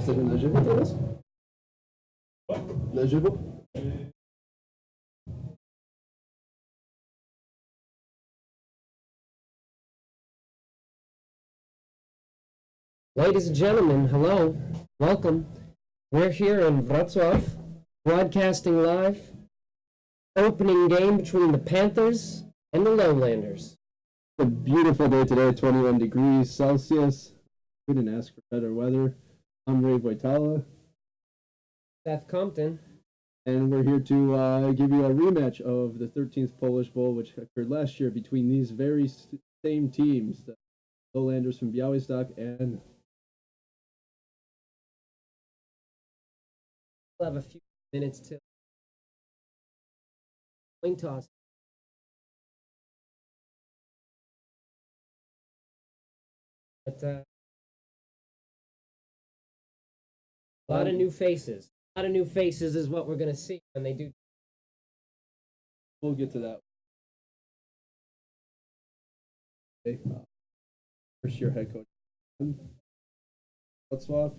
Chcemy na żywo teraz? Na żywo? Ladies and gentlemen, hello, welcome. We're here in Wrocław, broadcasting live. Opening game between the Panthers and the Lowlanders. A beautiful day today, 21 degrees Celsius. We didn't ask for better weather. I'm Ray Voitala. Seth Compton. And we're here to give you a rematch of the 13th Polish Bowl, which occurred last year between these very same teams, the Lowlanders from Białystok and... We'll have a few minutes to coin toss. But a lot of new faces. A lot of new faces is what we're going to see when they do. We'll get to that. Okay. First year head coach. Wrocław.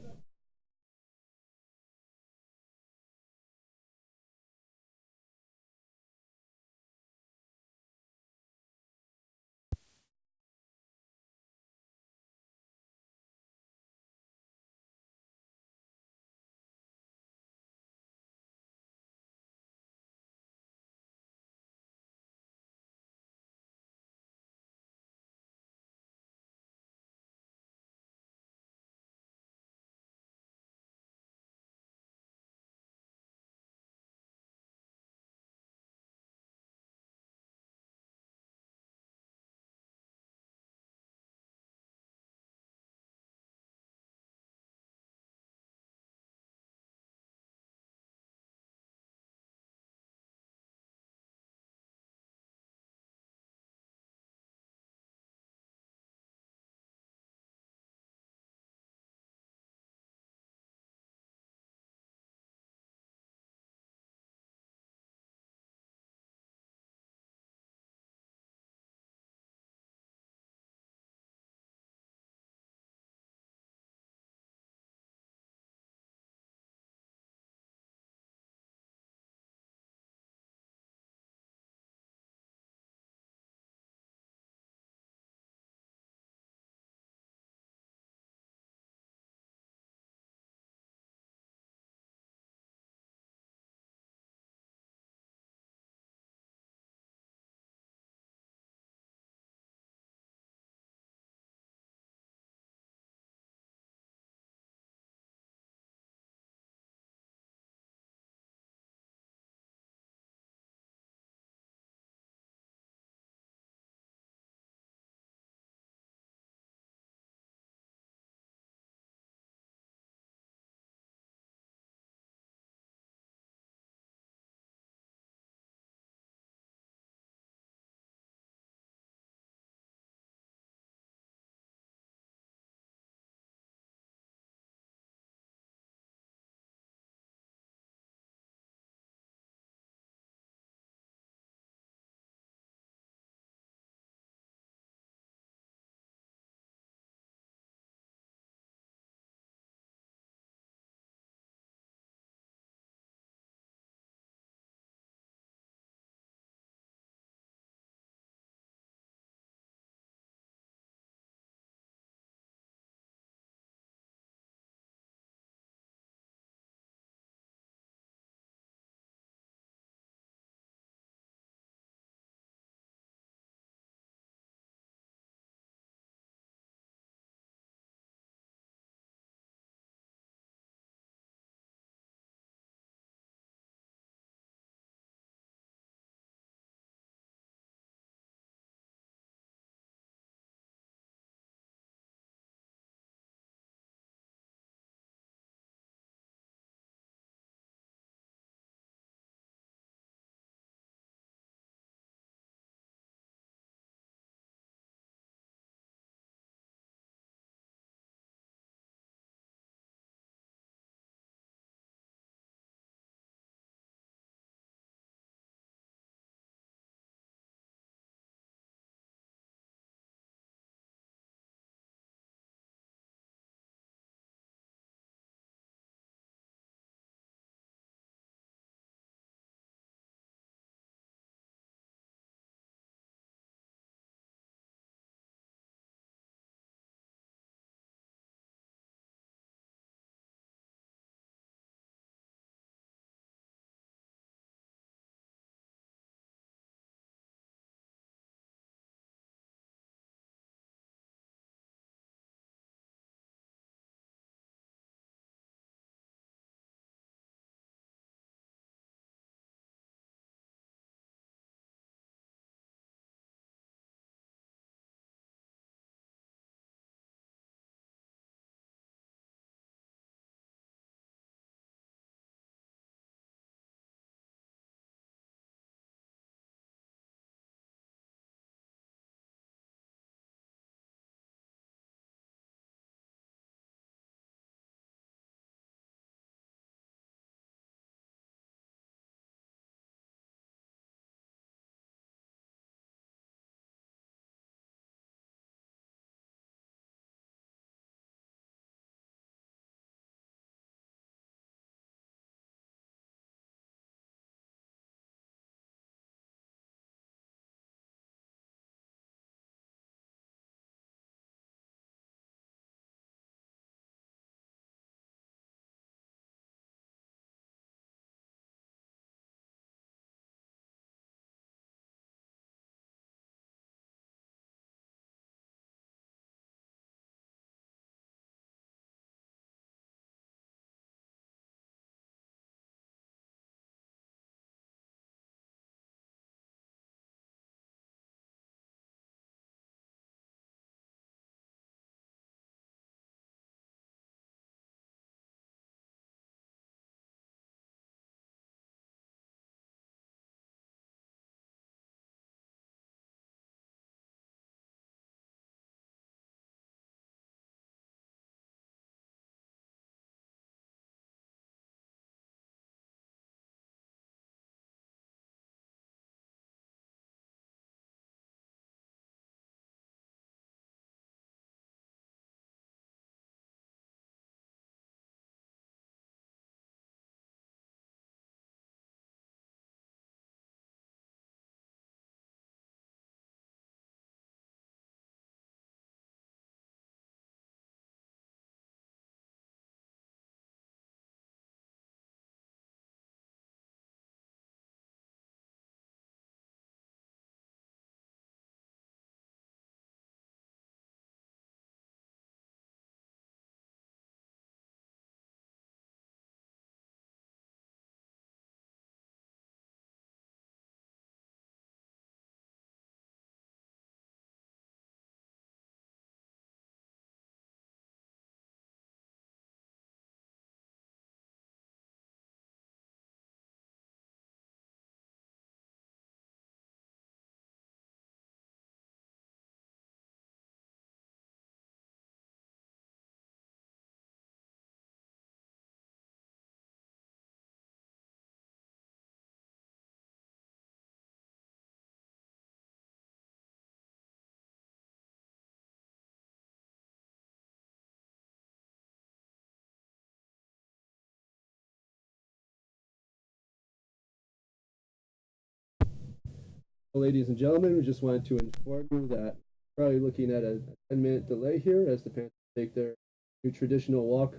ladies and gentlemen, we just wanted to inform you that we're probably looking at a 10-minute delay here as the Panthers take their new traditional walk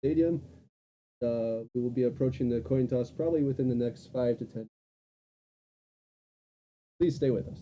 stadium. We will be approaching the coin toss probably within the next 5 to 10. Please stay with us.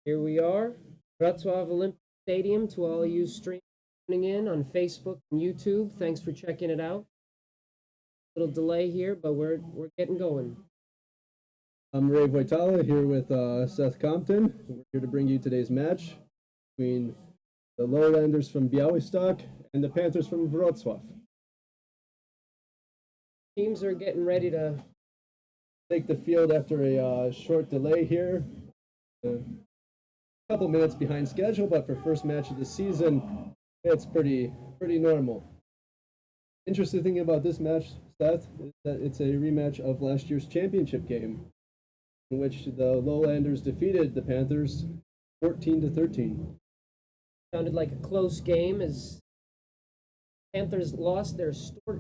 Here we are, Wrocław Olympic Stadium. To all of you streaming in on Facebook and YouTube, thanks for checking it out. Little delay here, but we're getting going. I'm Ray Voitala here with Seth Compton. We're here to bring you today's match between the Lowlanders from Białystok and the Panthers from Wrocław. Teams are getting ready to Take the field after a short delay here. A couple minutes behind schedule, but for first match of the season, it's pretty normal. Interesting thing about this match, Seth, is that it's a rematch of last year's championship game, in which the Lowlanders defeated the Panthers 14-13. sounded like a close game as Panthers lost their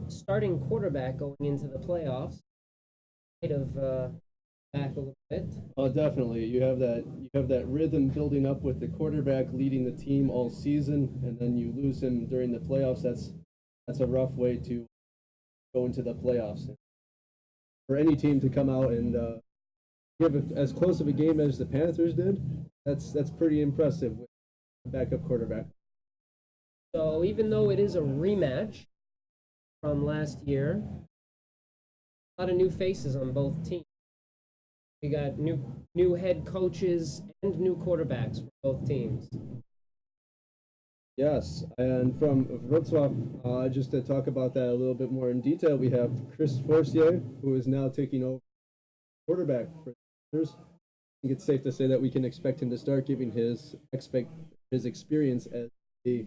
starting quarterback going into the playoffs. Of back a little bit. Oh, definitely. You have that rhythm building up with the quarterback leading the team all season, and then you lose him during the playoffs. That's a rough way to go into the playoffs. For any team to come out and give as close of a game as the Panthers did, that's pretty impressive with a backup quarterback. So even though it is a rematch from last year, a lot of new faces on both teams. We got new head coaches and new quarterbacks for both teams. Yes, and from Wrocław, just to talk about that a little bit more in detail, we have Chris Forcier, who is now taking over quarterback for the Panthers. I think it's safe to say that we can expect him to start giving his experience as a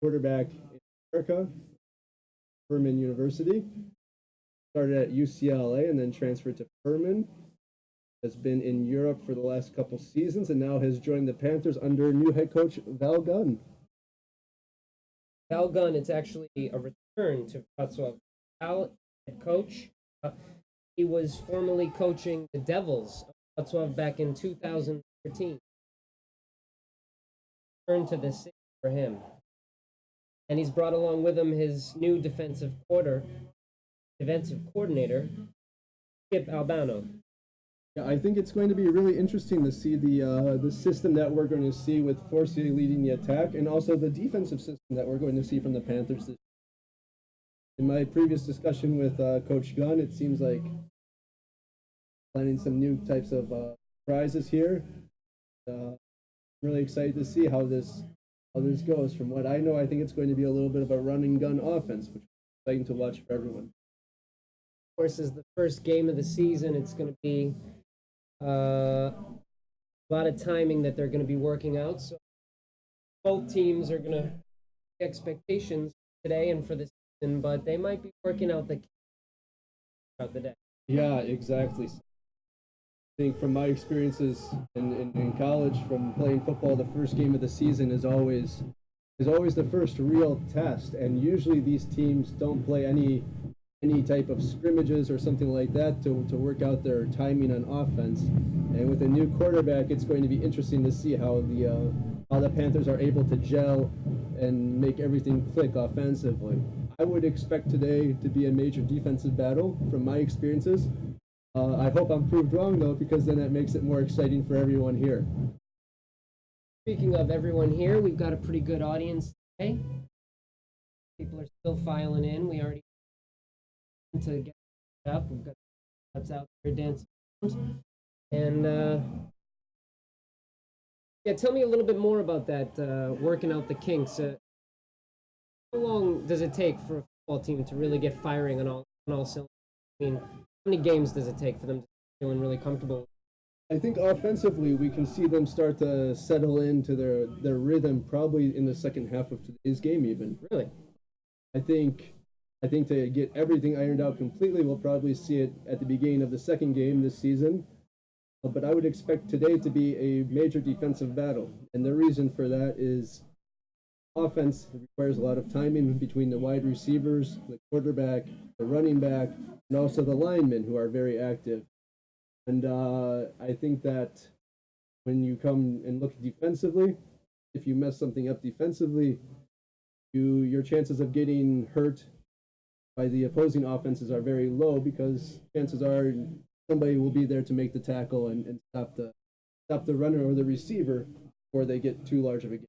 quarterback in America, Furman University. Started at UCLA and then transferred to Furman. Has been in Europe for the last couple seasons and now has joined the Panthers under new head coach Val Gunn. Val Gunn, it's actually a return to Wrocław. Val, head coach, he was formerly coaching the Devils of Wrocław back in 2013. Return to the city for him. And he's brought along with him his new defensive coordinator, Skip Albano. Yeah, I think it's going to be really interesting to see the system that we're going to see with Forcier leading the attack, and also the defensive system that we're going to see from the Panthers. In my previous discussion with Coach Gunn, it seems like planning some new types of prizes here. I'm really excited to see how this goes. From what I know, I think it's going to be a little bit of a run and gun offense, which is exciting to watch for everyone. Of course, as the first game of the season, it's going to be a lot of timing that they're going to be working out. So both teams are going to expectations today and for the season, but they might be working out throughout the day. Yeah, exactly. I think from my experiences in college, from playing football, the first game of the season is always the first real test, and usually these teams don't play any type of scrimmages or something like that to work out their timing on offense. And with a new quarterback, it's going to be interesting to see how the Panthers are able to gel and make everything click offensively. I would expect today to be a major defensive battle from my experiences. I hope I'm proved wrong, though, because then that makes it more exciting for everyone here. Speaking of everyone here, we've got a pretty good audience today. People are still filing in. We already to get up. We've got us out there dancing. And yeah, tell me a little bit more about that, working out the kinks. How long does it take for a football team to really get firing on all cylinders? I mean, how many games does it take for them to feeling really comfortable? I think offensively, we can see them start to settle into their rhythm probably in the second half of today's game even. Really? I think to get everything ironed out completely, we'll probably see it at the beginning of the second game this season. But I would expect today to be a major defensive battle. And the reason for that is offense requires a lot of timing between the wide receivers, the quarterback, the running back, and also the linemen who are very active. And I think that when you come and look defensively, if you mess something up defensively, your chances of getting hurt by the opposing offenses are very low, because chances are somebody will be there to make the tackle and stop the stop the runner or the receiver before they get too large of a game.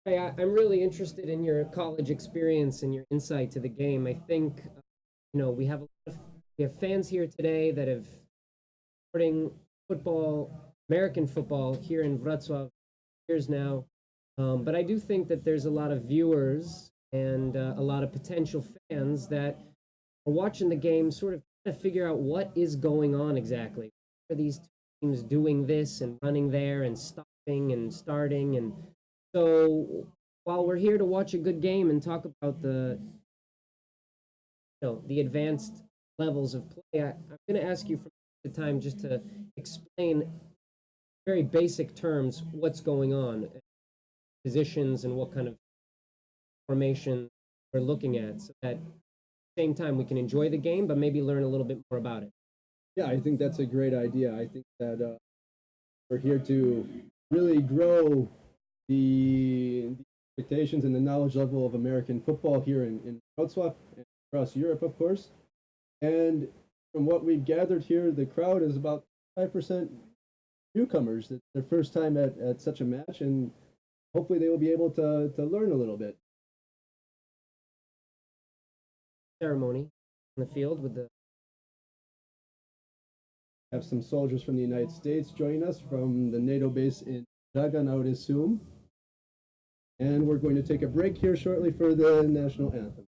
Hey, I'm really interested in your college experience and your insight to the game. I think, we have we have fans here today that have supporting football, American football here in Wrocław years now. But I do think that there's a lot of viewers and a lot of potential fans that are watching the game, sort of trying to figure out what is going on exactly. Are these teams doing this and running there and stopping and starting? And so while we're here to watch a good game and talk about the advanced levels of play, I'm going to ask you from the time just to explain very basic terms what's going on, positions and what kind of formation we're looking at, so that at the same time we can enjoy the game but maybe learn a little bit more about it. Yeah, I think that's a great idea. I think that we're here to really grow the expectations and the knowledge level of American football here in Wrocław and across Europe, of course. And from what we've gathered here, the crowd is about 5% newcomers. It's their first time at such a match, and hopefully they will be able to learn a little bit. Ceremony in the field with the Have some soldiers from the United States join us from the NATO base in Dragan, I would assume. And we're going to take a break here shortly for the national anthem.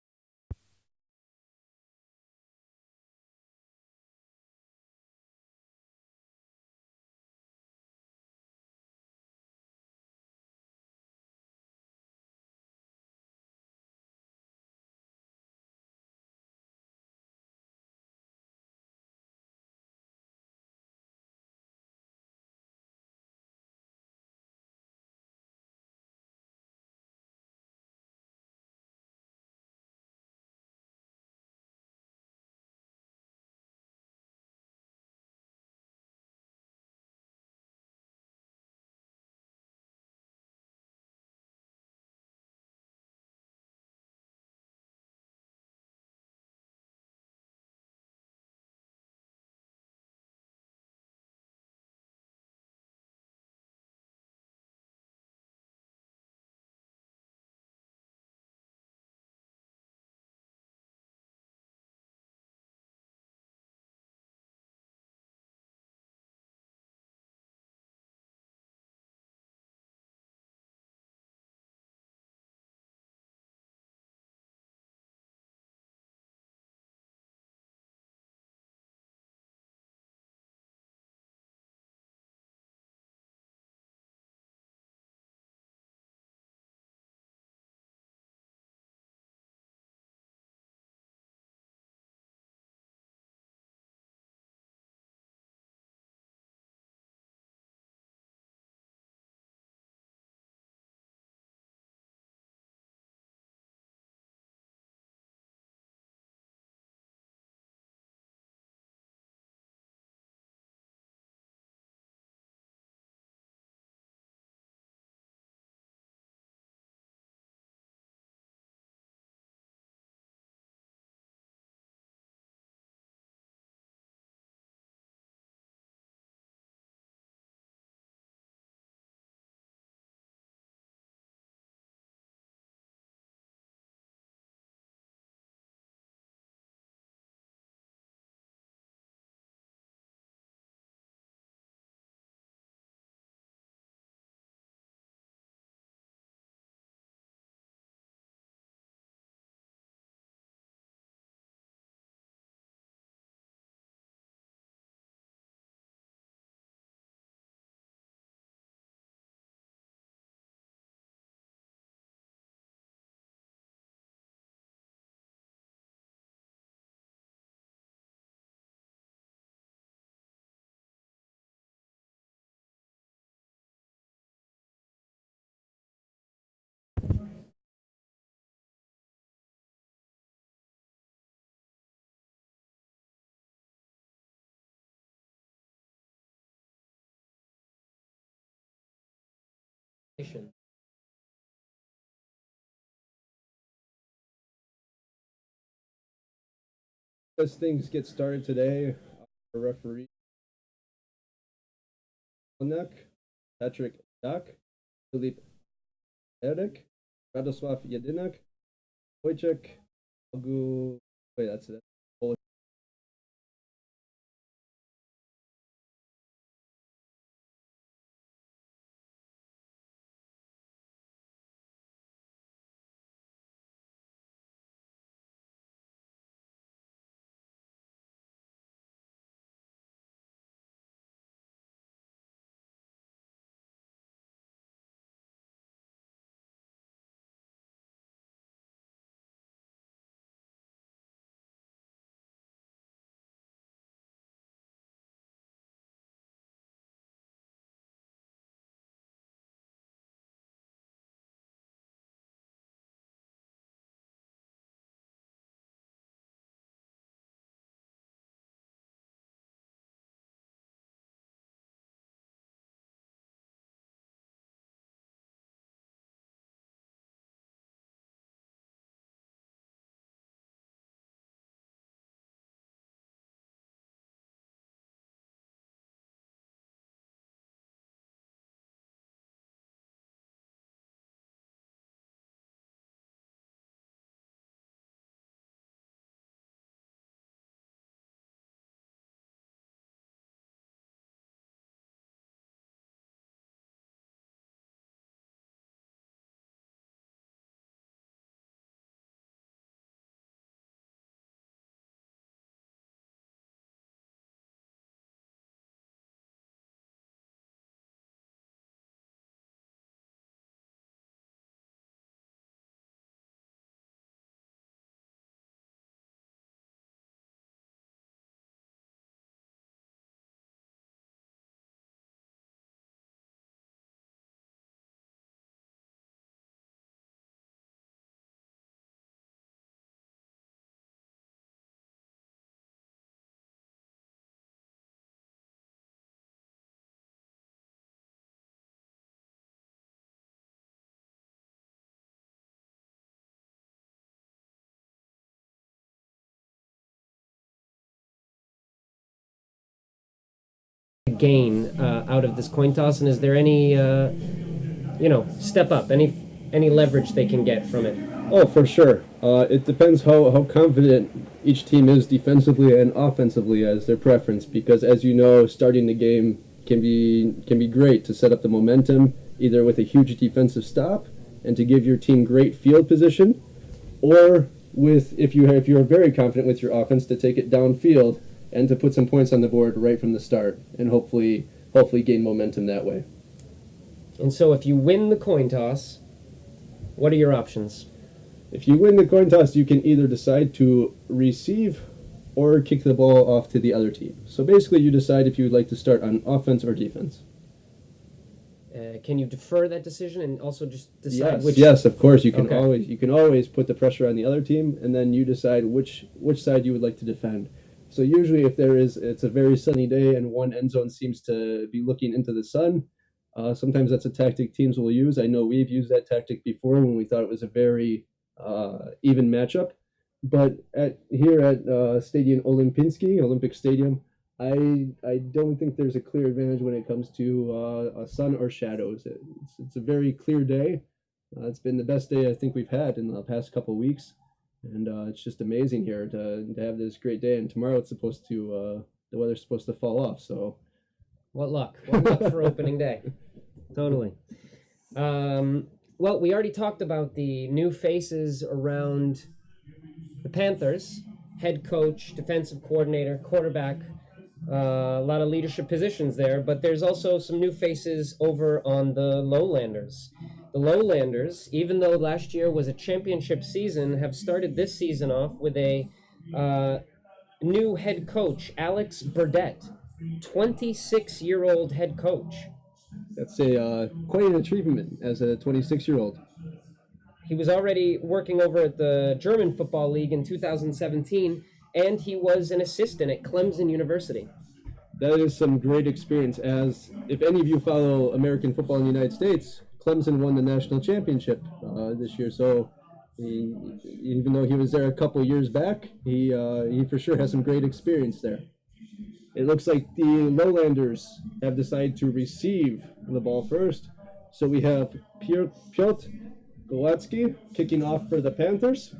nation. As things get started today, our referee Olnak, Patrick Dak, Filip Erek, Radosław Jedynak, Wojciech Agu. Wait, that's it. Gain out of this coin toss, and is there any step up, any leverage they can get from it? Oh, for sure. It depends how confident each team is defensively and offensively as their preference, because as you know, starting the game can be great to set up the momentum, either with a huge defensive stop and to give your team great field position, or with if you're very confident with your offense, to take it downfield and to put some points on the board right from the start, and hopefully gain momentum that way. And so if you win the coin toss, what are your options? If you win the coin toss, you can either decide to receive or kick the ball off to the other team. So basically you decide if you would like to start on offense or defense. Can you defer that decision and also just decide which? Yes, of course. You can Okay. always put the pressure on the other team, and then you decide which side you would like to defend. So usually if it's a very sunny day and one end zone seems to be looking into the sun, sometimes that's a tactic teams will use. I know we've used that tactic before when we thought it was a very even matchup. But here at Stadion Olimpinski, Olympic Stadium, I don't think there's a clear advantage when it comes to sun or shadows. It's a very clear day. It's been the best day I think we've had in the past couple of weeks. And it's just amazing here to have this great day. And tomorrow it's supposed to the weather's supposed to fall off. So What luck for opening day. Totally. Well, we already talked about the new faces around the Panthers: head coach, defensive coordinator, quarterback. A lot of leadership positions there, but there's also some new faces over on the Lowlanders. The Lowlanders, even though last year was a championship season, have started this season off with a new head coach, Alex Burdett, 26-year-old head coach. that's quite an achievement as a 26-year-old. He was already working over at the German Football League in 2017, and he was an assistant at Clemson University. That is some great experience, as if any of you follow American football in the United States, Clemson won the national championship this year. So even though he was there a couple years back, he for sure has some great experience there. It looks like the Lowlanders have decided to receive the ball first. So we have Piotr Golacki kicking off for the Panthers.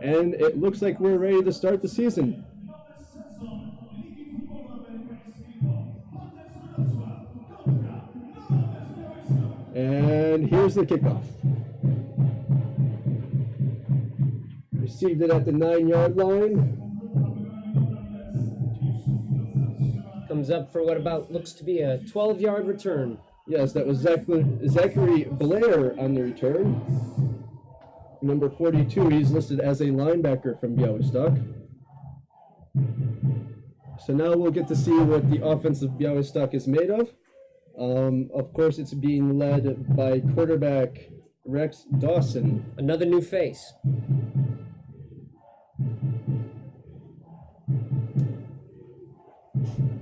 And it looks like we're ready to start the season. And here's the kickoff. Received it at the 9-yard line. Comes up for what about looks to be a 12-yard return. Yes, that was Zachary Blair on the return. Number 42, he's listed as a linebacker from Białystok. So now we'll get to see what the offense of Białystok is made of. Of course, it's being led by quarterback Rex Dawson. Another new face.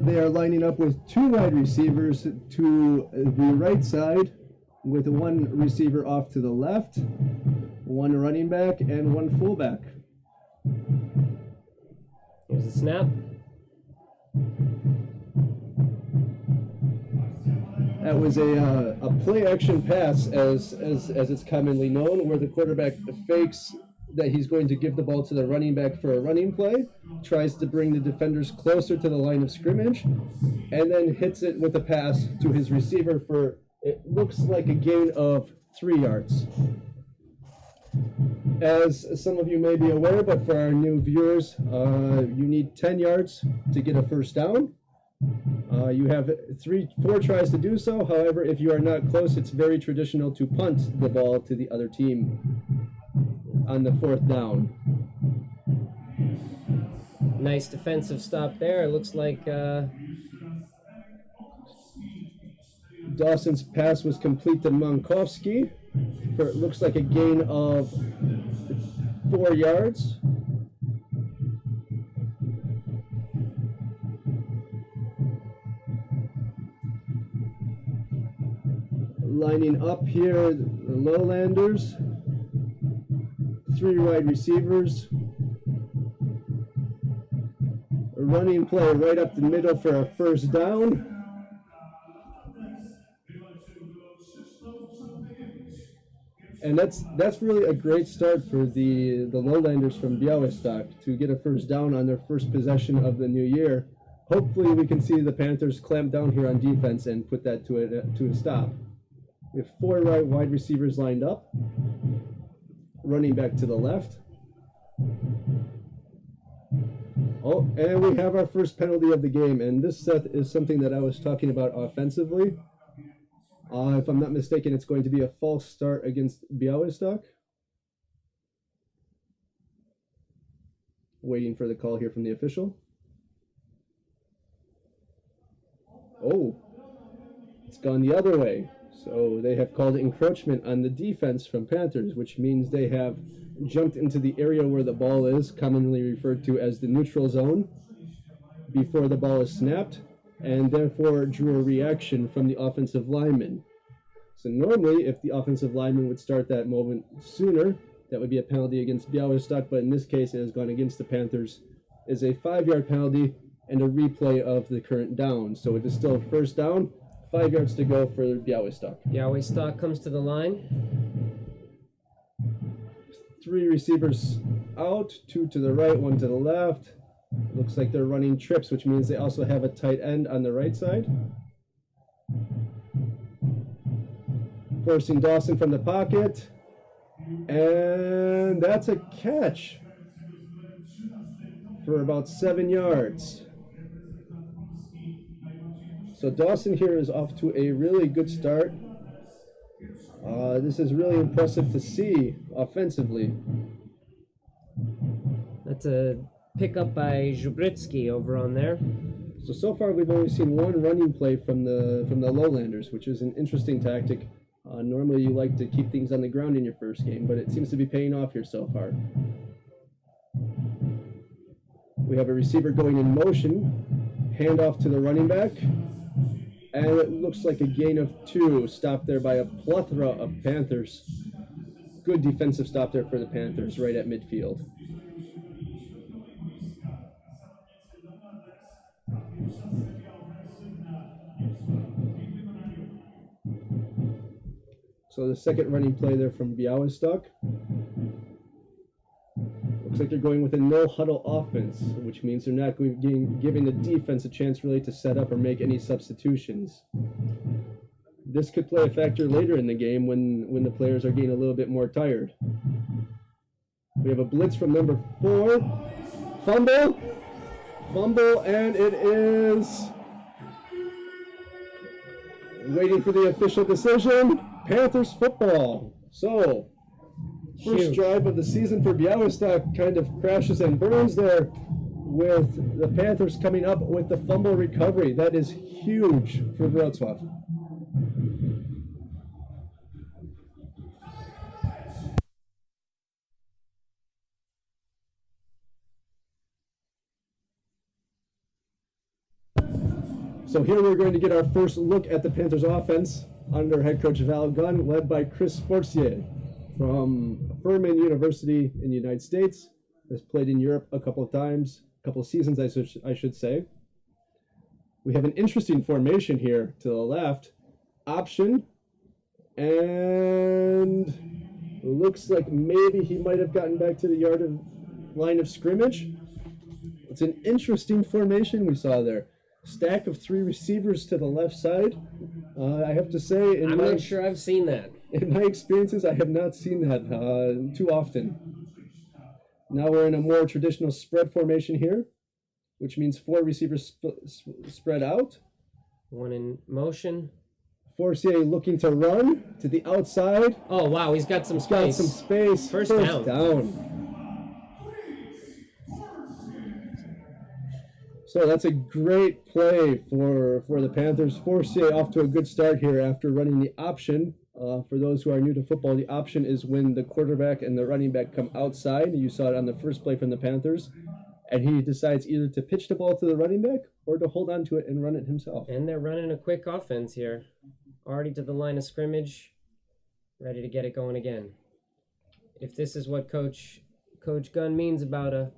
They are lining up with 2 wide receivers to the right side, with 1 receiver off to the left, 1 running back, and 1 fullback. Here's the snap. That was a play-action pass, as it's commonly known, where the quarterback fakes that he's going to give the ball to the running back for a running play, tries to bring the defenders closer to the line of scrimmage, and then hits it with a pass to his receiver for, it looks like a gain of 3 yards. As some of you may be aware, but for our new viewers, you need 10 yards to get a first down. You have 4 tries to do so. However, if you are not close, it's very traditional to punt the ball to the other team on the 4th down. Nice defensive stop there. It looks like Dawson's pass was complete to Mankowski for, it looks like, a gain of 4 yards. Lining up here, the Lowlanders, 3 wide receivers, a running play right up the middle for a first down. And that's really a great start for the Lowlanders from Białystok to get a first down on their first possession of the new year. Hopefully we can see the Panthers clamp down here on defense and put that to a stop. We have 4 wide receivers lined up, running back to the left. Oh, and we have our first penalty of the game, and this is something that I was talking about offensively. If I'm not mistaken, it's going to be a false start against Białystok. Waiting for the call here from the official. Oh, it's gone the other way. So they have called encroachment on the defense from Panthers, which means they have jumped into the area where the ball is, commonly referred to as the neutral zone, before the ball is snapped, and therefore drew a reaction from the offensive lineman. So normally, if the offensive lineman would start that moment sooner, that would be a penalty against Białystok, but in this case it has gone against the Panthers. It's a 5-yard penalty and a replay of the current down. So it is still first down, 5 yards to go for Białystok. Białystok comes to the line. 3 receivers out, 2 to the right, 1 to the left. Looks like they're running trips, which means they also have a tight end on the right side. Forcing Dawson from the pocket. And that's a catch for about 7 yards. So Dawson here is off to a really good start. This is really impressive to see offensively. That's a pickup by Zhubritsky over on there. So far we've only seen 1 running play from the Lowlanders, which is an interesting tactic. Normally you like to keep things on the ground in your first game, but it seems to be paying off here so far. We have a receiver going in motion, handoff to the running back, and it looks like a gain of 2, stopped there by a plethora of Panthers. Good defensive stop there for the Panthers right at midfield. So the second running play there from Białystok. Looks like they're going with a no-huddle offense, which means they're not giving the defense a chance really to set up or make any substitutions. This could play a factor later in the game when the players are getting a little bit more tired. We have a blitz from number 4. Fumble, and it is waiting for the official decision. Panthers football. So, first drive of the season for Białystok kind of crashes and burns there, with the Panthers coming up with the fumble recovery. That is huge for Wrocław. So here we're going to get our first look at the Panthers offense under head coach Val Gunn, led by Chris Forcier from Furman University in the United States. Has played in Europe a couple of times, a couple of seasons, I should say. We have an interesting formation here to the left. Option, and looks like maybe he might have gotten back to the line of scrimmage. It's an interesting formation we saw there. Stack of 3 receivers to the left side. I have to say, I'm not sure I've seen that. In my experiences, I have not seen that too often. Now we're in a more traditional spread formation here, which means 4 receivers spread out. 1 in motion. Forcier looking to run to the outside. Oh, wow, he's got some space. First down. So that's a great play for the Panthers. Forcier off to a good start here after running the option. For those who are new to football, the option is when the quarterback and the running back come outside. You saw it on the first play from the Panthers. And he decides either to pitch the ball to the running back or to hold on to it and run it himself. And they're running a quick offense here. Already to the line of scrimmage. Ready to get it going again. If this is what Coach Gunn means about a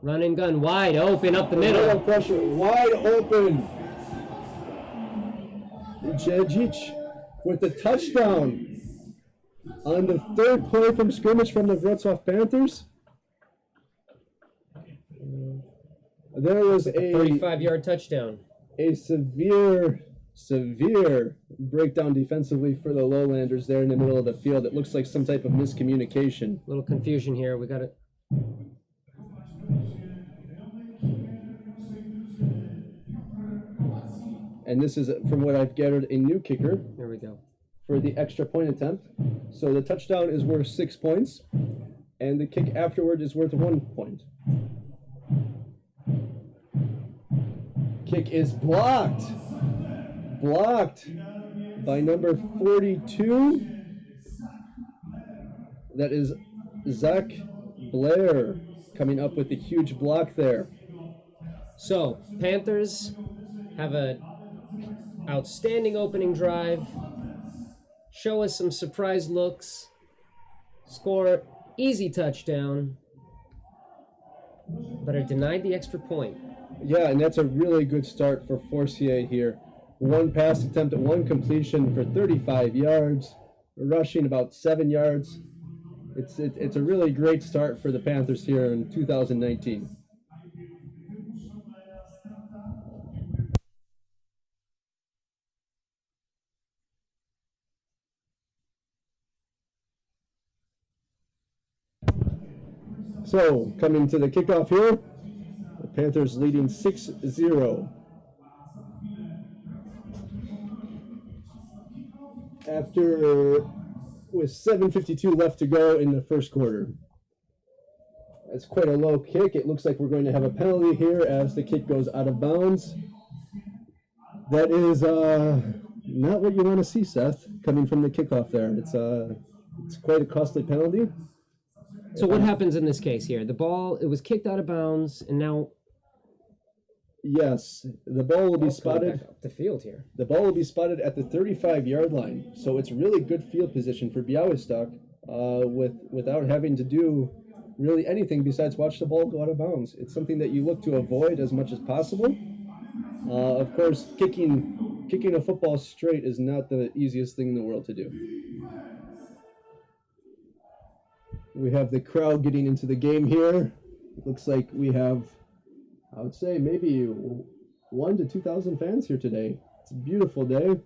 run and gun, wide open up the middle. No pressure, wide open. Djedzic with the touchdown on the 3rd play from scrimmage from the Wrocław Panthers. There was a 35-yard touchdown. A severe breakdown defensively for the Lowlanders there in the middle of the field. It looks like some type of miscommunication. Little confusion here. We got it. And this is, from what I've gathered, a new kicker. There we go. For the extra point attempt. So the touchdown is worth 6 points, and the kick afterward is worth 1 point. Kick is blocked. Blocked by number 42. That is Zach Blair coming up with the huge block there. So, Panthers have a outstanding opening drive. Show us some surprise looks. Score easy touchdown. But are denied the extra point. Yeah, and that's a really good start for Forcier here. 1 pass attempt, 1 completion for 35 yards, rushing about 7 yards. It's a really great start for the Panthers here in 2019. So, coming to the kickoff here, the Panthers leading 6-0. With 7:52 left to go in the first quarter. That's quite a low kick. It looks like we're going to have a penalty here as the kick goes out of bounds. That is not what you want to see, Seth, coming from the kickoff there. It's quite a costly penalty. So what happens in this case here? The ball, it was kicked out of bounds, and now... Yes, the ball will be spotted. Back up the field here. The ball will be spotted at the 35-yard line, so it's really good field position for Białystok, without having to do really anything besides watch the ball go out of bounds. It's something that you look to avoid as much as possible. Of course, kicking kicking a football straight is not the easiest thing in the world to do. We have the crowd getting into the game here. It looks like we have, I would say, maybe 1,000 to 2,000 fans here today. It's a beautiful day.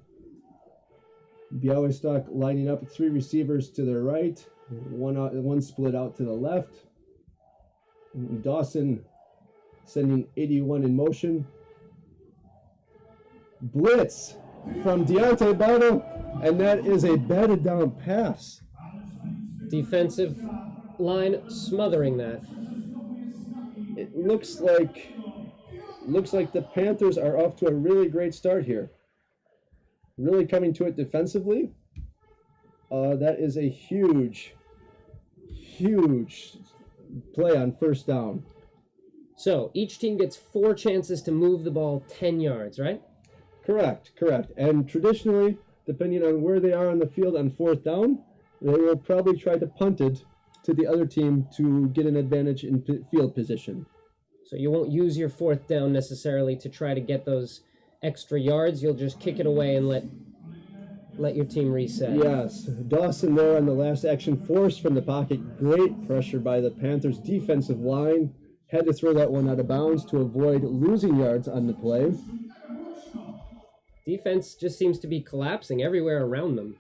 Białystok lining up 3 receivers to their right, one split out to the left. Dawson sending 81 in motion. Blitz from Deontay Bottle, and that is a batted down pass. Defensive line smothering that. It looks like the Panthers are off to a really great start here. Really coming to it defensively. That is a huge play on first down. So each team gets 4 chances to move the ball 10 yards, right? Correct. And traditionally, depending on where they are on the field on fourth down, they will probably try to punt it to the other team to get an advantage in field position. So you won't use your 4th down necessarily to try to get those extra yards. You'll just kick it away and let your team reset. Yes. Dawson there on the last action, forced from the pocket. Great pressure by the Panthers defensive line. Had to throw that one out of bounds to avoid losing yards on the play. Defense just seems to be collapsing everywhere around them.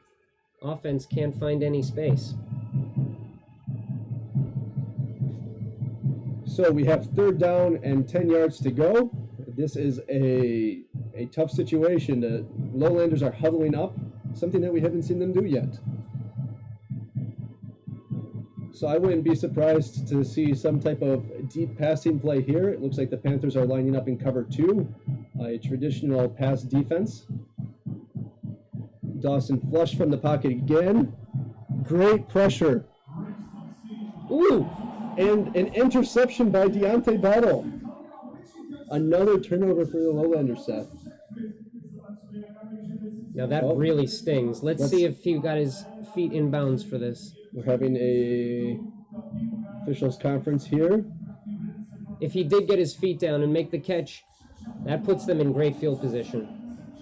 Offense can't find any space. So we have 3rd down and 10 yards to go. This is a tough situation. The Lowlanders are huddling up, something that we haven't seen them do yet. So I wouldn't be surprised to see some type of deep passing play here. It looks like the Panthers are lining up in cover 2, a traditional pass defense. Dawson flush from the pocket again. Great pressure. Ooh! And an interception by Deontay Bottle. Another turnover for the Lowlanders, Seth. Now that really stings. Let's see if he got his feet in bounds for this. We're having a officials conference here. If he did get his feet down and make the catch, that puts them in great field position.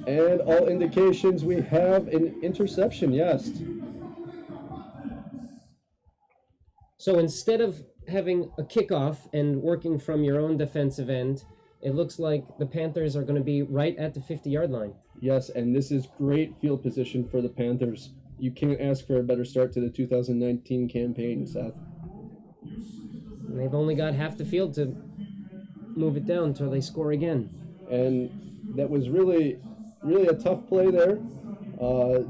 And all indications we have an interception, yes. So instead of having a kickoff and working from your own defensive end, it looks like the Panthers are going to be right at the 50-yard line. Yes, and this is great field position for the Panthers. You can't ask for a better start to the 2019 campaign, Seth. And they've only got half the field to move it down until they score again. And that was really a tough play there.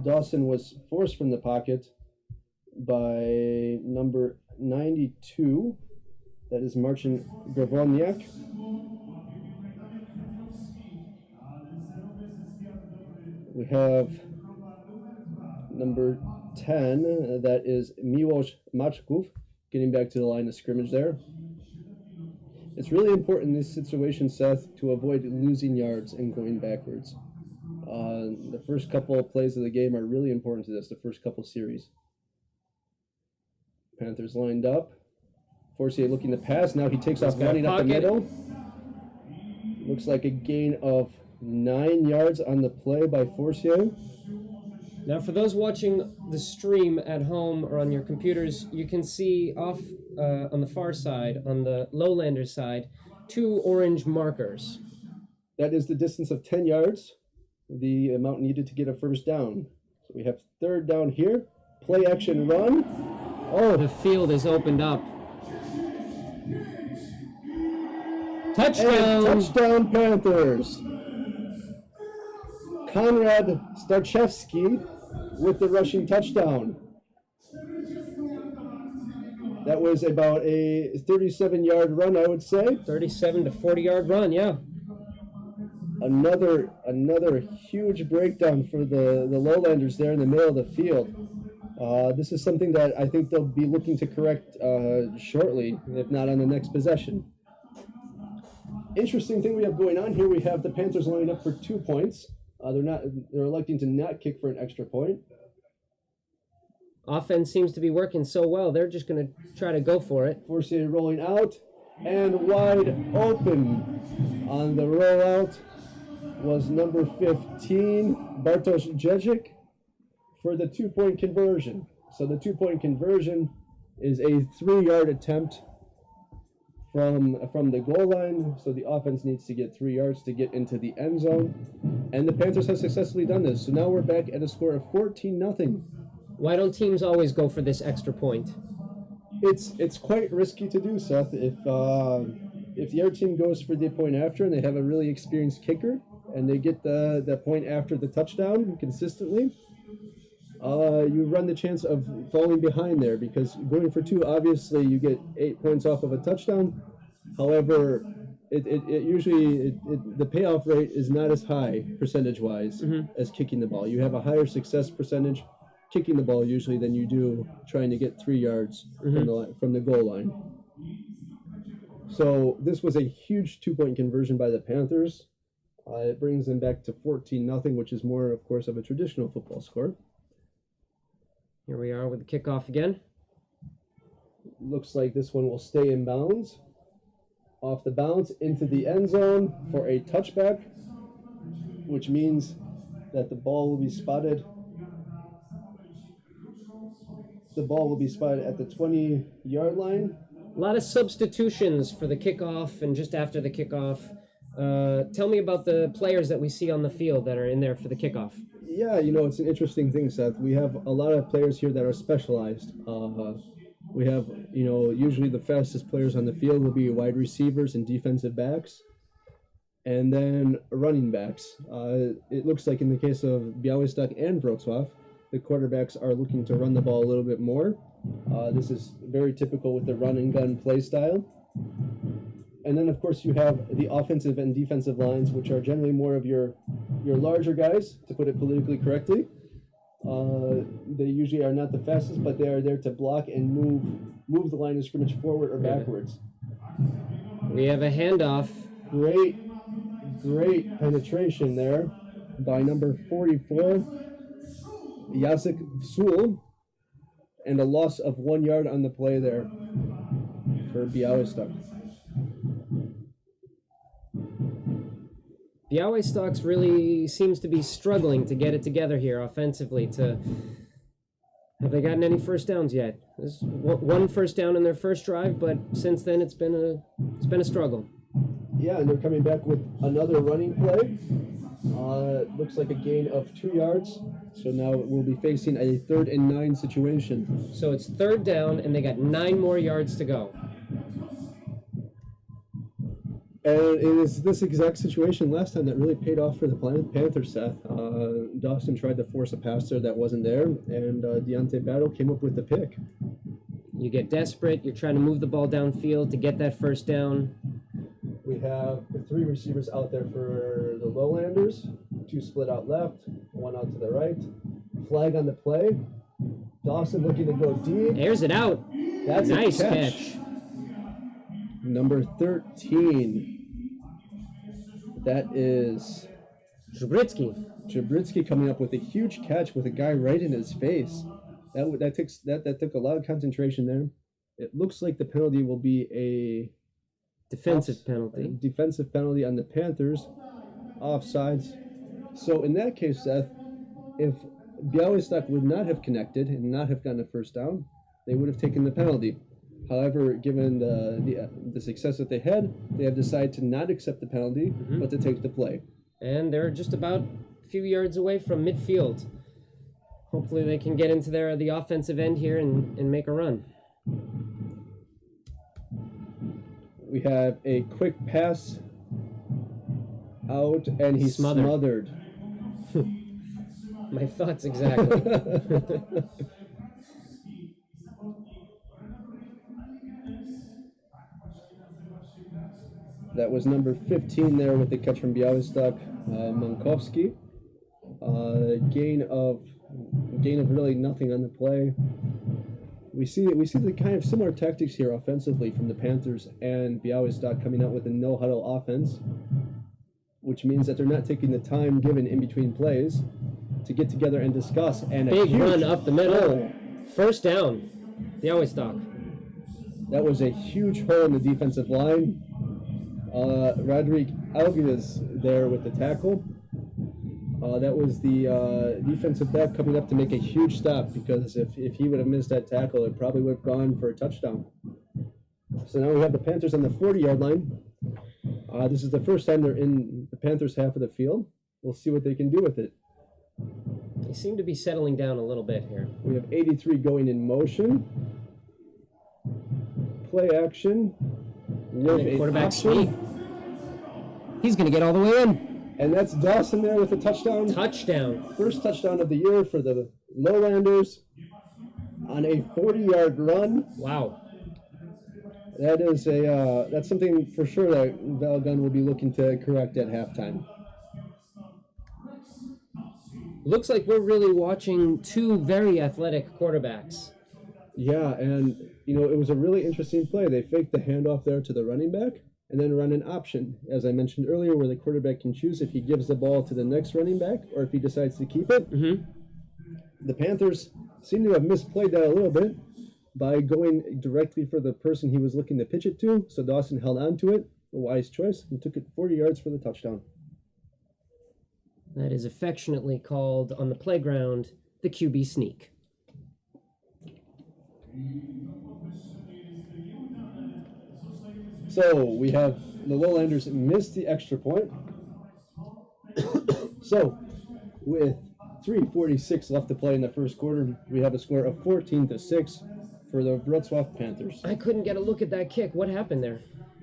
Dawson was forced from the pocket by number 92. That is Marcin Gravoniak. We have number 10, that is Miłosz Maczków, getting back to the line of scrimmage there. It's really important in this situation, Seth, to avoid losing yards and going backwards. The first couple of plays of the game are really important to this, the first couple series. Panthers lined up. Forcier looking to pass. Now he takes off running up the middle. Looks like a gain of 9 yards on the play by Forcier. Now, for those watching the stream at home or on your computers, you can see off on the far side, on the Lowlanders side, 2 orange markers. That is the distance of 10 yards, the amount needed to get a first down. So we have 3rd down here. Play action run. Oh, the field is opened up. Touchdown! And touchdown Panthers. Konrad Starchevsky with the rushing touchdown. That was about a 37-yard run, I would say. 37 to 40-yard run, yeah. Another huge breakdown for the Lowlanders there in the middle of the field. This is something that I think they'll be looking to correct shortly, if not on the next possession. Interesting thing we have going on here, we have the Panthers lining up for 2 points. They're electing to not kick for an extra point. Offense seems to be working so well, they're just going to try to go for it. Forcier rolling out and wide open on the rollout. was number 15, Bartosz Jezik, for the 2-point conversion. So the 2-point conversion is a 3-yard attempt from the goal line. So the offense needs to get 3 yards to get into the end zone. And the Panthers have successfully done this. So now we're back at a score of 14-0. Why don't teams always go for this extra point? It's quite risky to do, Seth. If the other team goes for the point after and they have a really experienced kicker and they get the point after the touchdown consistently, you run the chance of falling behind there, because going for 2, obviously you get 8 points off of a touchdown. However, it usually the payoff rate is not as high percentage-wise as kicking the ball. You have a higher success percentage kicking the ball usually than you do trying to get 3 yards from the goal line. So this was a huge 2-point conversion by the Panthers. It brings them back to 14-0, which is more, of course, of a traditional football score. Here we are with the kickoff again. Looks like this one will stay in bounds. Off the bounce into the end zone for a touchback, which means that the ball will be spotted. The ball will be spotted at the 20-yard line. A lot of substitutions for the kickoff and just after the kickoff. Tell me about the players that we see on the field that are in there for the kickoff. Yeah, it's an interesting thing, Seth. We have a lot of players here that are specialized. We have, usually the fastest players on the field will be wide receivers and defensive backs, and then running backs. It looks like in the case of Białystok and Wrocław, the quarterbacks are looking to run the ball a little bit more. This is very typical with the run and gun play style. And then, of course, you have the offensive and defensive lines, which are generally more of your larger guys, to put it politically correctly. They usually are not the fastest, but they are there to block and move the line of scrimmage forward or backwards. We have a handoff. Great penetration there by number 44, Jacek Sul, and a loss of 1 yard on the play there for Białystok. Białystok really seems to be struggling to get it together here offensively. Have they gotten any first downs yet? There's one first down in their first drive, but since then it's been a struggle. Yeah, and they're coming back with another running play. Looks like a gain of 2 yards. So now we'll be facing a 3rd and 9 situation. So it's 3rd down, and they got 9 more yards to go. And it was this exact situation last time that really paid off for the Panthers, Seth. Dawson tried to force a pass there that wasn't there, and Deontay Battle came up with the pick. You get desperate. You're trying to move the ball downfield to get that first down. We have 3 receivers out there for the Lowlanders, 2 split out left, 1 out to the right. Flag on the play. Dawson looking to go deep. Airs it out. That's nice a catch. Number 13. That is Jabritsky coming up with a huge catch with a guy right in his face. That took a lot of concentration there. It looks like the penalty will be a defensive penalty. Defensive penalty on the Panthers. Offsides. So in that case, Seth, if Białystok would not have connected and not have gotten a first down, they would have taken the penalty. However, given the success that they had, they have decided to not accept the penalty, but to take the play. And they're just about a few yards away from midfield. Hopefully they can get into the offensive end here and make a run. We have a quick pass out, and he's smothered. My thoughts exactly. That was number 15 there with the catch from Białystok, Mankowski. Gain of really nothing on the play. We see the kind of similar tactics here offensively from the Panthers and Białystok coming out with a no-huddle offense, which means that they're not taking the time given in between plays to get together and discuss. And big run up the middle. First down, Białystok. That was a huge hole in the defensive line. Roderick Alvarez there with the tackle. That was the defensive back coming up to make a huge stop, because if he would have missed that tackle, it probably would have gone for a touchdown. So now we have the Panthers on the 40-yard line. This is the first time they're in the Panthers' half of the field. We'll see what they can do with it. They seem to be settling down a little bit here. We have 83 going in motion. Play action. With a quarterback sneak. He's going to get all the way in. And that's Dawson there with a touchdown. Touchdown. First touchdown of the year for the Lowlanders on a 40-yard run. Wow. That is that's something for sure that Val Gunn will be looking to correct at halftime. Looks like we're really watching two very athletic quarterbacks. Yeah, and it was a really interesting play. They faked the handoff there to the running back and then run an option, as I mentioned earlier, where the quarterback can choose if he gives the ball to the next running back or if he decides to keep it. Mm-hmm. The Panthers seem to have misplayed that a little bit by going directly for the person he was looking to pitch it to, so Dawson held on to it, a wise choice, and took it 40 yards for the touchdown. That is affectionately called on the playground the QB sneak. So we have the Lowlanders missed the extra point. So with 3:46 left to play in the first quarter, we have a score of 14-6 for the Wrocław Panthers. I couldn't get a look at that kick. What happened there?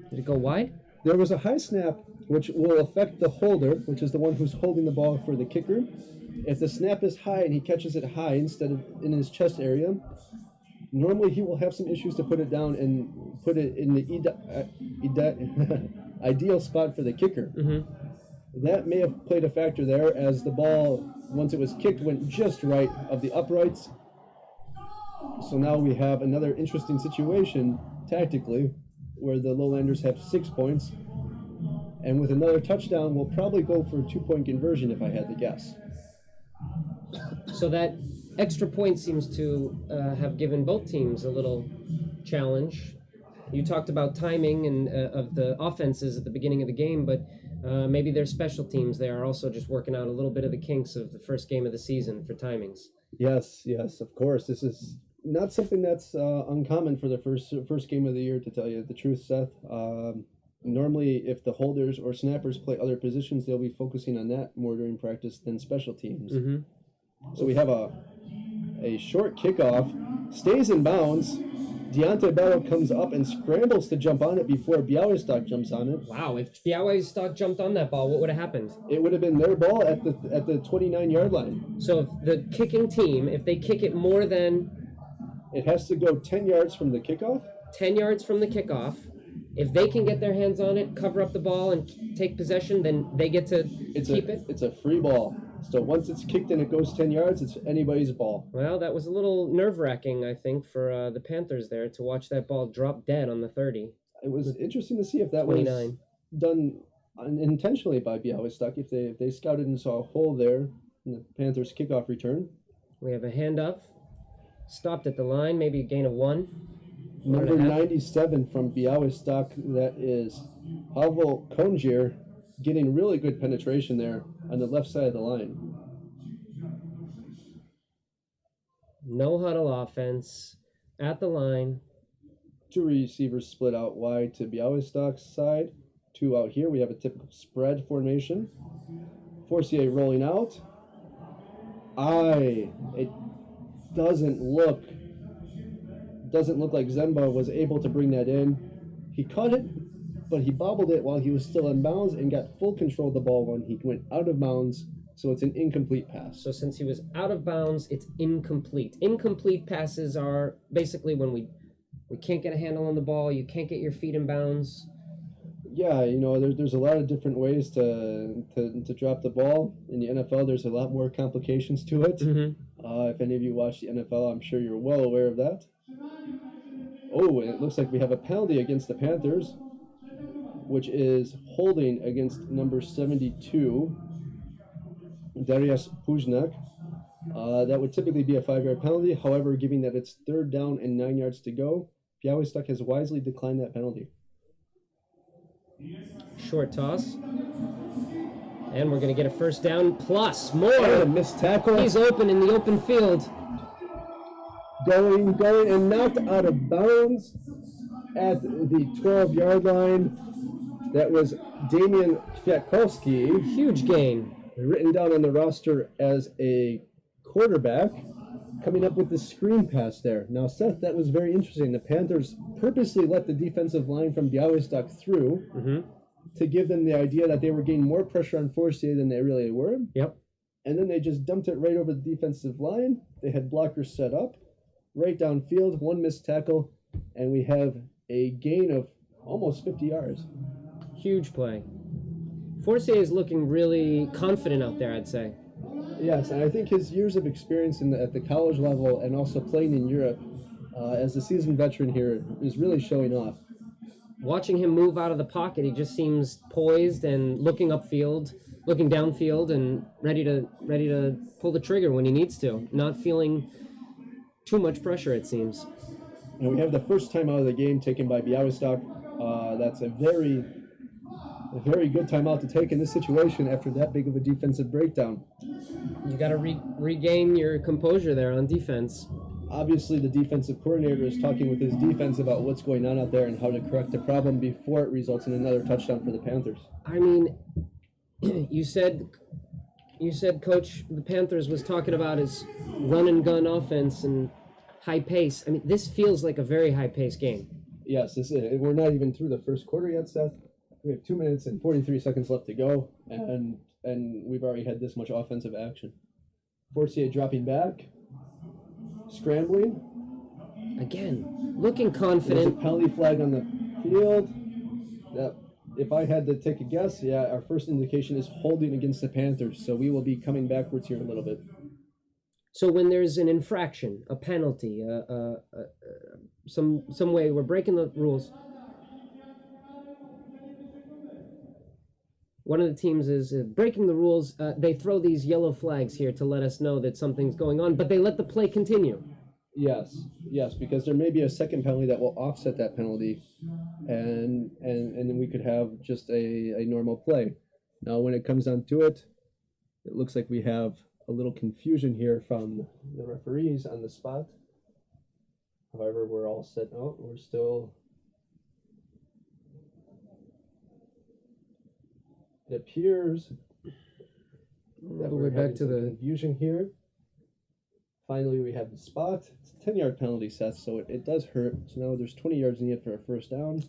Did it go wide? There was a high snap, which will affect the holder, which is the one who's holding the ball for the kicker. If the snap is high and he catches it high instead of in his chest area, normally he will have some issues to put it down and put it in the ideal spot for the kicker. Mm-hmm. That may have played a factor there, as the ball, once it was kicked, went just right of the uprights. So now we have another interesting situation tactically, where the Lowlanders have 6 points, and with another touchdown, we'll probably go for a 2-point conversion if I had to guess. So that extra point seems to have given both teams a little challenge. You talked about timing and of the offenses at the beginning of the game, but maybe their special teams, they are also just working out a little bit of the kinks of the first game of the season for timings. Yes, of course. This is not something that's uncommon for the first game of the year, to tell you the truth, Seth. Normally, if the holders or snappers play other positions, they'll be focusing on that more during practice than special teams. Mm-hmm. So we have a short kickoff, stays in bounds. Deontay Bello comes up and scrambles to jump on it before Białystok jumps on it. Wow, if Białystok jumped on that ball, what would have happened? It would have been their ball at the 29-yard line. So if the kicking team, if they kick it more than... It has to go 10 yards from the kickoff? 10 yards from the kickoff. If they can get their hands on it, cover up the ball, and take possession, then they get to keep it? It's a free ball. So once it's kicked and it goes 10 yards, it's anybody's ball. Well, that was a little nerve-wracking, I think, for the Panthers there to watch that ball drop dead on the 30. It was interesting to see if that 29. was done intentionally by Białystok, if they scouted and saw a hole there in the Panthers' kickoff return. We have a handoff. Stopped at the line, maybe a gain of 1. Number 97 from Białystok, that is Pavel Konjier, getting really good penetration there on the left side of the line. No huddle offense at the line. 2 receivers split out wide to Białystok's side. 2 out here. We have a typical spread formation. Forcier rolling out. It doesn't look like Zemba was able to bring that in. He caught it, but he bobbled it while he was still in bounds and got full control of the ball when he went out of bounds, so it's an incomplete pass. So since he was out of bounds, it's incomplete. Incomplete passes are basically when we can't get a handle on the ball, you can't get your feet in bounds. Yeah, there's a lot of different ways to drop the ball. In the NFL, there's a lot more complications to it. Mm-hmm. If any of you watch the NFL, I'm sure you're well aware of that. Oh, and it looks like we have a penalty against the Panthers, which is holding against number 72, Dariusz Puznak. That would typically be a 5-yard penalty. However, given that it's 3rd down and 9 yards to go, Białystok has wisely declined that penalty. Short toss. And we're going to get a first down plus more. And a missed tackle. He's open in the open field. Going, and knocked out of bounds at the 12-yard line. That was Damian Kwiatkowski. Huge gain. Written down on the roster as a quarterback. Coming up with the screen pass there. Now, Seth, that was very interesting. The Panthers purposely let the defensive line from Białystok through to give them the idea that they were getting more pressure on Forcier than they really were. Yep. And then they just dumped it right over the defensive line. They had blockers set up. Right downfield, one missed tackle, and we have a gain of almost 50 yards. Huge play. Forcier is looking really confident out there, I'd say. Yes, and I think his years of experience at the college level and also playing in Europe as a seasoned veteran here is really showing off. Watching him move out of the pocket, he just seems poised and looking upfield, looking downfield, and ready to pull the trigger when he needs to. Not feeling too much pressure, it seems. And we have the first time out of the game taken by Białystok. That's a very good timeout to take in this situation after that big of a defensive breakdown. You got to regain your composure there on defense. Obviously, the defensive coordinator is talking with his defense about what's going on out there and how to correct the problem before it results in another touchdown for the Panthers. I mean, you said, Coach, the Panthers was talking about his run and gun offense and high pace. I mean, this feels like a very high pace game. Yes, we're not even through the first quarter yet, Seth. We have 2 minutes and 43 seconds left to go, and we've already had this much offensive action. Forcier dropping back, scrambling. Again, looking There's a confident. penalty flag on the field. If I had to take a guess, our first indication is holding against the Panthers, so we will be coming backwards here a little bit. So when there's an infraction, a penalty, some way we're breaking the rules, one of the teams is breaking the rules. They throw these yellow flags here to let us know that something's going on, but they let the play continue. Yes, because there may be a second penalty that will offset that penalty, and then we could have just a normal play. Now, when it comes down to it, it looks like we have a little confusion here from the referees on the spot. However, we're all set. Oh, we're still. It appears that we're back to the confusion here. Finally, we have the spot. It's a 10-yard penalty, Seth, so it does hurt. So now there's 20 yards needed for a first down.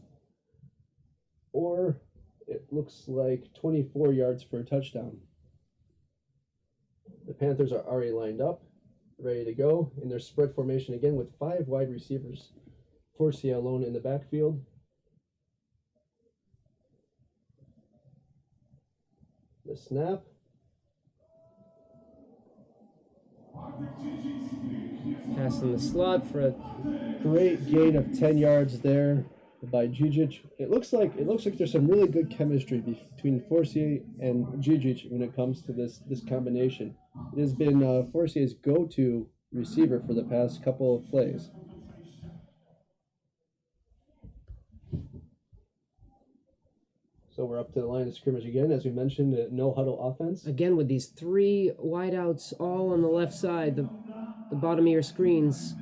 Or it looks like 24 yards for a touchdown. The Panthers are already lined up, ready to go in their spread formation again with 5 wide receivers. Forcier alone in the backfield. The snap. Pass in the slot for a great gain of 10 yards there by Djidzic. It looks like there's some really good chemistry between Forcier and Djidzic when it comes to this combination. It has been Forcier's go-to receiver for the past couple of plays. So we're up to the line of scrimmage again, as we mentioned, no huddle offense. Again with these 3 wideouts all on the left side, the bottom of your screens.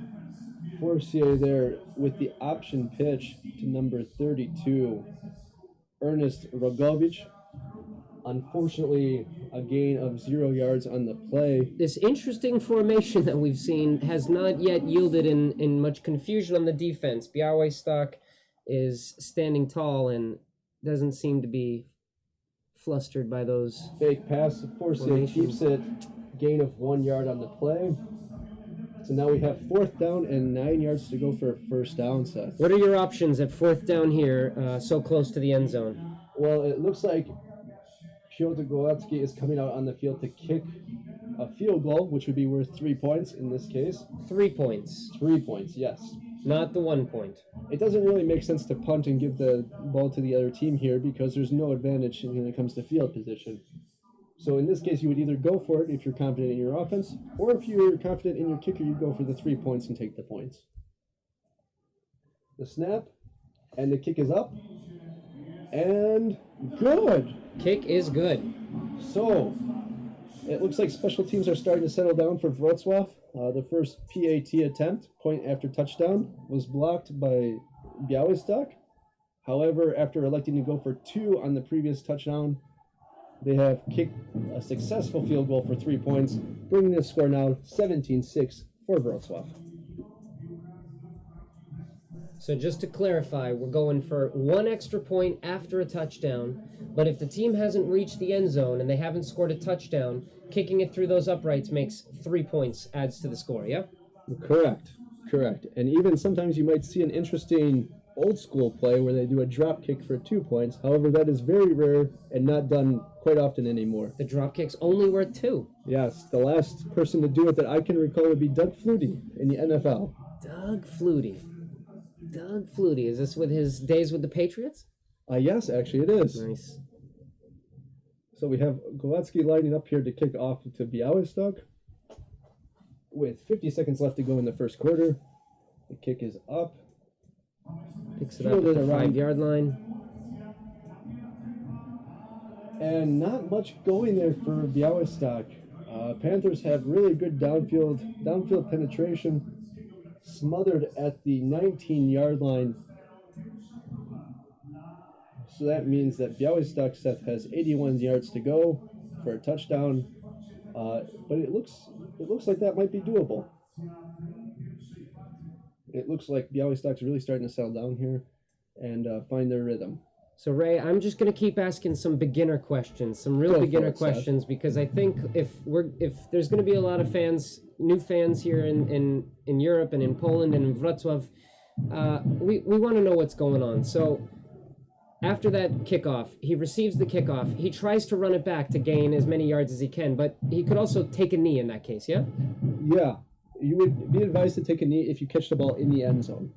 Forcier there with the option pitch to number 32, Ernest Rogovic. Unfortunately, a gain of 0 yards on the play. This interesting formation that we've seen has not yet yielded in much confusion on the defense. Białystok is standing tall and doesn't seem to be flustered by those. Fake pass. Forcier keeps it. Gain of 1 yard on the play. So now we have 4th down and 9 yards to go for a first down, Seth. What are your options at 4th down here, so close to the end zone? Well, it looks like Piotr Gołacki is coming out on the field to kick a field goal, which would be worth 3 points in this case. 3 points. 3 points, yes. Not the 1 point. It doesn't really make sense to punt and give the ball to the other team here because there's no advantage when it comes to field position. So in this case, you would either go for it if you're confident in your offense, or if you're confident in your kicker, you go for the 3 points and take the points. The snap, and the kick is up. And good. Kick is good. So, it looks like special teams are starting to settle down for Wrocław. The first PAT attempt, point after touchdown, was blocked by Białystok. However, after electing to go for 2 on the previous touchdown, they have kicked a successful field goal for 3 points, bringing the score now 17-6 for Wrocław. So just to clarify, we're going for 1 extra point after a touchdown, but if the team hasn't reached the end zone and they haven't scored a touchdown, kicking it through those uprights makes 3 points, adds to the score, yeah? Correct. And even sometimes you might see an interesting old school play where they do a drop kick for 2 points. However, that is very rare and not done quite often anymore. The drop kick's only worth 2. Yes, the last person to do it that I can recall would be Doug Flutie in the NFL. Doug Flutie. Is this with his days with the Patriots? Yes, actually it is. Nice. So we have Golatsky lining up here to kick off to Białystok with 50 seconds left to go in the first quarter. The kick is up. Picks it up at the 5-yard line. And not much going there for Białystok. Panthers have really good downfield penetration. Smothered at the 19-yard line. So that means that Białystok Seth has 81 yards to go for a touchdown. But it looks like that might be doable. It looks like Białystok's really starting to settle down here and find their rhythm. So Ray, I'm just going to keep asking some beginner questions, some real beginner questions, because I think if there's going to be a lot of fans, new fans here in Europe and in Poland and in Wrocław, we want to know what's going on. So after that kickoff, he receives the kickoff. He tries to run it back to gain as many yards as he can, but he could also take a knee in that case, yeah? Yeah, you would be advised to take a knee if you catch the ball in the end zone.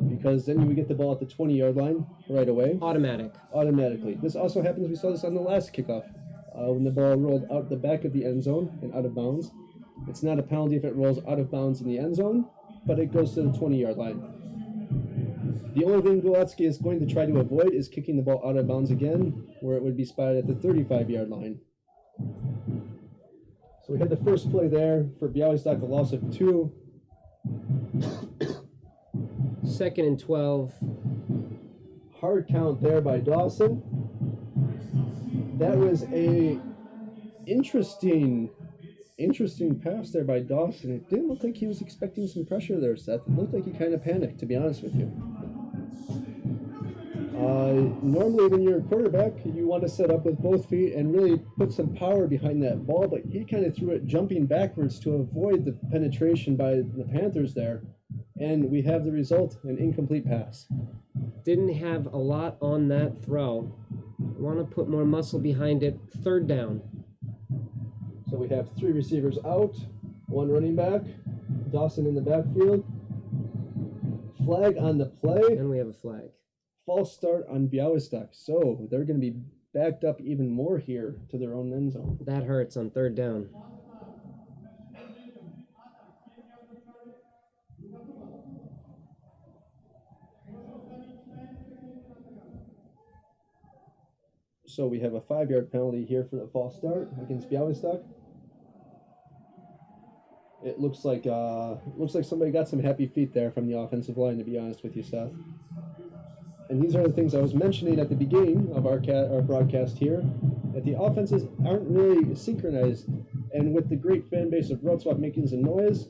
Because then you would get the ball at the 20-yard line right away. Automatically. This also happens, we saw this on the last kickoff, when the ball rolled out the back of the end zone and out of bounds. It's not a penalty if it rolls out of bounds in the end zone, but it goes to the 20-yard line. The only thing Golatsky is going to try to avoid is kicking the ball out of bounds again, where it would be spotted at the 35-yard line. So we had the first play there for Białystok, a loss of 2. 2nd and 12. Hard count there by Dawson. That was a interesting pass there by Dawson. It didn't look like he was expecting some pressure there, Seth. It looked like he kind of panicked, to be honest with you. Normally when you're a quarterback, you want to set up with both feet and really put some power behind that ball, but he kind of threw it jumping backwards to avoid the penetration by the Panthers there. And we have the result, an incomplete pass. Didn't have a lot on that throw. Want to put more muscle behind it. 3rd down. So we have 3 receivers out, 1 running back, Dawson in the backfield. Flag on the play. And we have a flag. False start on Białystok. So they're going to be backed up even more here to their own end zone. That hurts on 3rd down. So we have a 5-yard penalty here for the false start against Białystok. It looks like somebody got some happy feet there from the offensive line, to be honest with you, Seth. And these are the things I was mentioning at the beginning of our broadcast here, that the offenses aren't really synchronized. And with the great fan base of Wrocław making some noise,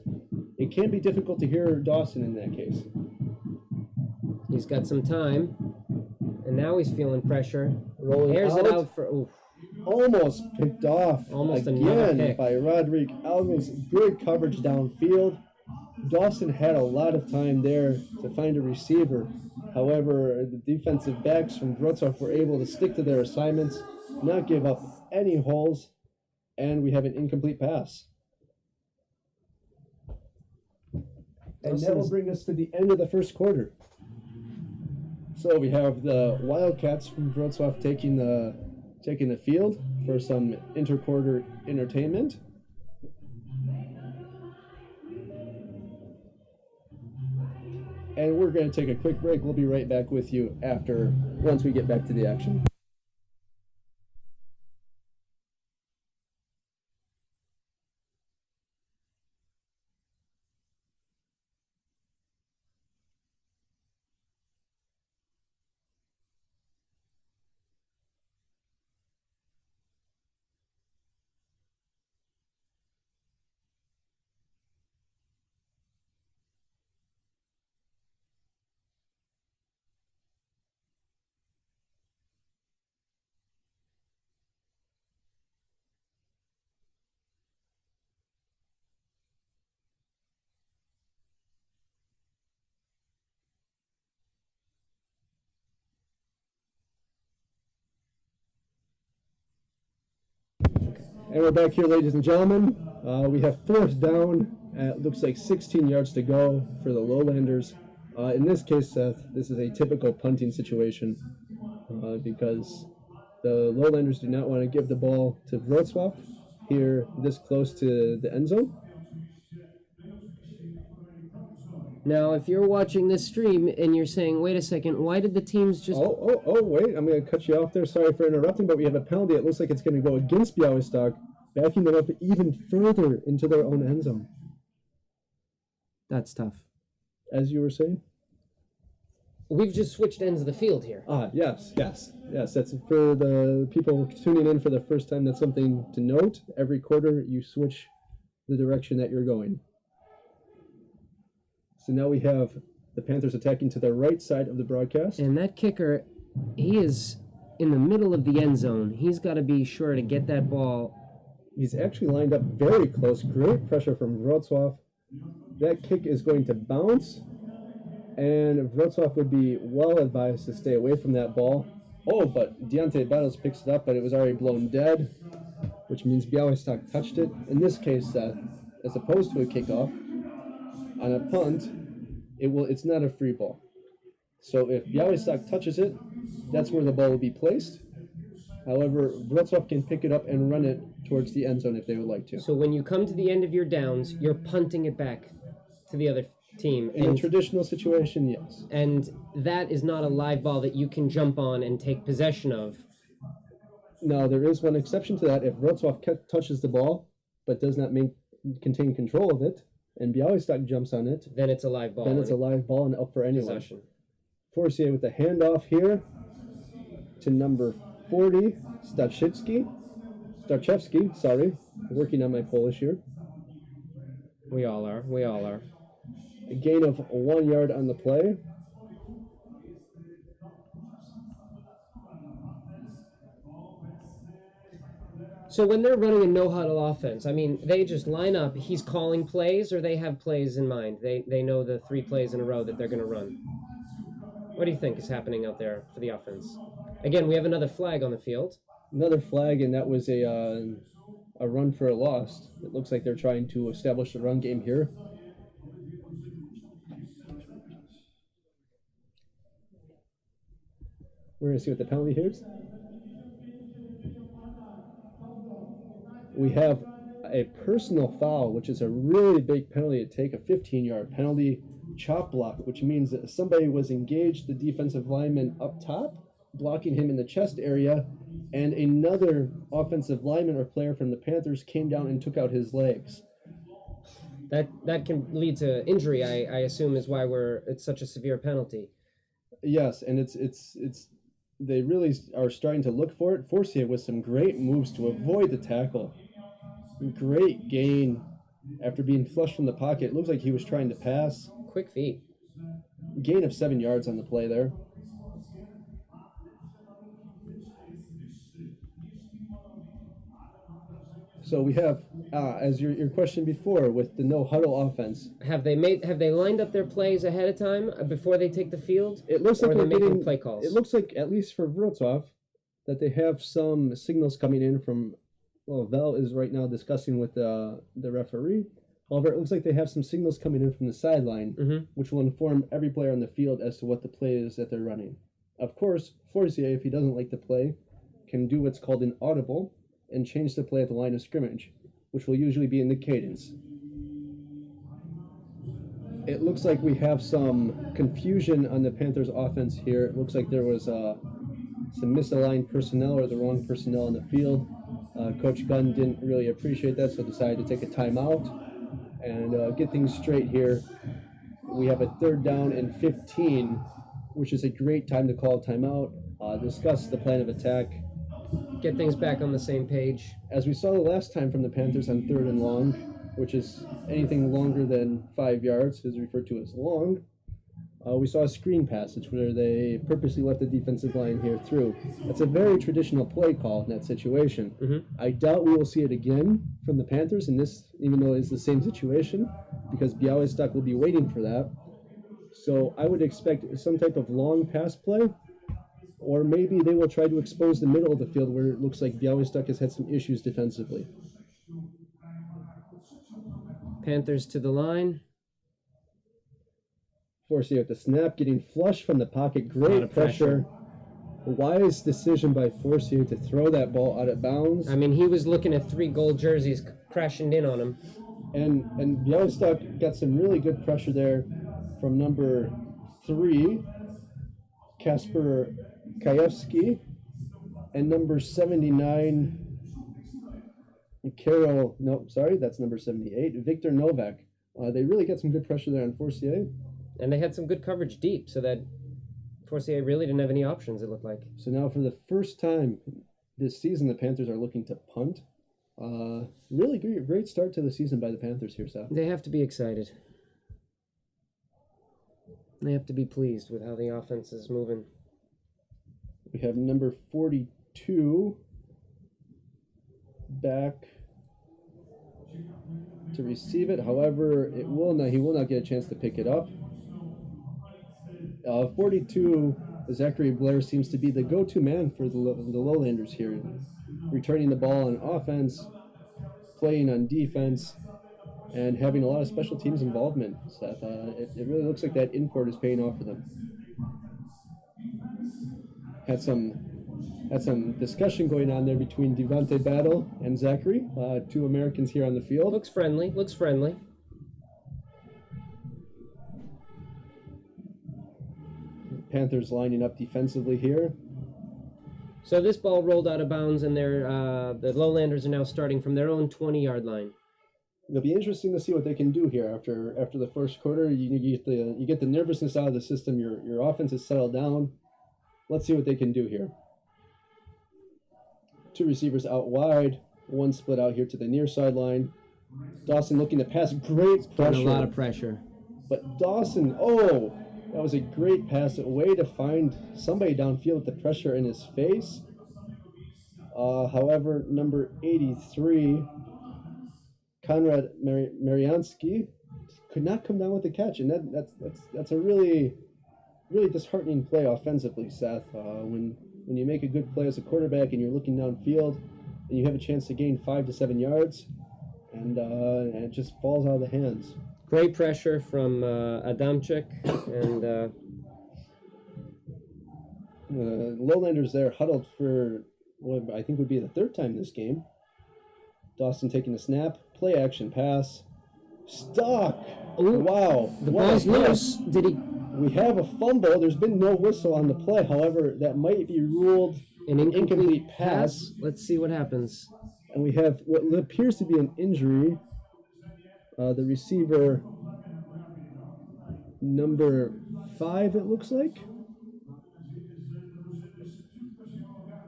it can be difficult to hear Dawson in that case. He's got some time, and now he's feeling pressure. Rolling Airs out. it out for... Oof. Almost picked off again by Roderick Alves. Good coverage downfield. Dawson had a lot of time there to find a receiver. However, the defensive backs from Wrocław were able to stick to their assignments, not give up any holes, and we have an incomplete pass. And that will bring us to the end of the first quarter. So we have the Wildcats from Wrocław taking the field for some interquarter entertainment. and we're going to take a quick break. We'll be right back with you once we get back to the action. And we're back here, ladies and gentlemen. We have fourth down. Looks like 16 yards to go for the Lowlanders. In this case, Seth, this is a typical punting situation because the Lowlanders do not want to give the ball to Wrocław here this close to the end zone. Now, if you're watching this stream and you're saying, wait a second, why did the teams just... Wait, I'm going to cut you off there. Sorry for interrupting, but we have a penalty. It looks like it's going to go against Białystok, backing them up even further into their own end zone. That's tough. As you were saying? We've just switched ends of the field here. Yes. That's for the people tuning in for the first time. That's something to note. Every quarter, you switch the direction that you're going. So now we have the Panthers attacking to the right side of the broadcast. And that kicker, he is in the middle of the end zone. He's got to be sure to get that ball. He's actually lined up very close. Great pressure from Wrocław. That kick is going to bounce, and Wrocław would be well advised to stay away from that ball. But Deontay Battles picks it up, but it was already blown dead, which means Białystok touched it. In this case, as opposed to a kickoff, on a punt, it's not a free ball. So if Białystok touches it, that's where the ball will be placed. However, Wrocław can pick it up and run it towards the end zone if they would like to. So when you come to the end of your downs, you're punting it back to the other team. In a traditional situation, yes. And that is not a live ball that you can jump on and take possession of. No, there is one exception to that. If Wrocław touches the ball but does not contain control of it, and Białystok jumps on it, then it's a live ball. Then it's a live ball and up for anyone. Possession. Forcier with the handoff here to number 40, Starchewski, working on my Polish here. We all are. A gain of 1 yard on the play. So when they're running a no-huddle offense, I mean, they just line up, he's calling plays, or they have plays in mind? They know the 3 plays in a row that they're going to run. What do you think is happening out there for the offense? Again, we have another flag on the field. Another flag, and that was a run for a loss. It looks like they're trying to establish the run game here. We're going to see what the penalty here is. We have a personal foul, which is a really big penalty to take, a 15-yard penalty, chop block, which means that somebody was engaged, the defensive lineman up top, blocking him in the chest area, and another offensive lineman or player from the Panthers came down and took out his legs. That can lead to injury, I assume, is why it's such a severe penalty. Yes, and it's they really are starting to look for it. Forcier with some great moves to avoid the tackle. Great gain after being flushed from the pocket. It looks like he was trying to pass. Quick feet. Gain of 7 yards on the play there. So we have, as your question before, with the no huddle offense. Have they lined up their plays ahead of time before they take the field? It looks like they're making play calls. It looks like, at least for Wrocław, that they have some signals coming in from. Well, Vel is right now discussing with the referee. However, it looks like they have some signals coming in from the sideline, which will inform every player on the field as to what the play is that they're running. Of course, Forcier, if he doesn't like the play, can do what's called an audible and change the play at the line of scrimmage, which will usually be in the cadence. It looks like we have some confusion on the Panthers offense here. It looks like there was some misaligned personnel or the wrong personnel in the field. Coach Gunn didn't really appreciate that, so decided to take a timeout and get things straight here. We have a 3rd down and 15, which is a great time to call a timeout, discuss the plan of attack. Get things back on the same page. As we saw the last time from the Panthers on 3rd and long, which is anything longer than 5 yards is referred to as long, we saw a screen passage where they purposely let the defensive line here through. That's a very traditional play call in that situation. Mm-hmm. I doubt we will see it again from the Panthers in this, even though it's the same situation, because Białystok will be waiting for that. So I would expect some type of long pass play, or maybe they will try to expose the middle of the field where it looks like Białystok has had some issues defensively. Panthers to the line. Forcing out the snap, getting flush from the pocket. Great pressure. Wise decision by Forcier to throw that ball out of bounds. I mean, he was looking at 3 gold jerseys crashing in on him. And Białystok got some really good pressure there from number 3, Kasper Kajewski, and number 79, that's number 78, Victor Novak. They really got some good pressure there on Forcier. And they had some good coverage deep, so that Forcier really didn't have any options, it looked like. So now for the first time this season, the Panthers are looking to punt. Really great start to the season by the Panthers here, Seth. They have to be excited. They have to be pleased with how the offense is moving. We have number 42 back to receive it. However, he will not get a chance to pick it up. 42, Zachary Blair seems to be the go-to man for the Lowlanders here, returning the ball on offense, playing on defense, and having a lot of special teams involvement. Seth, it really looks like that import is paying off for them. Had some discussion going on there between Devontae Battle and Zachary, 2 Americans here on the field. Looks friendly. Panthers lining up defensively here. So this ball rolled out of bounds, and the Lowlanders are now starting from their own 20-yard line. It'll be interesting to see what they can do here after the first quarter. You get the nervousness out of the system. Your offense is settled down. Let's see what they can do here. 2 receivers out wide, 1 split out here to the near sideline. Dawson looking to pass. Great pressure. A lot of pressure. But Dawson, that was a great pass. A way to find somebody downfield with the pressure in his face. However, number 83, Konrad Mariansky, could not come down with the catch. And that's a really, really disheartening play offensively, Seth. When you make a good play as a quarterback and you're looking downfield and you have a chance to gain 5 to 7 yards, and it just falls out of the hands. Great pressure from Adamczyk, and Lowlanders there huddled for what I think would be the 3rd time this game. Dawson taking the snap, play action pass, stuck. Ooh, wow, the ball's loose. Did he? We have a fumble. There's been no whistle on the play. However, that might be ruled an incomplete pass. Let's see what happens. And we have what appears to be an injury. The receiver, number 5, it looks like.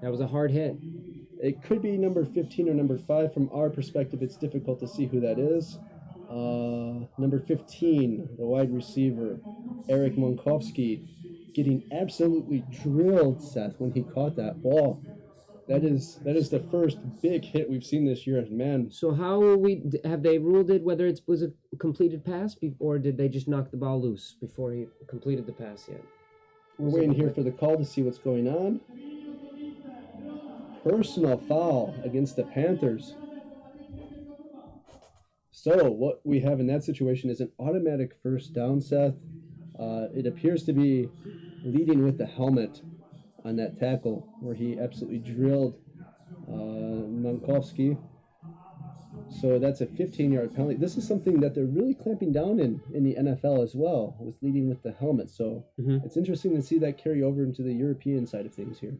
That was a hard hit. It could be number 15 or number 5. From our perspective, it's difficult to see who that is. Number 15, the wide receiver, Eric Monkowski, getting absolutely drilled, Seth, when he caught that ball. That is the first big hit we've seen this year, man. So have they ruled it whether it was a completed pass, or did they just knock the ball loose before he completed the pass yet? We're waiting here for the call to see what's going on. Personal foul against the Panthers. So what we have in that situation is an automatic first down, Seth. It appears to be leading with the helmet on that tackle where he absolutely drilled Mankowski. So that's a 15-yard penalty. This is something that they're really clamping down in the NFL as well, with leading with the helmet. So it's interesting to see that carry over into the European side of things here.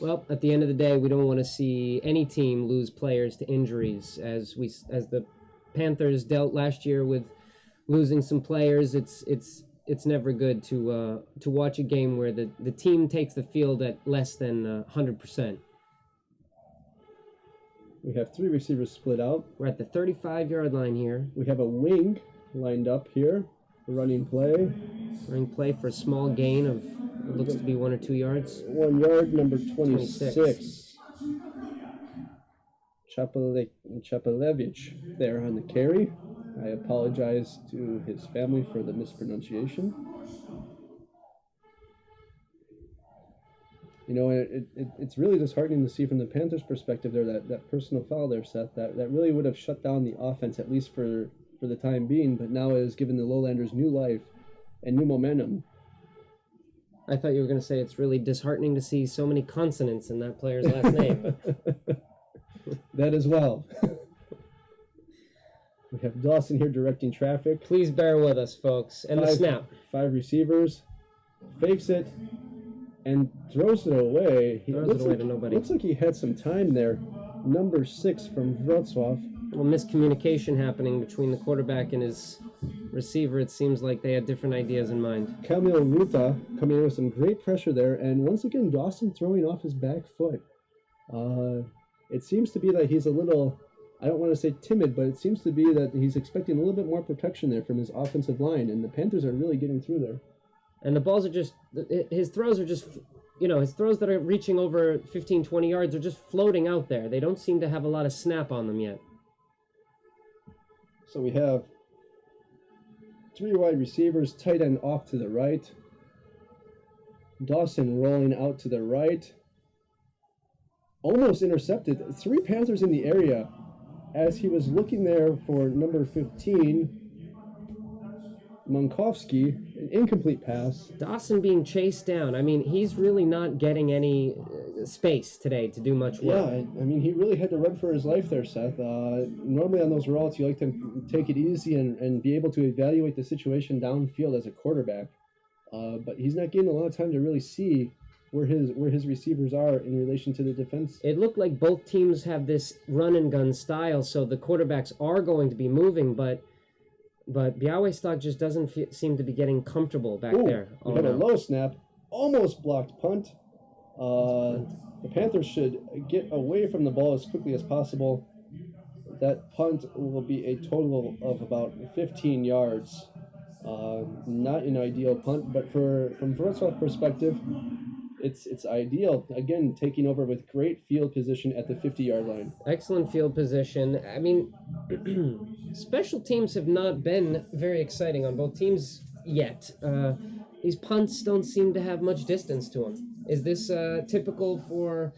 Well, at the end of the day, we don't want to see any team lose players to injuries, as the Panthers dealt last year with losing some players. It's never good to watch a game where the team takes the field at less than 100%. We have 3 receivers split out. We're at the 35-yard line here. We have a wing lined up here, running play. Running play for a small gain of, it looks to be 1 or 2 yards. 1 yard, number 26. Chapelevich there on the carry. I apologize to his family for the mispronunciation. You know, it's really disheartening to see from the Panthers' perspective there that personal foul there, Seth, that really would have shut down the offense, at least for the time being, but now it has given the Lowlanders new life and new momentum. I thought you were going to say it's really disheartening to see so many consonants in that player's last name. That as well. We have Dawson here directing traffic. Please bear with us, folks. And the snap. 5 receivers. Fakes it and throws it away. Throws it away to nobody. Looks like he had some time there. Number 6 from Wrocław. A little miscommunication happening between the quarterback and his receiver. It seems like they had different ideas in mind. Kamil Ruta coming in with some great pressure there. And once again, Dawson throwing off his back foot. It seems to be that he's a little, I don't want to say timid, but it seems to be that he's expecting a little bit more protection there from his offensive line. And the Panthers are really getting through there. And the balls are just, his throws are just, his throws that are reaching over 15, 20 yards are just floating out there. They don't seem to have a lot of snap on them yet. So we have 3 wide receivers, tight end off to the right. Dawson rolling out to the right. Almost intercepted. 3 Panthers in the area as he was looking there for number 15, Mankowski, an incomplete pass. Dawson being chased down. I mean, he's really not getting any space today to do much work. Yeah, I mean, he really had to run for his life there, Seth. Normally on those routes, you like to take it easy and be able to evaluate the situation downfield as a quarterback. But he's not getting a lot of time to really see where his receivers are in relation to the defense. It looked like both teams have this run and gun style, so the quarterbacks are going to be moving, but Białystok just doesn't seem to be getting comfortable back there. We had a low snap, almost blocked punt. The Panthers should get away from the ball as quickly as possible. That punt will be a total of about 15 yards. Not an ideal punt, but from Wrocław's perspective, it's ideal. Again, taking over with great field position at the 50-yard line. Excellent field position. I mean, special teams have not been very exciting on both teams yet. These punts don't seem to have much distance to them. Is this typical for...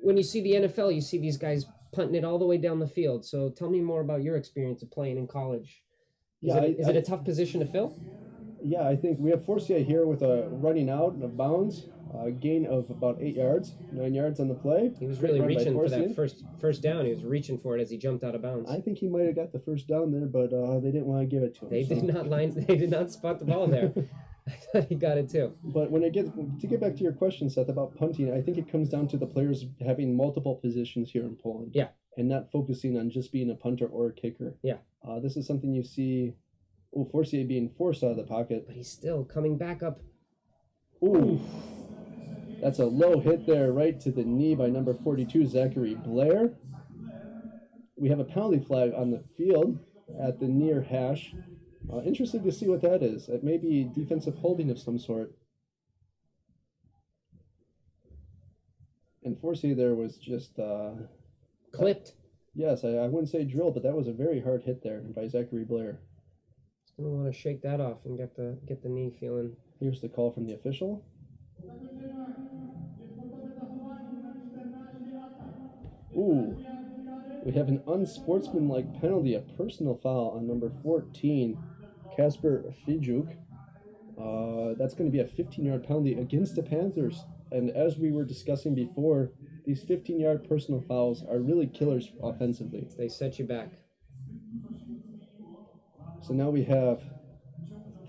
when you see the NFL, you see these guys punting it all the way down the field. So tell me more about your experience of playing in college. Is it a tough position to fill? Yeah, I think we have Forcier here with a running out of bounds, a gain of about 8 yards, 9 yards on the play. He was really reaching for that first down. He was reaching for it as he jumped out of bounds. I think he might have got the first down there, but they didn't want to give it to him. They did not spot the ball there. I thought he got it too. But to get back to your question, Seth, about punting, I think it comes down to the players having multiple positions here in Poland. Yeah. And not focusing on just being a punter or a kicker. Yeah. This is something you see. Forcier being forced out of the pocket. But he's still coming back up. Ooh. That's a low hit there, right to the knee by number 42, Zachary Blair. We have a penalty flag on the field at the near hash. Interesting to see what that is. It may be defensive holding of some sort. And Forcier there was just... clipped. Yes, I wouldn't say drilled, but that was a very hard hit there by Zachary Blair. He's going to want to shake that off and get the knee feeling. Here's the call from the official. Ooh. We have an unsportsmanlike penalty, a personal foul on number 14, Kasper Fijuk. That's going to be a 15-yard penalty against the Panthers. And as we were discussing before, these 15-yard personal fouls are really killers offensively. They set you back. So now we have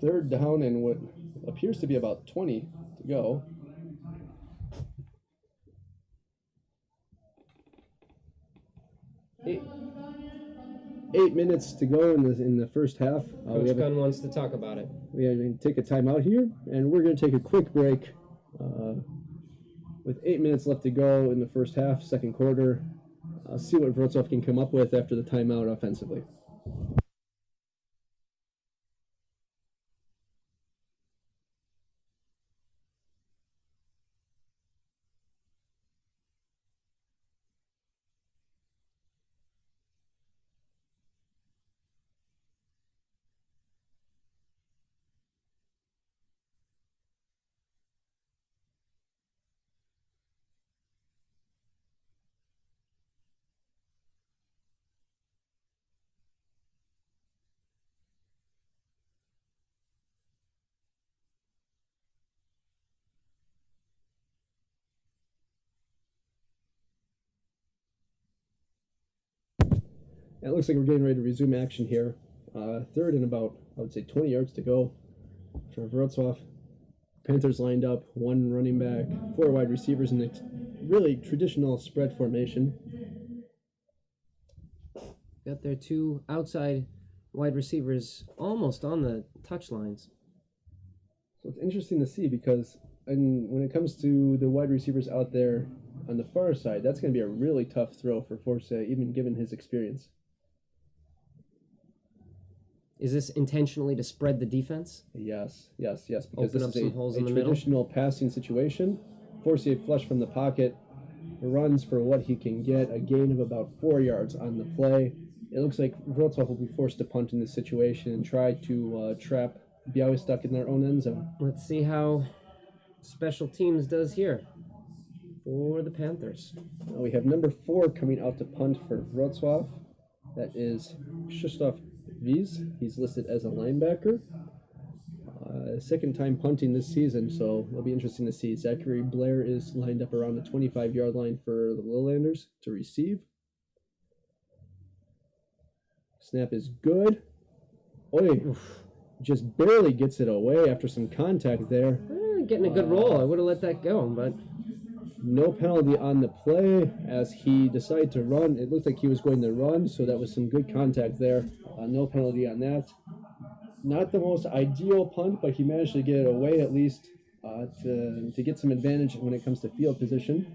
3rd down and what appears to be about 20 to go. Eight minutes to go in the first half. Coach Gunn wants to talk about it. We are going to take a timeout here, and we're going to take a quick break. With 8 minutes left to go in the first half, second quarter, see what Wrocław can come up with after the timeout offensively. It looks like we're getting ready to resume action here. 3rd and about, I would say, 20 yards to go for Wrocław. Panthers lined up, 1 running back, 4 wide receivers in a really traditional spread formation. Got their 2 outside wide receivers almost on the touch lines. So it's interesting to see because when it comes to the wide receivers out there on the far side, that's going to be a really tough throw for Forse, even given his experience. Is this intentionally to spread the defense? Yes, because Open up this some is holes a in the middle? traditional passing situation. Forse flush from the pocket, runs for what he can get, a gain of about 4 yards on the play. It looks like Wrocław will be forced to punt in this situation and try to trap Białystok in their own end zone. Let's see how special teams does here for the Panthers. Now we have number 4 coming out to punt for Wrocław. That is Krzysztof Wies. He's listed as a linebacker. Second time punting this season, so it'll be interesting to see. Zachary Blair is lined up around the 25-yard line for the Lowlanders to receive. Snap is good. Just barely gets it away after some contact there. Getting a good roll. I would have let that go, but no penalty on the play as he decided to run. It looked like he was going to run, so that was some good contact there. No penalty on that. Not the most ideal punt, but he managed to get it away at least to get some advantage when it comes to field position.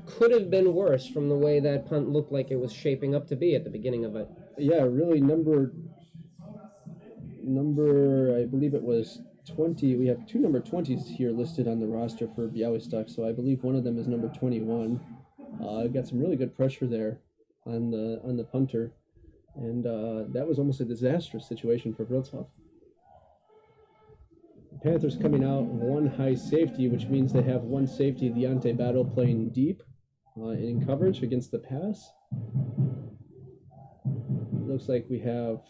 Could have been worse from the way that punt looked like it was shaping up to be at the beginning of it. Yeah, really number I believe it was 20. We have 2 number 20s here listed on the roster for Białystok, so I believe one of them is number 21. Got some really good pressure there on the punter, and that was almost a disastrous situation for Wrocław. Panthers coming out 1 high safety, which means they have 1 safety, the Ante Battle, playing deep in coverage against the pass. Looks like we have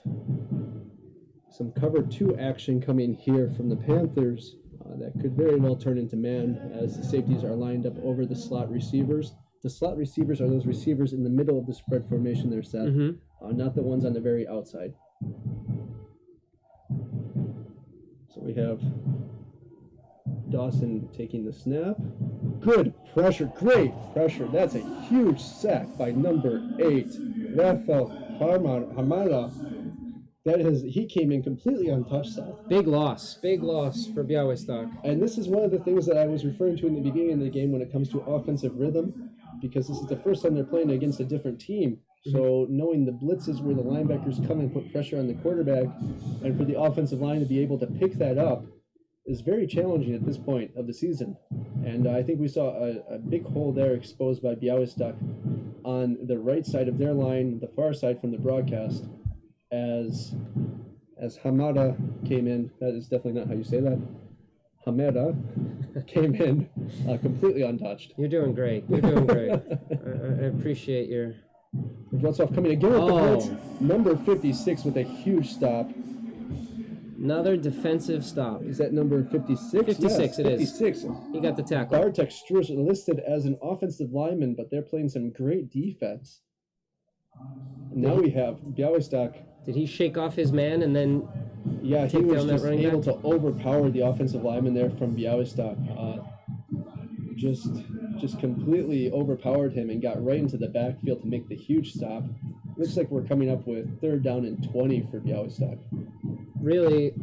some cover 2 action coming here from the Panthers that could very well turn into man as the safeties are lined up over the slot receivers. The slot receivers are those receivers in the middle of the spread formation there, Seth, not the ones on the very outside. So we have Dawson taking the snap. Good pressure, great pressure. That's a huge sack by number 8, Rafael Hamada. He came in completely untouched, Seth. Big loss for Białystok. And this is one of the things that I was referring to in the beginning of the game when it comes to offensive rhythm, because this is the first time they're playing against a different team. So knowing the blitzes where the linebackers come and put pressure on the quarterback, and for the offensive line to be able to pick that up is very challenging at this point of the season. And I think we saw a big hole there exposed by Białystok on the right side of their line, the far side from the broadcast, as Hamada came in. That is definitely not how you say that. Hamada came in completely untouched. You're doing great. I appreciate your... Wrocław coming again with the blitz. Number 56 with a huge stop. Another defensive stop. Is that number 56? 56, yes, it is. 56. He got the tackle. Bartek Strush listed as an offensive lineman, but they're playing some great defense. And now we have Białystok. Did he shake off his man and then Yeah, he was just able back? to overpower the offensive lineman there from Białystok. Just completely overpowered him and got right into the backfield to make the huge stop. Looks like we're coming up with 3rd down and 20 for Białystok. Really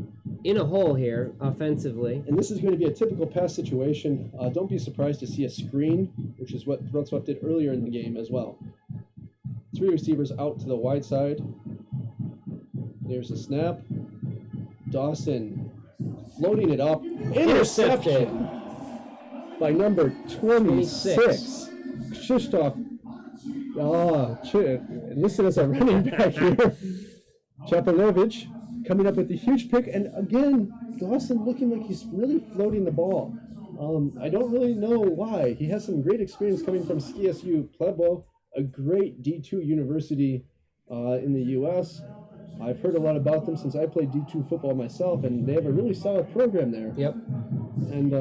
in a hole here offensively. And this is going to be a typical pass situation. Don't be surprised to see a screen, which is what Wrocław did earlier in the game as well. 3 receivers out to the wide side. There's a snap. Dawson floating it up. Intercepted by number 26. Krzysztof. Listed as a running back here. Chapelevich coming up with a huge pick. And again, Dawson looking like he's really floating the ball. I don't really know why. He has some great experience coming from CSU Plebo, a great D2 university in the U.S. I've heard a lot about them since I played D2 football myself, and they have a really solid program there. Yep. And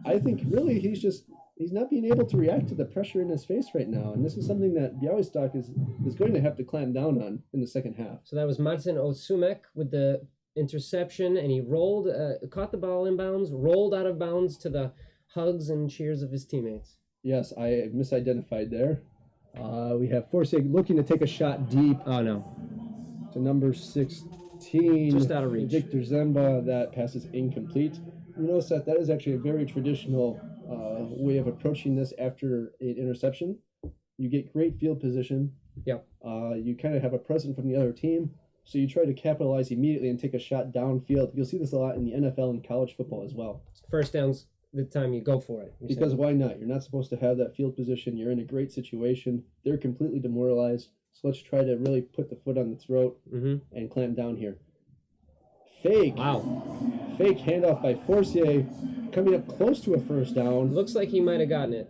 I think really he's not being able to react to the pressure in his face right now, and this is something that Białystok is going to have to clamp down on in the second half. So that was Marcin Osumek with the interception, and he rolled, caught the ball inbounds, rolled out of bounds to the hugs and cheers of his teammates. Yes, I misidentified there. We have Forsig looking to take a shot deep. Oh, no. To number 16. Just out of reach. Victor Zemba. That pass is incomplete. You notice that is actually a very traditional way of approaching this after an interception. You get great field position. Yep. You kind of have a present from the other team, so you try to capitalize immediately and take a shot downfield. You'll see this a lot in the NFL and college football as well. First down's the time you go for it. Because why not? You're not supposed to have that field position. You're in a great situation. They're completely demoralized. So let's try to really put the foot on the throat and clamp down here. Fake. Wow. Fake handoff by Forcier, coming up close to a first down. Looks like he might have gotten it.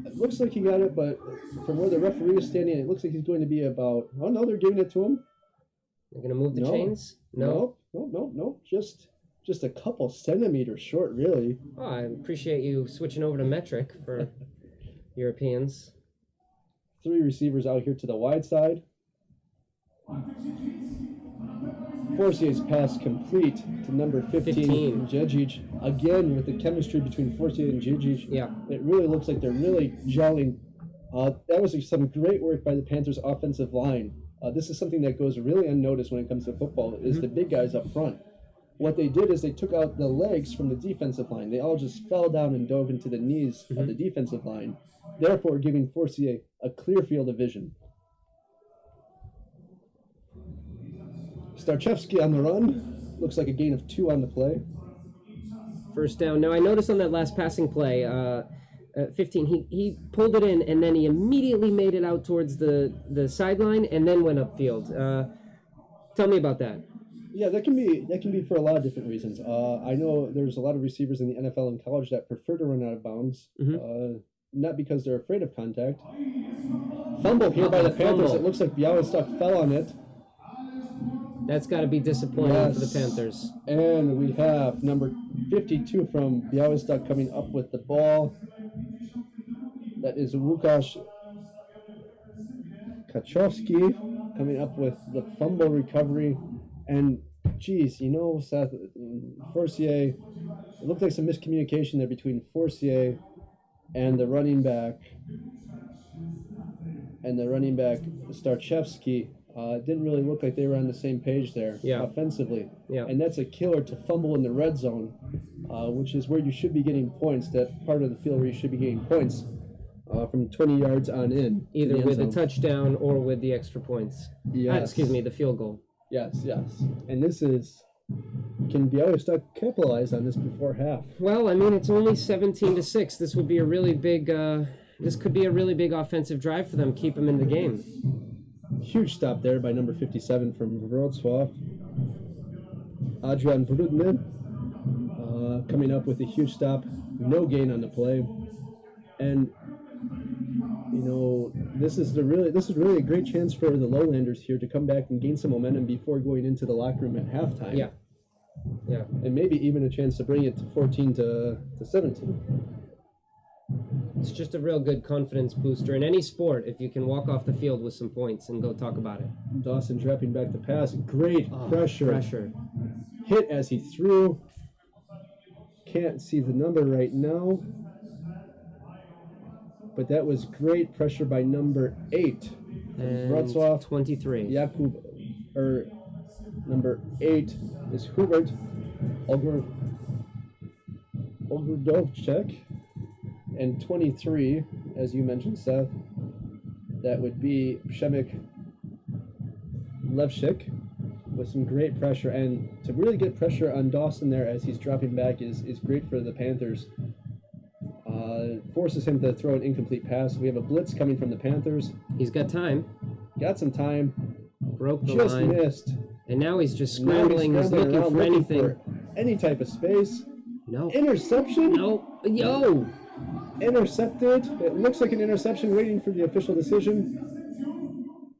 It looks like he got it, but from where the referee is standing, it looks like he's going to be about... Oh, no, they're giving it to him. They're going to move the chains? No. No. Just a couple centimeters short, really. Oh, I appreciate you switching over to metric for Europeans. 3 receivers out here to the wide side. Forcier's pass complete to number 15. Djedzic. Again, with the chemistry between Forcier and Djedzic. Yeah. It really looks like they're really gelling. That was some great work by the Panthers offensive line. This is something that goes really unnoticed when it comes to football, is the big guys up front. What they did is they took out the legs from the defensive line. They all just fell down and dove into the knees of the defensive line, therefore giving Forcier a clear field of vision. Starchevsky on the run. Looks like a gain of 2 on the play. First down. Now, I noticed on that last passing play, 15, he pulled it in, and then he immediately made it out towards the sideline and then went upfield. Tell me about that. Yeah, that can be for a lot of different reasons. I know there's a lot of receivers in the NFL and college that prefer to run out of bounds, not because they're afraid of contact. Fumble here by the Panthers. It looks like Białystok fell on it. That's got to be disappointing for the Panthers. And we have number 52 from Białystok coming up with the ball. That is Łukasz Kaczowski coming up with the fumble recovery. And, geez, you know, Seth, Forcier, it looked like some miscommunication there between Forcier and the running back. Starchevsky. It didn't really look like they were on the same page there offensively. Yeah. And that's a killer to fumble in the red zone, which is where you should be getting points, that part of the field where you should be getting points from 20 yards on in. Either with a touchdown or with the extra points. Yes. The field goal. Yes. And this is... Can Białystok capitalize on this before half? Well, I mean, it's only 17-6. This would be a really big... this could be a really big offensive drive for them. Keep them in the game. Huge stop there by number 57 from Wrocław. Adrian Brudny coming up with a huge stop. No gain on the play. And, you know, this is really a great chance for the Lowlanders here to come back and gain some momentum before going into the locker room at halftime. Yeah. Yeah. And maybe even a chance to bring it to 14 to 17. It's just a real good confidence booster in any sport if you can walk off the field with some points and go talk about it. Dawson dropping back the pass. Great pressure. Pressure. Hit as he threw. Can't see the number right now. But that was great pressure by number 8. And Wrocław. 23. Jakub, number 8 is Hubert Ogrodovchek. And 23, as you mentioned, Seth, that would be Przemek Levchik with some great pressure. And to really get pressure on Dawson there as he's dropping back is great for the Panthers. Forces him to throw an incomplete pass. We have a blitz coming from the Panthers. He's got time. Got some time. Broke the just line. Missed. And now he's just scrambling. He's looking around, for anything. For any type of space. No. Interception? No. Yo! Intercepted. It looks like an interception, waiting for the official decision.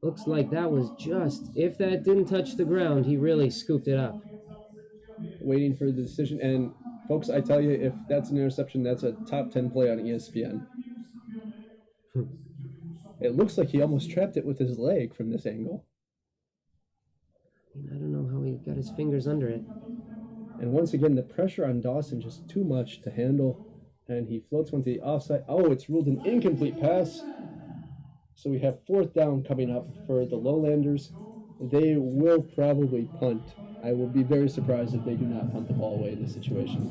Looks like that was just, if that didn't touch the ground, he really scooped it up. Waiting for the decision. And folks, I tell you, if that's an interception, that's a top 10 play on ESPN. It looks like he almost trapped it with his leg from this angle. I don't know how he got his fingers under it. And once again, the pressure on Dawson just too much to handle. And he floats one to the offside. Oh, it's ruled an incomplete pass. So we have 4th down coming up for the Lowlanders. They will probably punt. I will be very surprised if they do not punt the ball away in this situation.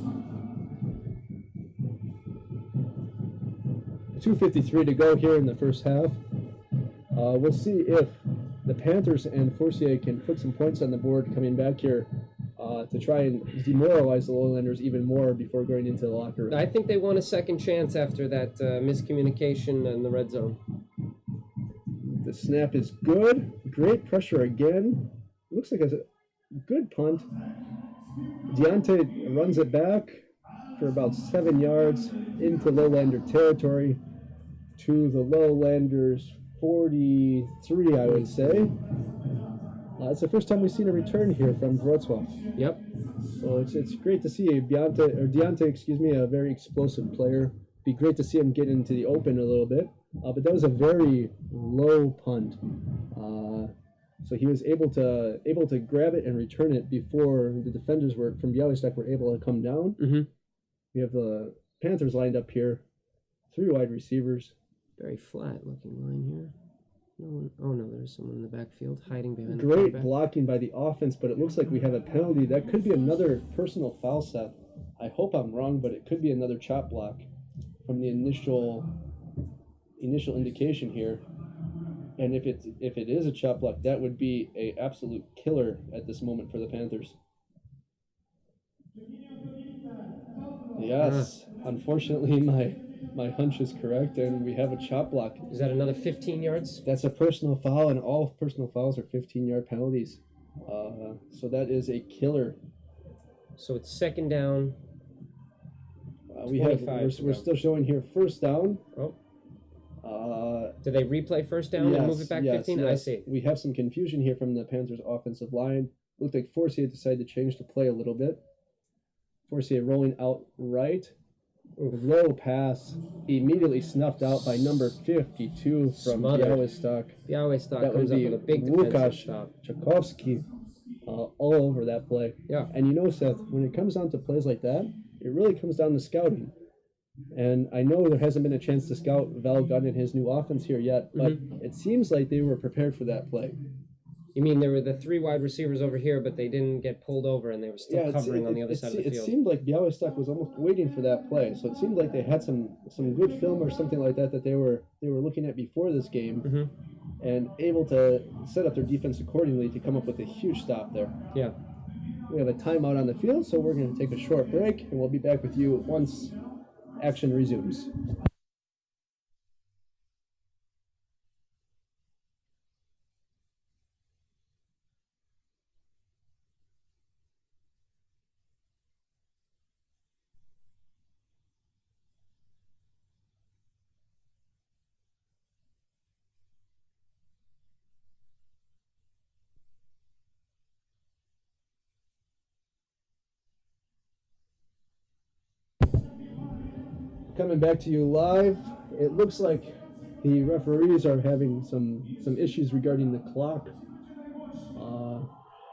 2:53 to go here in the first half. We'll see if the Panthers and Forcier can put some points on the board coming back here to try and demoralize the Lowlanders even more before going into the locker room. I think they want a second chance after that miscommunication in the red zone. The snap is good. Great pressure again. Looks like a good punt. Deontay runs it back for about 7 yards into Lowlander territory to the Lowlanders 43, I would say. It's the first time we've seen a return here from Wrocław. Yep. So it's great to see Deontay, a very explosive player. Be great to see him get into the open a little bit. But that was a very low punt. So he was able to grab it and return it before the defenders from Białystok were able to come down. Mm-hmm. We have the Panthers lined up here, 3 wide receivers. Very flat looking line here. No one, oh no, there's someone in the backfield hiding behind the Great quarterback. blocking by the offense, but it looks like we have a penalty. That could be another personal foul, Seth. I hope I'm wrong, but it could be another chop block from the initial indication here. And if it is a chop block, that would be a absolute killer at this moment for the Panthers. Yes, unfortunately, my hunch is correct, and we have a chop block. Is that another 15 yards? That's a personal foul, and all personal fouls are 15-yard penalties. So that is a killer. So it's 2nd down. We're still showing here 1st down. Oh. Do they replay 1st down and move it back 15? Yes. I see. We have some confusion here from the Panthers offensive line. Looked like Forcier decided to change the play a little bit. Forcier rolling out right. Low pass, immediately snuffed out by number 52 from Białystok. Białystok comes up with a big defensive stop. Tchaikovsky all over that play. Yeah. And you know, Seth, when it comes down to plays like that, it really comes down to scouting. And I know there hasn't been a chance to scout Val Gunn and his new offense here yet, but it seems like they were prepared for that play. You mean there were the 3 wide receivers over here, but they didn't get pulled over and they were still covering on the other side of the field? It seemed like Białystok was almost waiting for that play. So it seemed like they had some good film or something like that they were looking at before this game and able to set up their defense accordingly to come up with a huge stop there. Yeah. We have a timeout on the field, so we're going to take a short break, and we'll be back with you once action resumes. coming back to you live. It looks like the referees are having some issues regarding the clock.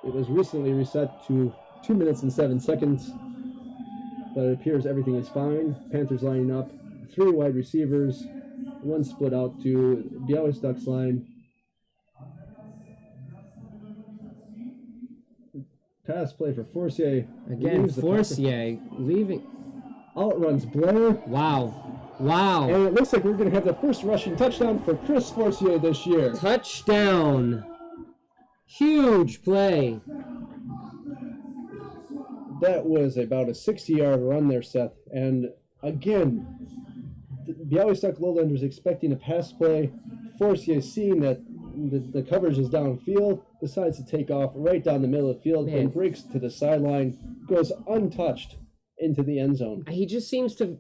It was recently reset to 2 minutes and 7 seconds, but it appears everything is fine. Panthers lining up, 3 wide receivers, 1 split out to Białystok's line. Pass play for Forcier. Again, Forcier leaving. Outruns Blair. Wow. Wow. And it looks like we're going to have the first rushing touchdown for Chris Forcier this year. Touchdown. Huge play. That was about a 60-yard run there, Seth. And again, the Białystok Lowlanders expecting a pass play. Forcier, seeing that the coverage is downfield, decides to take off right down the middle of the field and breaks to the sideline, goes untouched into the end zone. He just seems to,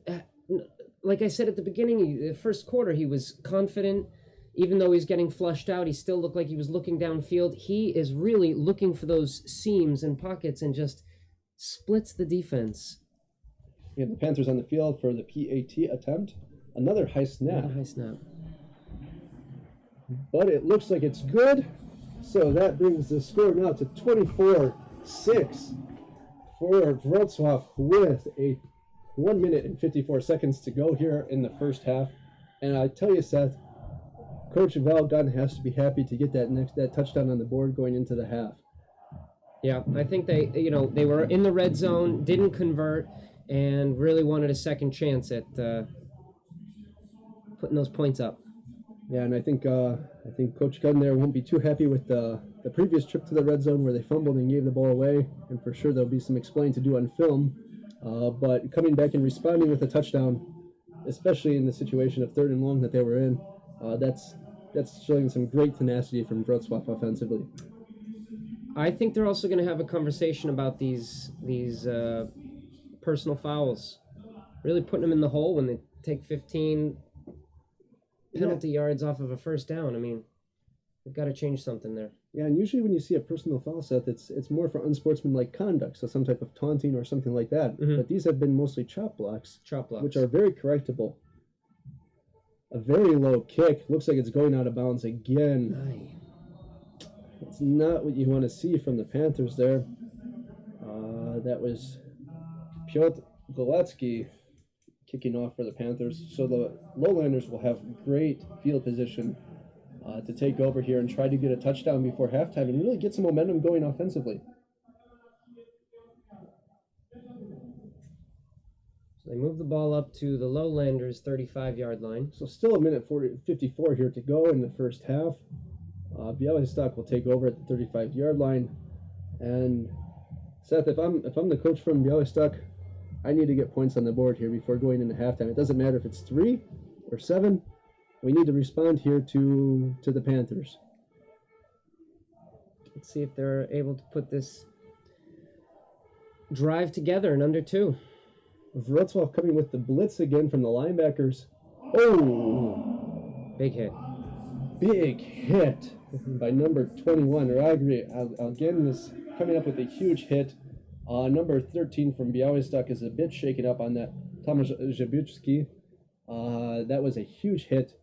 like I said at the beginning, the first quarter, he was confident. Even though he's getting flushed out, he still looked like he was looking downfield. He is really looking for those seams and pockets and just splits the defense. We have the Panthers on the field for the PAT attempt. Another high snap. Another high snap. But it looks like it's good. So that brings the score now to 24-6 for Wrocław with a 1 minute and 54 seconds to go here in the first half. And I tell you, Seth, Coach Val Gunn has to be happy to get that touchdown on the board going into the half. Yeah, I think they were in the red zone, didn't convert, and really wanted a second chance at putting those points up. Yeah, and I think Coach Gunn there won't be too happy with the previous trip to the red zone where they fumbled and gave the ball away, and for sure there'll be some explaining to do on film. But coming back and responding with a touchdown, especially in the situation of 3rd and long that they were in, that's showing some great tenacity from Wrocław offensively. I think they're also going to have a conversation about these personal fouls, really putting them in the hole when they take 15 penalty yards off of a first down. I mean, they've got to change something there. Yeah, and usually when you see a personal foul, Seth, it's more for unsportsmanlike conduct, so some type of taunting or something like that. Mm-hmm. But these have been mostly chop blocks, which are very correctable. A very low kick. Looks like it's going out of bounds again. It's not what you want to see from the Panthers there. That was Piotr Goletsky kicking off for the Panthers. So the Lowlanders will have great field position to take over here and try to get a touchdown before halftime and really get some momentum going offensively. They move the ball up to the Lowlanders' 35-yard line. So still a minute 54 here to go in the first half. Białystok will take over at the 35-yard line. And Seth, if I'm the coach from Białystok, I need to get points on the board here before going into halftime. It doesn't matter if it's 3 or 7. We need to respond here to the Panthers. Let's see if they're able to put this drive together in under 2. Wrocław coming with the blitz again from the linebackers. Oh! Big hit. Big hit by number 21, Ragri. Again, this coming up with a huge hit. Number 13 from Białystok is a bit shaken up on that. Tomasz Zabucki. That was a huge hit.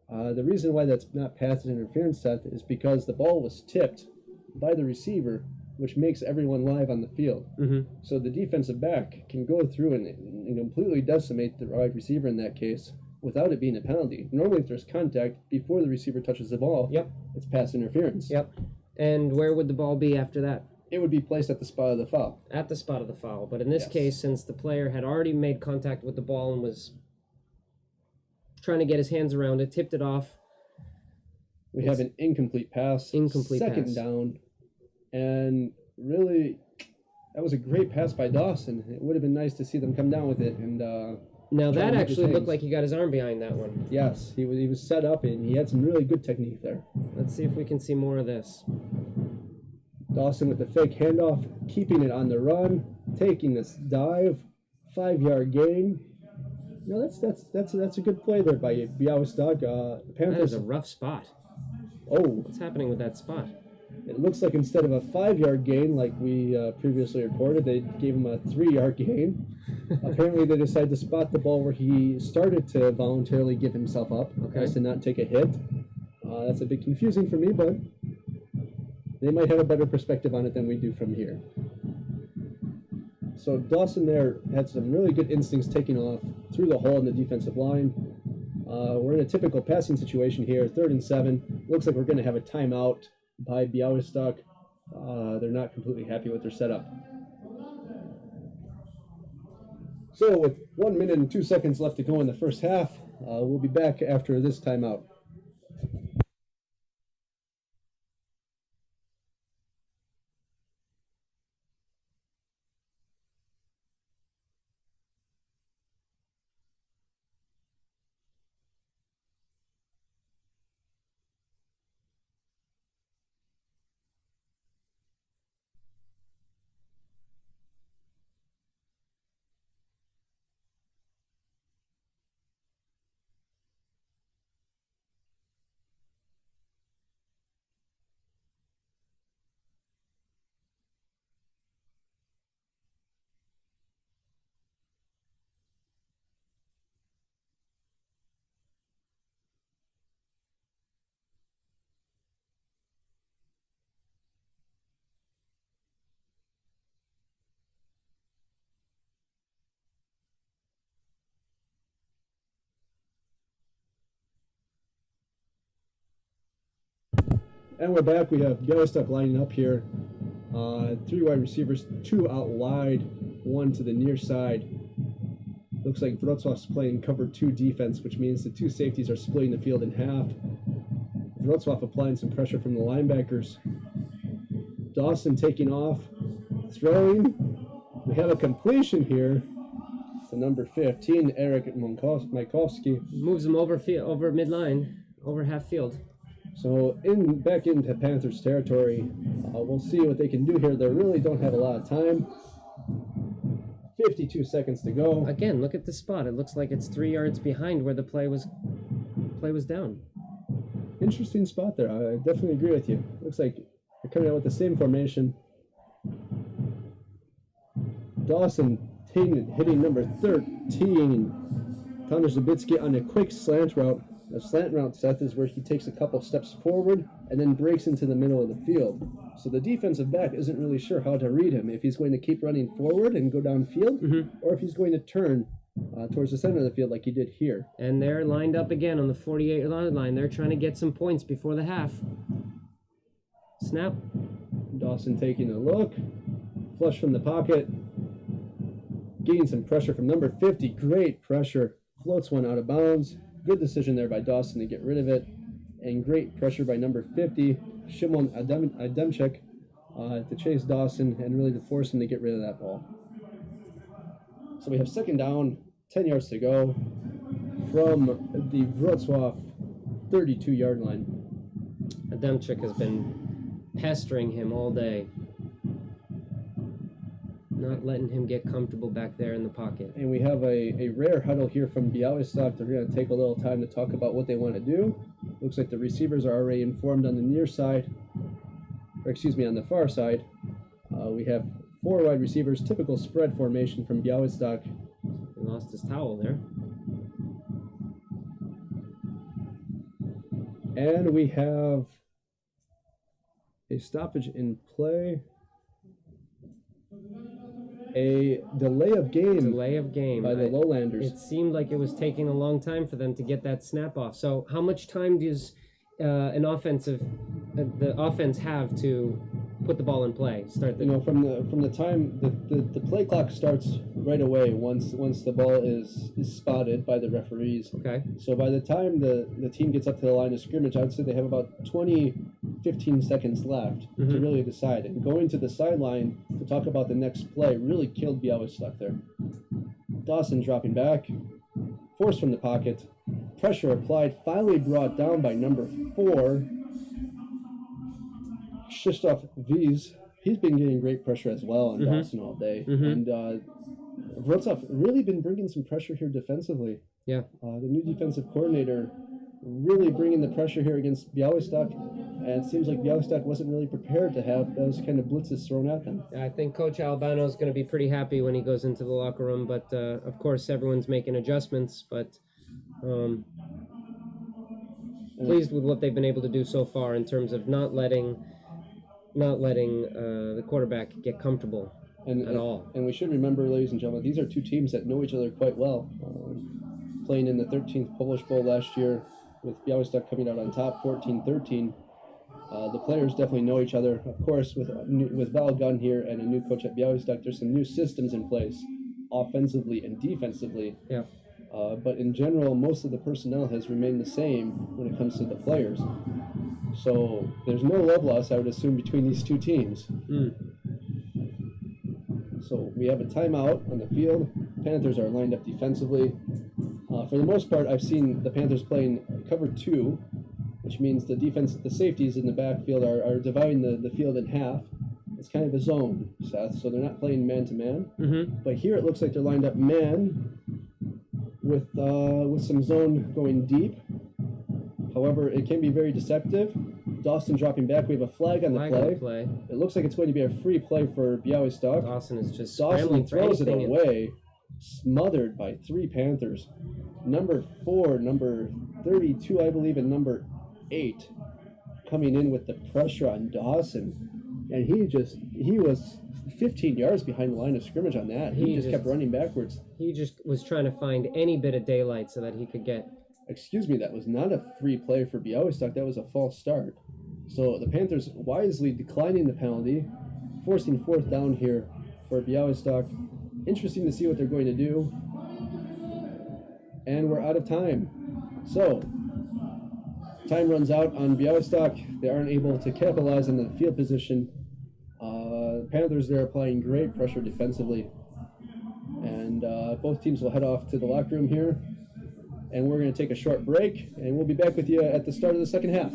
The reason why that's not pass interference, Seth, is because the ball was tipped by the receiver, which makes everyone live on the field. Mm-hmm. So the defensive back can go through and completely decimate the wide receiver in that case without it being a penalty. Normally, if there's contact before the receiver touches the ball, it's pass interference. Yep. And where would the ball be after that? It would be placed at the spot of the foul. At the spot of the foul. But in this case, since the player had already made contact with the ball and was trying to get his hands around it, tipped it off. We have an incomplete pass. Second down. And really, that was a great pass by Dawson. It would have been nice to see them come down with it. And now that actually looked like he got his arm behind that one. Yes, he was set up and he had some really good technique there. Let's see if we can see more of this. Dawson with the fake handoff, keeping it on the run, taking this dive, 5-yard gain. No, that's a good play there by Białystok. That is a rough spot. Oh, what's happening with that spot? It looks like instead of a 5-yard gain like we previously reported, they gave him a 3-yard gain. Apparently, they decided to spot the ball where he started to voluntarily give himself up, as to not take a hit. That's a bit confusing for me, but they might have a better perspective on it than we do from here. So Dawson there had some really good instincts taking off through the hole in the defensive line. We're in a typical passing situation here, 3rd and 7. Looks like we're going to have a timeout by Białystok. They're not completely happy with their setup. So with 1 minute and 2 seconds left to go in the first half, we'll be back after this timeout. And we're back. We have Białystok lining up here. 3 wide receivers, 2 out wide, 1 to the near side. Looks like Wrocław's playing cover 2 defense, which means the 2 safeties are splitting the field in half. Wrocław applying some pressure from the linebackers. Dawson taking off, throwing. We have a completion here. To number 15, Eric Majkowski. Moves him over midline, over half field. So back into Panthers territory. We'll see what they can do here. They really don't have a lot of time. 52 seconds to go. Again, look at the spot. It looks like it's 3 yards behind where the play was down. Interesting spot there. I definitely agree with you. Looks like they're coming out with the same formation. Dawson hitting number 13. Connor Zabitsky on a quick slant route. A slant route, Seth, is where he takes a couple steps forward and then breaks into the middle of the field. So the defensive back isn't really sure how to read him, if he's going to keep running forward and go downfield, or if he's going to turn towards the center of the field like he did here. And they're lined up again on the 48-yard line. They're trying to get some points before the half. Snap. Dawson taking a look. Flush from the pocket. Getting some pressure from number 50. Great pressure. Floats one out of bounds. Good decision there by Dawson to get rid of it. And great pressure by number 50, Shimon Ademczyk, to chase Dawson and really to force him to get rid of that ball. So we have 2nd down, 10 yards to go from the Wrocław 32-yard line. Ademczyk has been pestering him all day. Not letting him get comfortable back there in the pocket. And we have a rare huddle here from Białystok. They're going to take a little time to talk about what they want to do. Looks like the receivers are already informed on the near side, or excuse me, on the far side. We have 4 wide receivers, typical spread formation from Białystok. He lost his towel there. And we have a stoppage in play. A delay of game by the Lowlanders. It seemed like it was taking a long time for them to get that snap off. So how much time does the offense have to put the ball in play? From the time the play clock starts right away once the ball is spotted by the referees. Okay. So by the time the team gets up to the line of scrimmage, I'd say they have about 15 seconds left to really decide. And going to the sideline to talk about the next play really killed Białystok there. Dawson dropping back, forced from the pocket, pressure applied, finally brought down by number 4, Krzysztof Wies. He's been getting great pressure as well on Dawson all day. And Wrocław really been bringing some pressure here defensively. Yeah. The new defensive coordinator really bringing the pressure here against Białystok, and it seems like Białystok wasn't really prepared to have those kind of blitzes thrown at them. I think Coach Albano is going to be pretty happy when he goes into the locker room, but of course everyone's making adjustments, but pleased with what they've been able to do so far in terms of not letting the quarterback get comfortable at all. And we should remember, ladies and gentlemen, these are two teams that know each other quite well. Playing in the 13th Polish Bowl last year, with Białystok coming out on top 14-13. The players definitely know each other. Of course, with Val Gunn here and a new coach at Białystok, there's some new systems in place, offensively and defensively. Yeah. But in general, most of the personnel has remained the same when it comes to the players. So there's no love loss, I would assume, between these two teams. So we have a timeout on the field. Panthers are lined up defensively. For the most part, I've seen the Panthers playing cover 2, which means the safeties in the backfield are dividing the field in half. It's kind of a zone, Seth, so they're not playing man-to-man. But here it looks like they're lined up man with some zone going deep. However, it can be very deceptive. Dawson dropping back. We have a flag on the play. It looks like it's going to be a free play for Białystok. Dawson is just Dawson throws it anything away, smothered by 3 Panthers. Number 4, number 32, I believe, and number 8 coming in with the pressure on Dawson. And he was 15 yards behind the line of scrimmage on that. He just kept running backwards. He just was trying to find any bit of daylight so that he could get... Excuse me, that was not a free play for Białystok. That was a false start. So the Panthers wisely declining the penalty, forcing 4th down here for Białystok. Interesting to see what they're going to do. And we're out of time. So, time runs out on Białystok. They aren't able to capitalize on the field position. Panthers, they're applying great pressure defensively. And both teams will head off to the locker room here. And we're going to take a short break, and we'll be back with you at the start of the second half.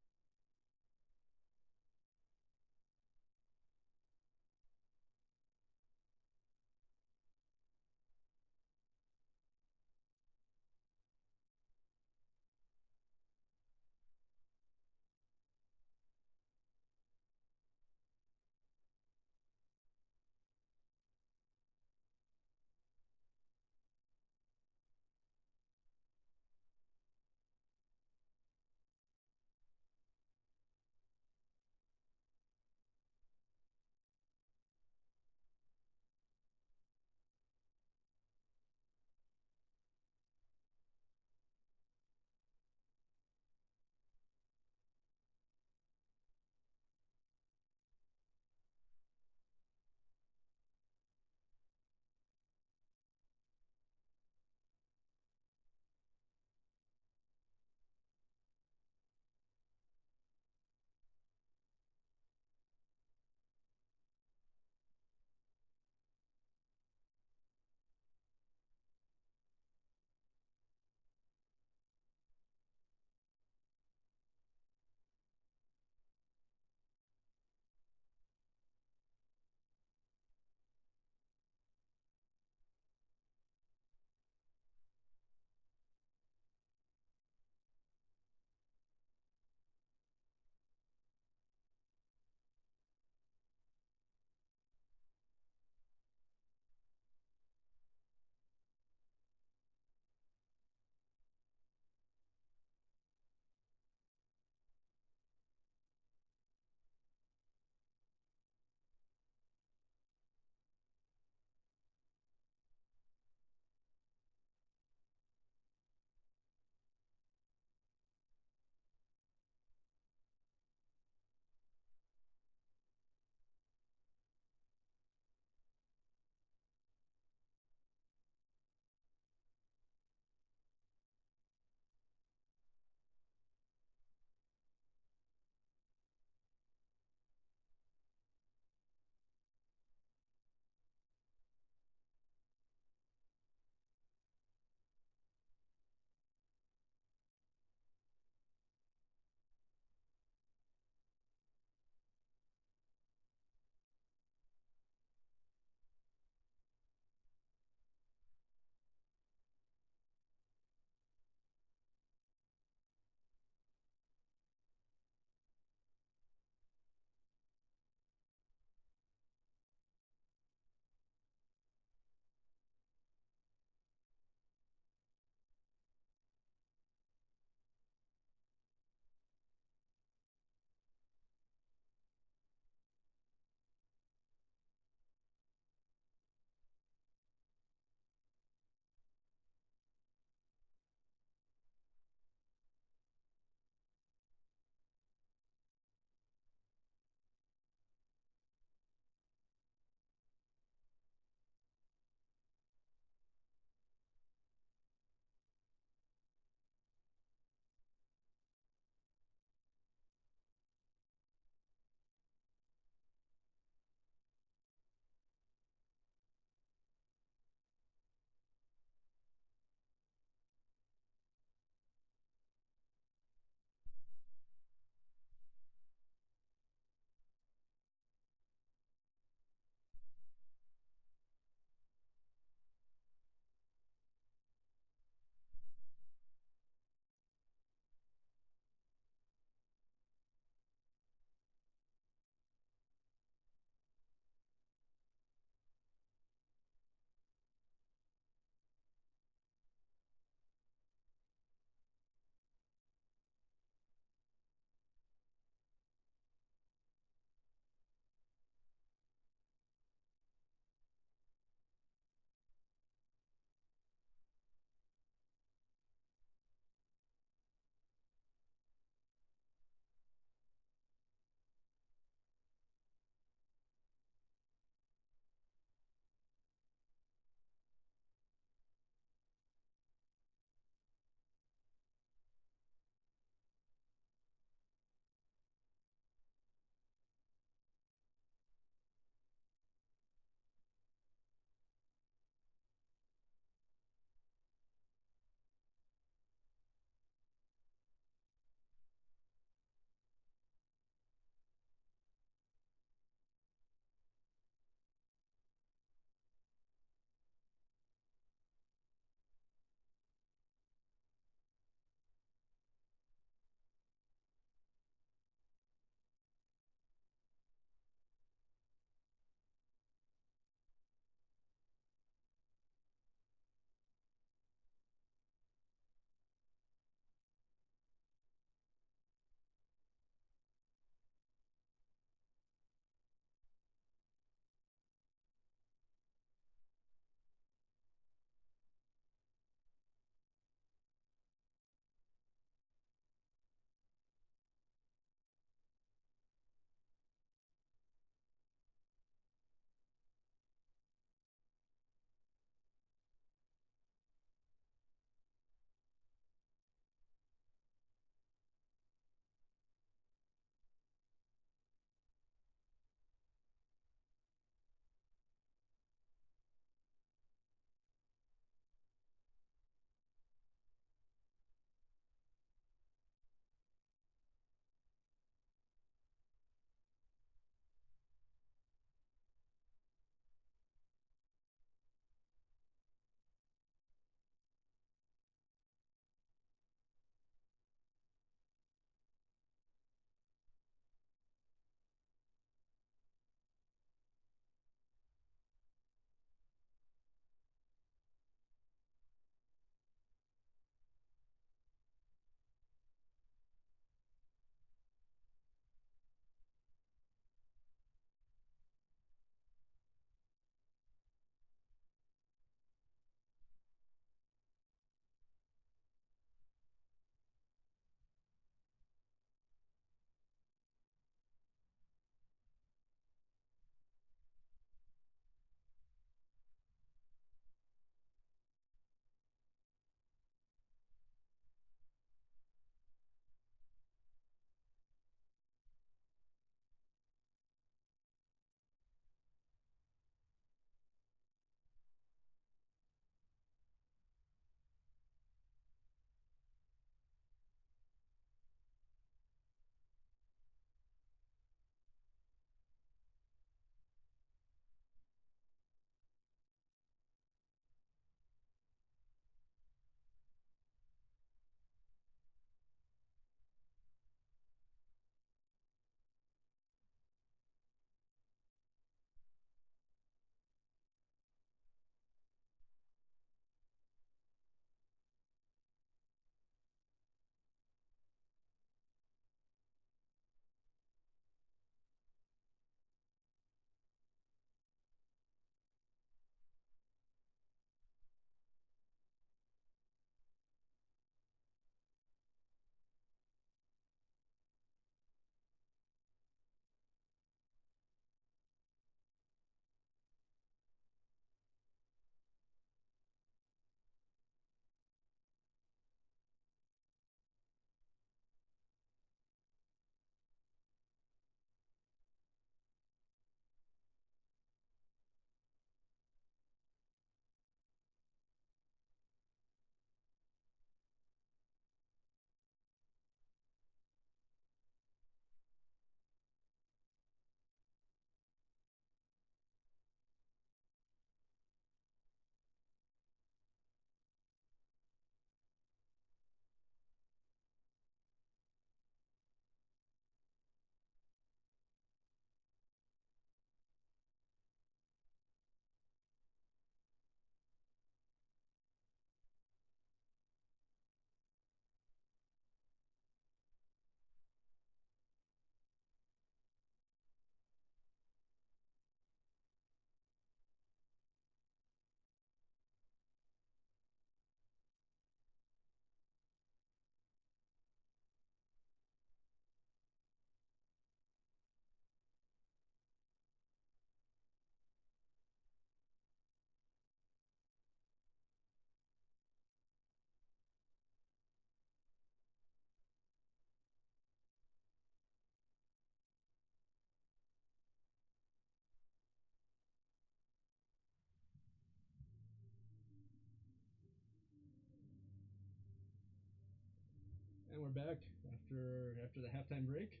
we're back after the halftime break.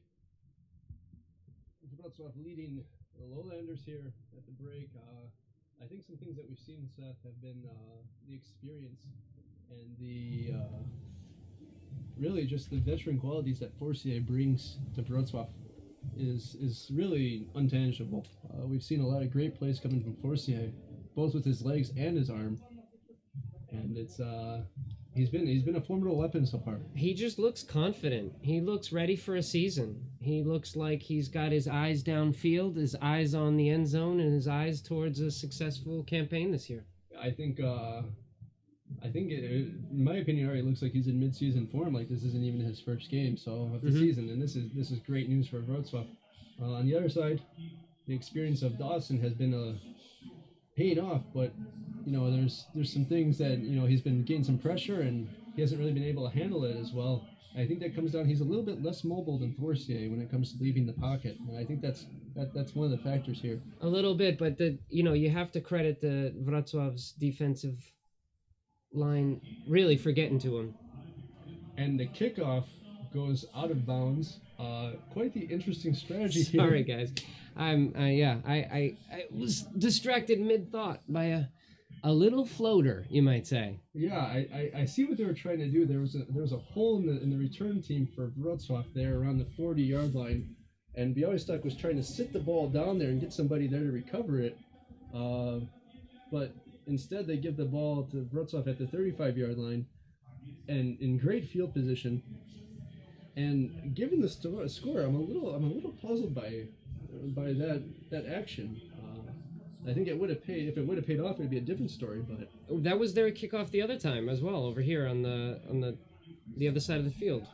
Wrocław leading the Lowlanders here at the break. I think some things that we've seen, Seth, have been the experience and the really just the veteran qualities that Forcier brings to Wrocław is really untangible. We've seen a lot of great plays coming from Forcier, both with his legs and his arm, and it's he's been a formidable weapon so far. He just looks confident. He looks ready for a season. He looks like he's got his eyes downfield, his eyes on the end zone, and his eyes towards a successful campaign this year. I think in my opinion, already looks like he's in mid-season form. Like this isn't even his first game of the season, and this is great news for Wrocław. On the other side, the experience of Dawson has been paying off, but there's some things that he's been getting some pressure and he hasn't really been able to handle it as well. I think that comes down. He's a little bit less mobile than Forcier when it comes to leaving the pocket, and I think that's one of the factors here. A little bit, but you have to credit the Wrocław's defensive line really for getting to him. And the kickoff goes out of bounds. Quite the interesting strategy here. Sorry, guys. I was distracted mid-thought by a little floater, you might say. Yeah, I see what they were trying to do. There was a hole in the return team for Wrocław there around the 40-yard line, and Białystok was trying to sit the ball down there and get somebody there to recover it. But instead, they give the ball to Wrocław at the 35-yard line, and in great field position. And given the score, I'm a little puzzled by that action. I think it would have paid. If it would have paid off, it'd be a different story. But that was their kickoff the other time as well, over here on the other side of the field.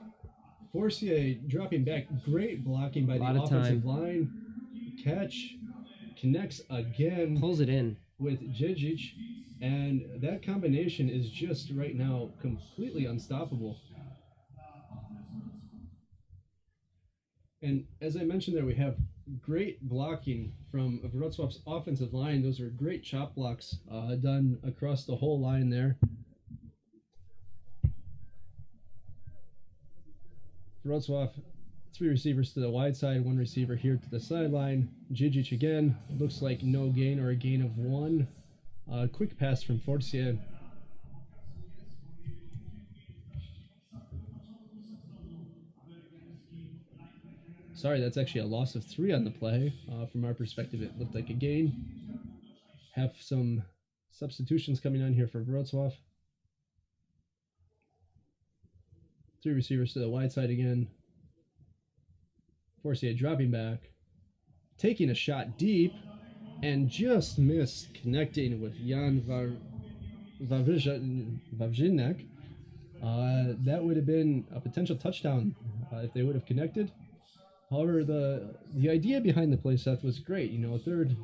Forcier dropping back, great blocking by the offensive line. Catch, connects again, pulls it in with Džižić, and that combination is just right now completely unstoppable. And as I mentioned there, we have great blocking from Wrocław's offensive line. Those are great chop blocks done across the whole line there. Wrocław, 3 receivers to the wide side, 1 receiver here to the sideline. Džižić again, looks like no gain or a gain of 1. Quick pass from Forcier. Sorry, that's actually a loss of 3 on the play. From our perspective, it looked like a gain. Have some substitutions coming on here for Wrocław. 3 receivers to the wide side again. Forcier dropping back, taking a shot deep, and just missed connecting with Jan Wawrzynek. That would have been a potential touchdown if they would have connected. However, the idea behind the play, Seth, was great. Third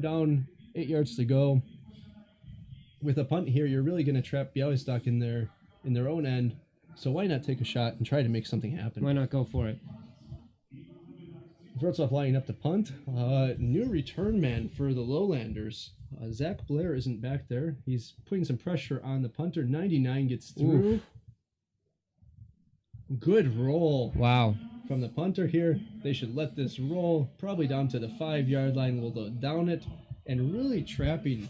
down, 8 yards to go. With a punt here, you're really going to trap Białystok in their own end. So why not take a shot and try to make something happen? Why not go for it? Wrocław lining up to punt. New return man for the Lowlanders. Zach Blair isn't back there. He's putting some pressure on the punter. 99 gets through. Oof. Good roll. Wow. From the punter here. They should let this roll probably down to the 5-yard line. We'll down it, and really trapping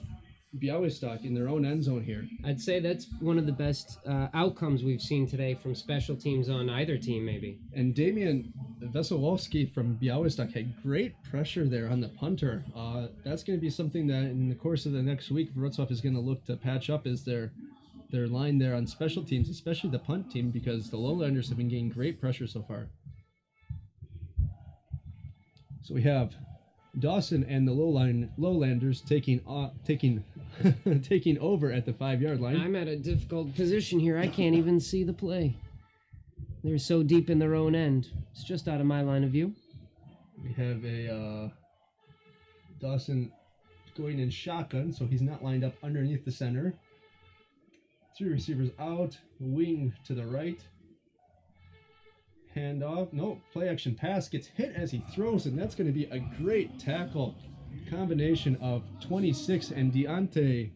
Białystok in their own end zone here. I'd say that's one of the best outcomes we've seen today from special teams on either team, maybe. And Damian Wesołowski from Białystok had great pressure there on the punter. That's going to be something that in the course of the next week, Wrocław is going to look to patch up as their line there on special teams, especially the punt team, because the Lowlanders have been getting great pressure so far. So we have Dawson and the Lowlanders taking taking over at the 5-yard line. I'm at a difficult position here. I can't even see the play. They're so deep in their own end. It's just out of my line of view. We have a Dawson going in shotgun, so he's not lined up underneath the center. 3 receivers out, wing to the right. Handoff. No, play action pass gets hit as he throws, and that's going to be a great tackle. Combination of 26 and Deante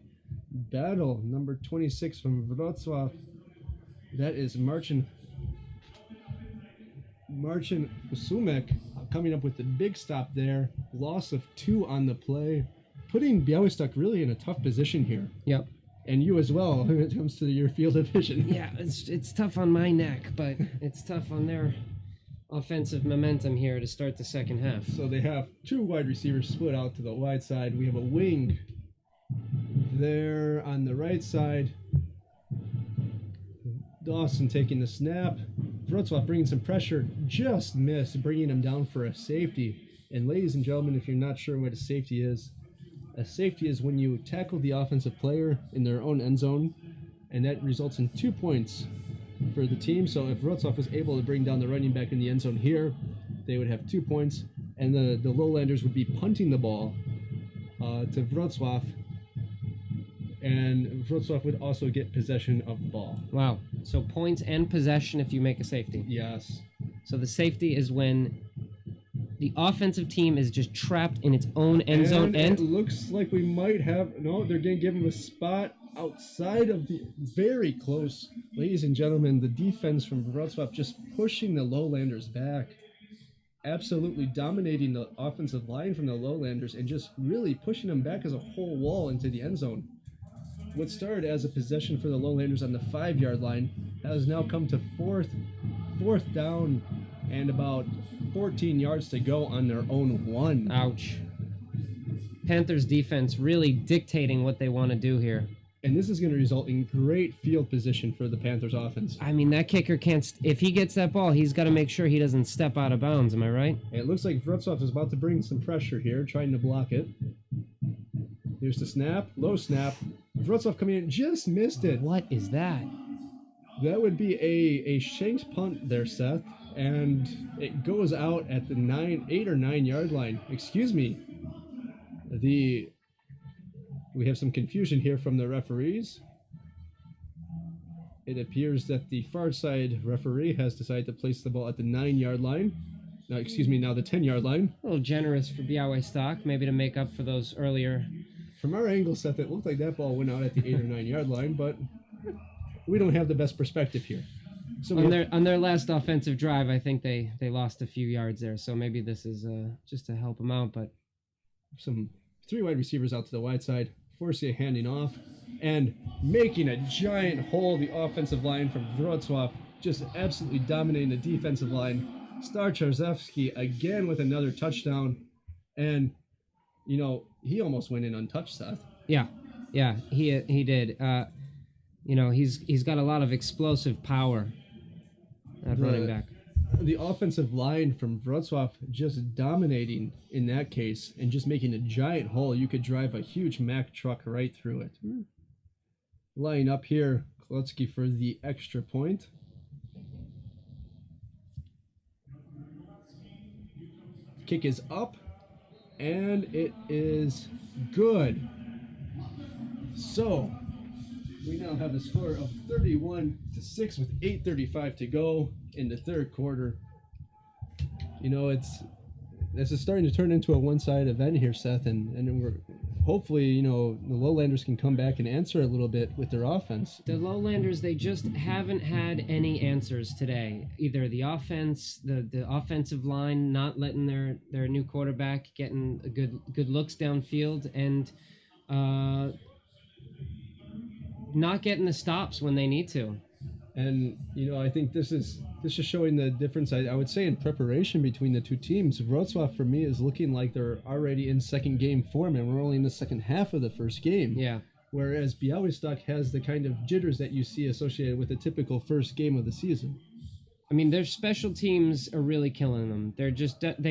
Battle, number 26 from Wrocław. That is Marcin Marcin Usumek coming up with the big stop there. Loss of 2 on the play, putting Białystok really in a tough position here. Yep. And you as well when it comes to your field of vision. Yeah, it's tough on my neck, but it's tough on their offensive momentum here to start the second half. So they have 2 wide receivers split out to the wide side. We have a wing there on the right side. Dawson taking the snap. Wrocław bringing some pressure, just missed, bringing him down for a safety. And ladies and gentlemen, if you're not sure what a safety is when you tackle the offensive player in their own end zone, and that results in 2 points for the team. So if Wrocław was able to bring down the running back in the end zone here, they would have 2 points, and the Lowlanders would be punting the ball to Wrocław, and Wrocław would also get possession of the ball. Wow. So points and possession if you make a safety. Yes. So the safety is when the offensive team is just trapped in its own end zone. And it looks like we might have... No, they're going to give him a spot outside of the... Very close. Ladies and gentlemen, the defense from Wrocław just pushing the Lowlanders back. Absolutely dominating the offensive line from the Lowlanders and just really pushing them back as a whole wall into the end zone. What started as a possession for the Lowlanders on the 5-yard line has now come to fourth down and about 14 yards to go on their own 1. Ouch. Panthers defense really dictating what they want to do here. And this is going to result in great field position for the Panthers offense. I mean, that kicker can't... If he gets that ball, he's got to make sure he doesn't step out of bounds. Am I right? It looks like Wrocław is about to bring some pressure here, trying to block it. Here's the snap. Low snap. Wrocław coming in, just missed it. What is that? That would be a shanked punt there, Seth. And it goes out at the 8 or 9 yard line. Excuse me. We have some confusion here from the referees. It appears that the far side referee has decided to place the ball at the 9 yard line. Now the 10 yard line. A little generous for Białystok, maybe to make up for those earlier. From our angle, Seth, it looked like that ball went out at the 8 or 9 yard line, but we don't have the best perspective here. So on their last offensive drive, I think they lost a few yards there, so maybe this is just to help them out. But some 3 wide receivers out to the wide side, forcing a handing off, and making a giant hole the offensive line from Wrocław, just absolutely dominating the defensive line. Starczewski again with another touchdown, and you know he almost went in untouched, Seth. Yeah, he did. He's got a lot of explosive power. That running back. The offensive line from Wrocław just dominating in that case and just making a giant hole. You could drive a huge Mack truck right through it. Line up here, Klutsky for the extra point. Kick is up, and it is good. So we now have a score of 31-6 with 8:35 to go in the third quarter. You know, this is starting to turn into a one-sided event here, Seth, and we're hopefully, you know, the Lowlanders can come back and answer a little bit with their offense. The Lowlanders, they just haven't had any answers today. Either the offense, the offensive line not letting their new quarterback getting a good looks downfield, and not getting the stops when they need to. And, you know, I think this is showing the difference, I would say, in preparation between the two teams. Wrocław, for me, is looking like they're already in second game form, and we're only in the second half of the first game. Yeah. Whereas Białystok has the kind of jitters that you see associated with a typical first game of the season. I mean, their special teams are really killing them. They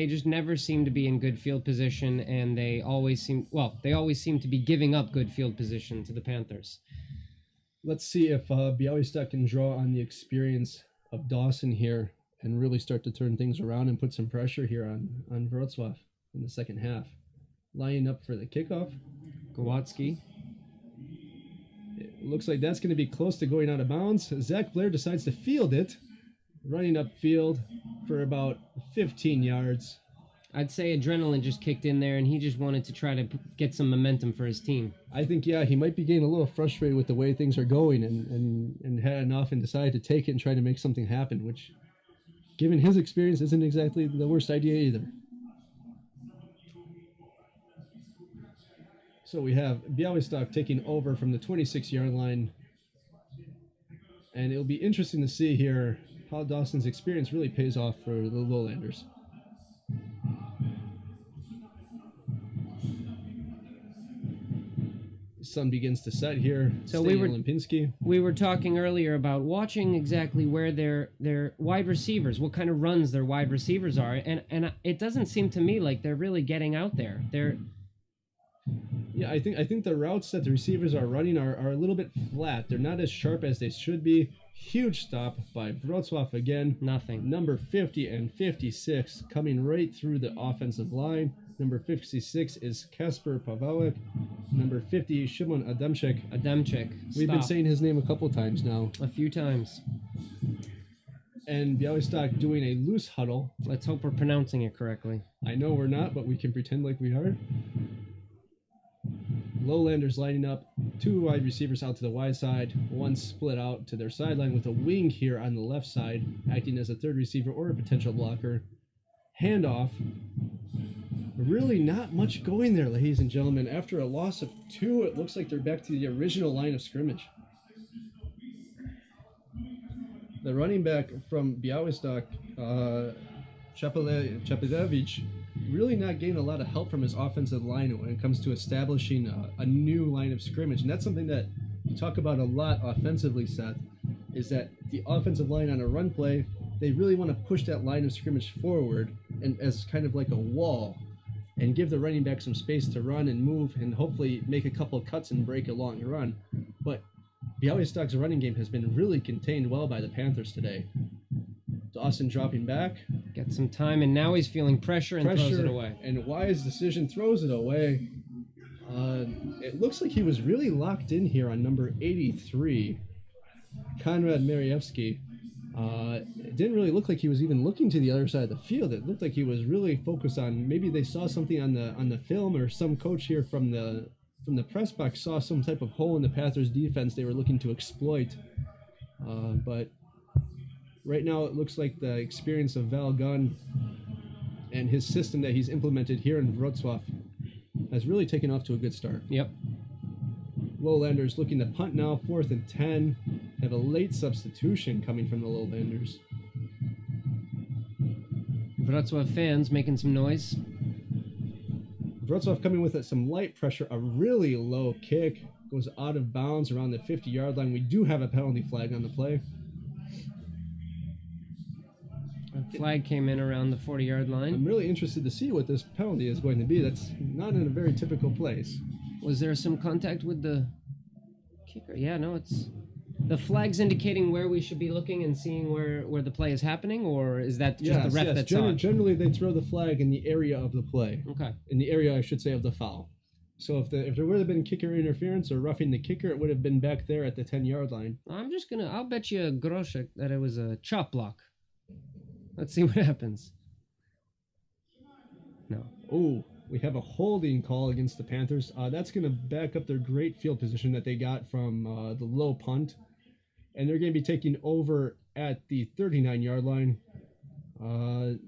just never seem to be in good field position, and they always seem to be giving up good field position to the Panthers. Let's see if Białystok can draw on the experience of Dawson here and really start to turn things around and put some pressure here on Wrocław in the second half. Lining up for the kickoff. Kowalski. It looks like that's going to be close to going out of bounds. Zach Blair decides to field it, running upfield for about 15 yards. I'd say adrenaline just kicked in there, and he just wanted to try to get some momentum for his team. I think, yeah, he might be getting a little frustrated with the way things are going and had enough and decided to take it and try to make something happen, which given his experience, isn't exactly the worst idea either. So we have Białystok taking over from the 26-yard line. And it'll be interesting to see here how Dawson's experience really pays off for the Lowlanders. The sun begins to set here. So we were talking earlier about watching exactly where their wide receivers, what kind of runs their wide receivers are, and it doesn't seem to me like they're really getting out there. Yeah, I think the routes that the receivers are running are a little bit flat. They're not as sharp as they should be. Huge stop by Wrocław again. Nothing. Number 50 and 56 coming right through the offensive line. Number 56 is Kasper Pawałek. Number 50, Szymon Adamczyk. We've been saying his name a couple times now. A few times. And Białystok doing a loose huddle. Let's hope we're pronouncing it correctly. I know we're not, but we can pretend like we are. Lowlanders lining up, 2 wide receivers out to the wide side, 1 split out to their sideline with a wing here on the left side, acting as a 3rd receiver or a potential blocker. Handoff. Really not much going there, ladies and gentlemen. After a loss of 2, it looks like they're back to the original line of scrimmage. The running back from Białystok, Chapelewicz, really not getting a lot of help from his offensive line when it comes to establishing a new line of scrimmage. And that's something that you talk about a lot offensively, Seth, is that the offensive line on a run play, they really want to push that line of scrimmage forward and as kind of like a wall and give the running back some space to run and move and hopefully make a couple of cuts and break a long run. But Białystok's running game has been really contained well by the Panthers today. Dawson dropping back. Get some time, and now he's feeling pressure and throws it away. And wise decision, throws it away. It looks like he was really locked in here on number 83, Konrad Mariewski. It didn't really look like he was even looking to the other side of the field. It looked like he was really focused on, maybe they saw something on the film, or some coach here from the press box saw some type of hole in the Panthers defense they were looking to exploit. But right now it looks like the experience of Val Gunn and his system that he's implemented here in Wrocław has really taken off to a good start. Yep. Lowlanders looking to punt now, 4th and 10. Have a late substitution coming from the Lowlanders. Wrocław fans making some noise. Wrocław coming with some light pressure, a really low kick, goes out of bounds around the 50-yard line. We do have a penalty flag on the play. A flag came in around the 40-yard line. I'm really interested to see what this penalty is going to be. That's not in a very typical place. Was there some contact with the kicker? Yeah, no, it's... The flag's indicating where we should be looking and seeing where the play is happening, or is that just the ref that saw it? Generally, they throw the flag in the area of the play. Okay. In the area, I should say, of the foul. So if there would have been kicker interference or roughing the kicker, it would have been back there at the 10-yard line. I'll bet you a groszek that it was a chop block. Let's see what happens. No. Oh, we have a holding call against the Panthers. That's going to back up their great field position that they got from the low punt. And they're going to be taking over at the 39-yard line.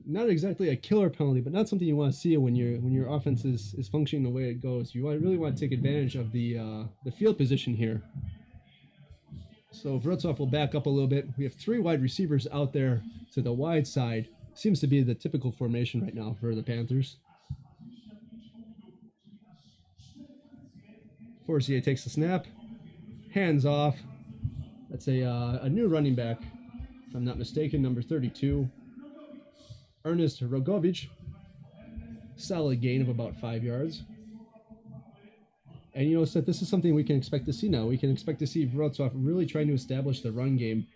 Not exactly a killer penalty, but not something you want to see when your offense is functioning the way it goes. You really want to take advantage of the field position here. So Wrocław will back up a little bit. We have 3 wide receivers out there to the wide side. Seems to be the typical formation right now for the Panthers. Forcier takes the snap, hands off. That's a new running back, if I'm not mistaken, number 32. Ernest Rogovic. Solid gain of about 5 yards. And Seth, this is something we can expect to see now. We can expect to see Wrocław really trying to establish the run game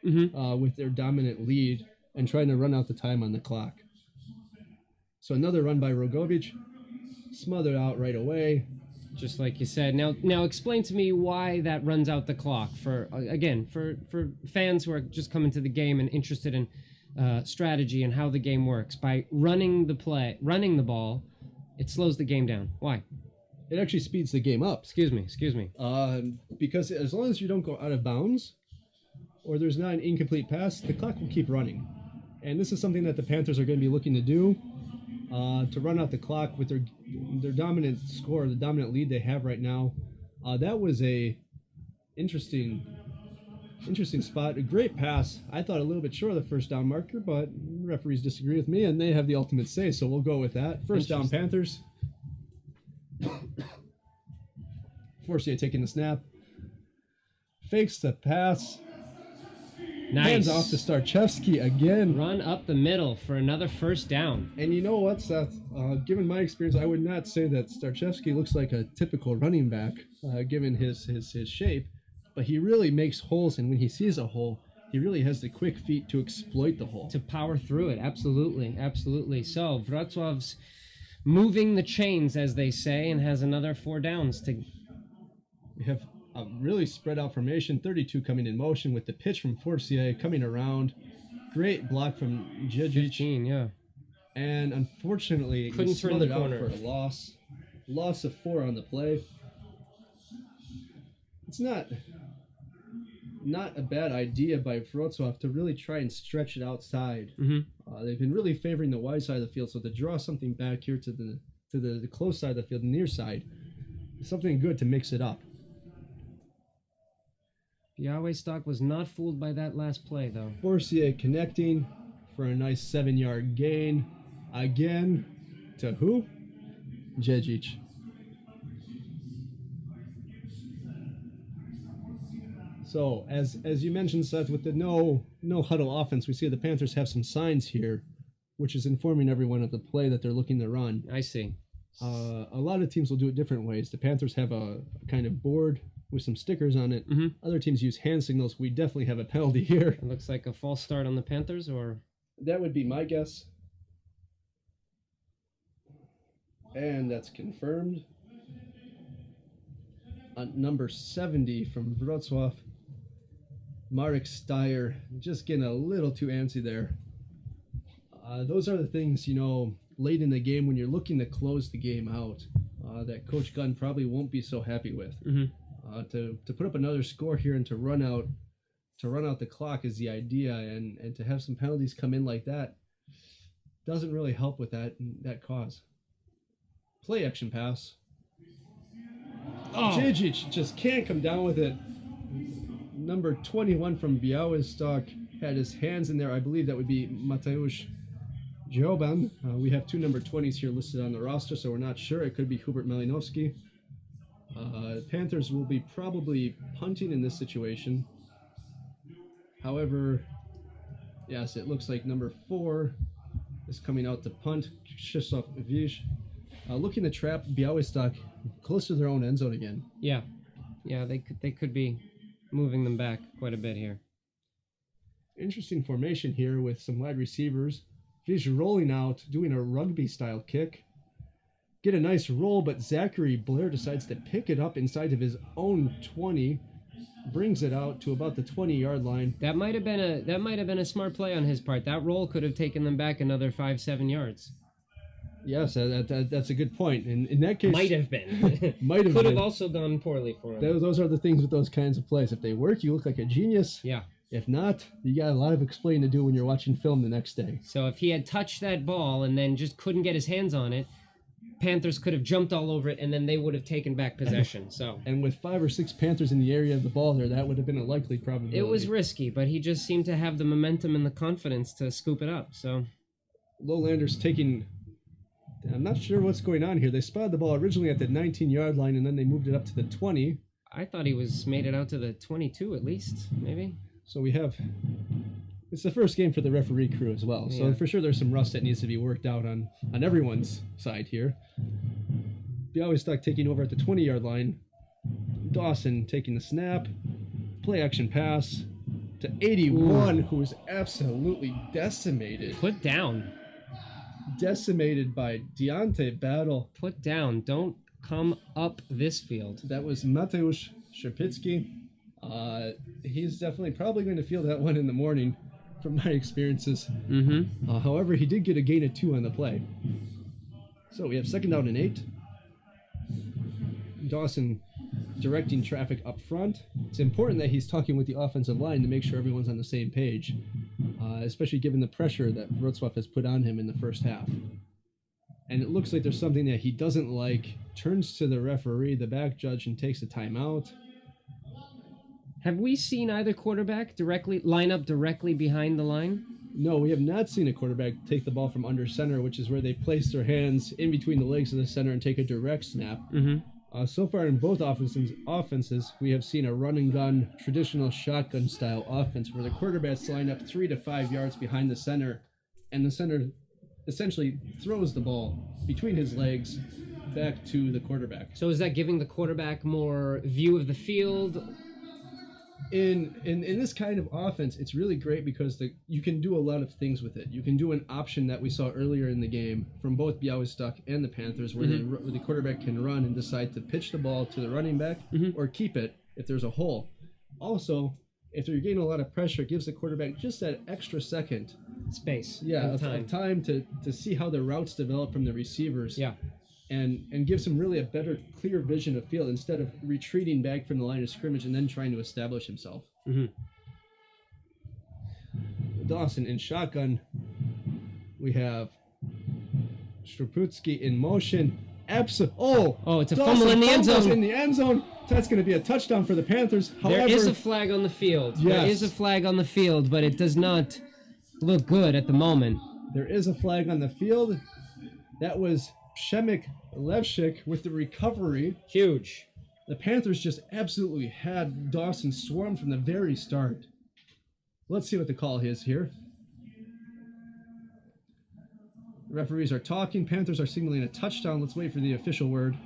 with their dominant lead and trying to run out the time on the clock. So another run by Rogovic, smothered out right away. Just like you said. Now explain to me why that runs out the clock for fans who are just coming to the game and interested in strategy and how the game works. By running the ball, it slows the game down. Why? It actually speeds the game up. Excuse me. Because as long as you don't go out of bounds or there's not an incomplete pass, the clock will keep running. And this is something that the Panthers are going to be looking to do, to run out the clock with their dominant score, the dominant lead they have right now. That was a interesting spot. A great pass. I thought a little bit short of the first down marker, but referees disagree with me, and they have the ultimate say, so we'll go with that. First down, Panthers. Forcier taking the snap. Fakes the pass. Nice. Hands off to Starchevsky again. Run up the middle for another first down. And you know what, Seth? Given my experience, I would not say that Starchevsky looks like a typical running back, given his shape. But he really makes holes, and when he sees a hole, he really has the quick feet to exploit the hole. To power through it, absolutely, absolutely. So Wrocław's moving the chains, as they say, and has another 4 downs to... We have a really spread out formation, 32 coming in motion with the pitch from Forcier coming around. Great block from Djedzic. 15, yeah. And unfortunately, couldn't turn the corner. Out for a loss. Loss of 4 on the play. It's not a bad idea by Wrocław to really try and stretch it outside. Mm-hmm. They've been really favoring the wide side of the field, so to draw something back here to the close side of the field, the near side, is something good to mix it up. Białystok was not fooled by that last play, though. Forcier connecting for a nice 7-yard gain. Again, to who? Djedzic. So, as you mentioned, Seth, with the no huddle offense, we see the Panthers have some signs here, which is informing everyone of the play that they're looking to run. I see. A lot of teams will do it different ways. The Panthers have a kind of board with some stickers on it. Mm-hmm. Other teams use hand signals. We definitely have a penalty here. It looks like a false start on the Panthers, or... That would be my guess. And that's confirmed. Number 70 from Wrocław. Marek Steyer just getting a little too antsy there. Those are the things, late in the game when you're looking to close the game out, that Coach Gunn probably won't be so happy with. Mm-hmm. To put up another score here and to run out the clock is the idea, and to have some penalties come in like that doesn't really help with that cause. Play action pass. Oh. Djedzic just can't come down with it. Number 21 from Białystok had his hands in there. I believe that would be Mateusz Dzioban. We have 2 number 20s here listed on the roster, so we're not sure. It could be Hubert Malinowski. Panthers will be probably punting in this situation. However, yes, it looks like number 4 is coming out to punt. Krzysztof Wisz. Looking to trap Białystok close to their own end zone again. Yeah, they could be moving them back quite a bit here. Interesting formation here with some wide receivers. Wisz rolling out, doing a rugby-style kick. Get a nice roll, but Zachary Blair decides to pick it up inside of his own 20. Brings it out to about the 20-yard line. That might have been a smart play on his part. That roll could have taken them back another 5-7 yards. Yes, that's a good point. In that case, might have been. Could have also gone poorly for him. Those are the things with those kinds of plays. If they work, you look like a genius. Yeah. If not, you got a lot of explaining to do when you're watching film the next day. So if he had touched that ball and then just couldn't get his hands on it, Panthers could have jumped all over it, and then they would have taken back possession. So, and with 5 or 6 Panthers in the area of the ball there, that would have been a likely probability. It was risky, but he just seemed to have the momentum and the confidence to scoop it up. So, Lowlanders taking... I'm not sure what's going on here. They spotted the ball originally at the 19-yard line, and then they moved it up to the 20. I thought he made it out to the 22 at least, maybe. So we have... It's the first game for the referee crew as well. So for sure there's some rust that needs to be worked out on everyone's side here. Białystok taking over at the 20-yard line. Dawson taking the snap. Play action pass to 81, who was absolutely decimated. Put down. Decimated by Deontay Battle. Put down. Don't come up this field. That was Mateusz Sierpicki. He's definitely probably going to feel that one in the morning from my experiences. Mm-hmm. However, he did get a gain of 2 on the play. So we have 2nd down and 8. Dawson directing traffic up front. It's important that he's talking with the offensive line to make sure everyone's on the same page. especially given the pressure that Wrocław has put on him in the first half. And it looks like there's something that he doesn't like, turns to the referee, the back judge, and takes a timeout. Have we seen either quarterback line up directly behind the line? No, we have not seen a quarterback take the ball from under center, which is where they place their hands in between the legs of the center and take a direct snap. So far in both offenses, we have seen a run and gun, traditional shotgun style offense where the quarterbacks line up 3 to 5 yards behind the center, and the center essentially throws the ball between his legs back to the quarterback. So is that giving the quarterback more view of the field? In this kind of offense, it's really great because you can do a lot of things with it. You can do an option that we saw earlier in the game from both Białystok and the Panthers where the quarterback can run and decide to pitch the ball to the running back or keep it if there's a hole. Also, if you're getting a lot of pressure, it gives the quarterback just that extra second. Space. Yeah, of time to see how the routes develop from the receivers. Yeah. And gives him really a better, clear vision of field instead of retreating back from the line of scrimmage and then trying to establish himself. Dawson in shotgun. We have Straputsky in motion. It's a Dawson fumble in the end zone. In the end zone. That's going to be a touchdown for the Panthers. However, there is a flag on the field. Yes. There is a flag on the field, but it does not look good at the moment. There is a flag on the field. That was Przemek Lewczyk with the recovery. Huge. The Panthers just absolutely had Dawson swarmed from the very start. Let's see what the call is here. The referees are talking. Panthers are signaling a touchdown. Let's wait for the official word.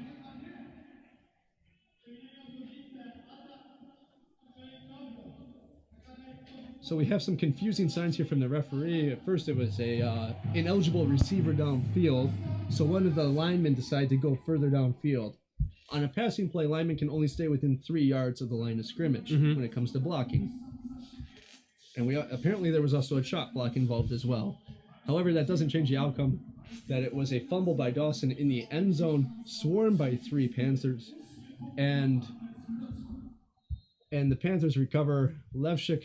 So we have some confusing signs here from the referee. At first it was a ineligible receiver downfield, so one of the linemen decided to go further downfield. On a passing play, linemen can only stay within 3 yards of the line of scrimmage when it comes to blocking. And apparently there was also a shot block involved as well. However, that doesn't change the outcome, that it was a fumble by Dawson in the end zone, swarmed by 3 Panthers, and the Panthers recover. Lewczyk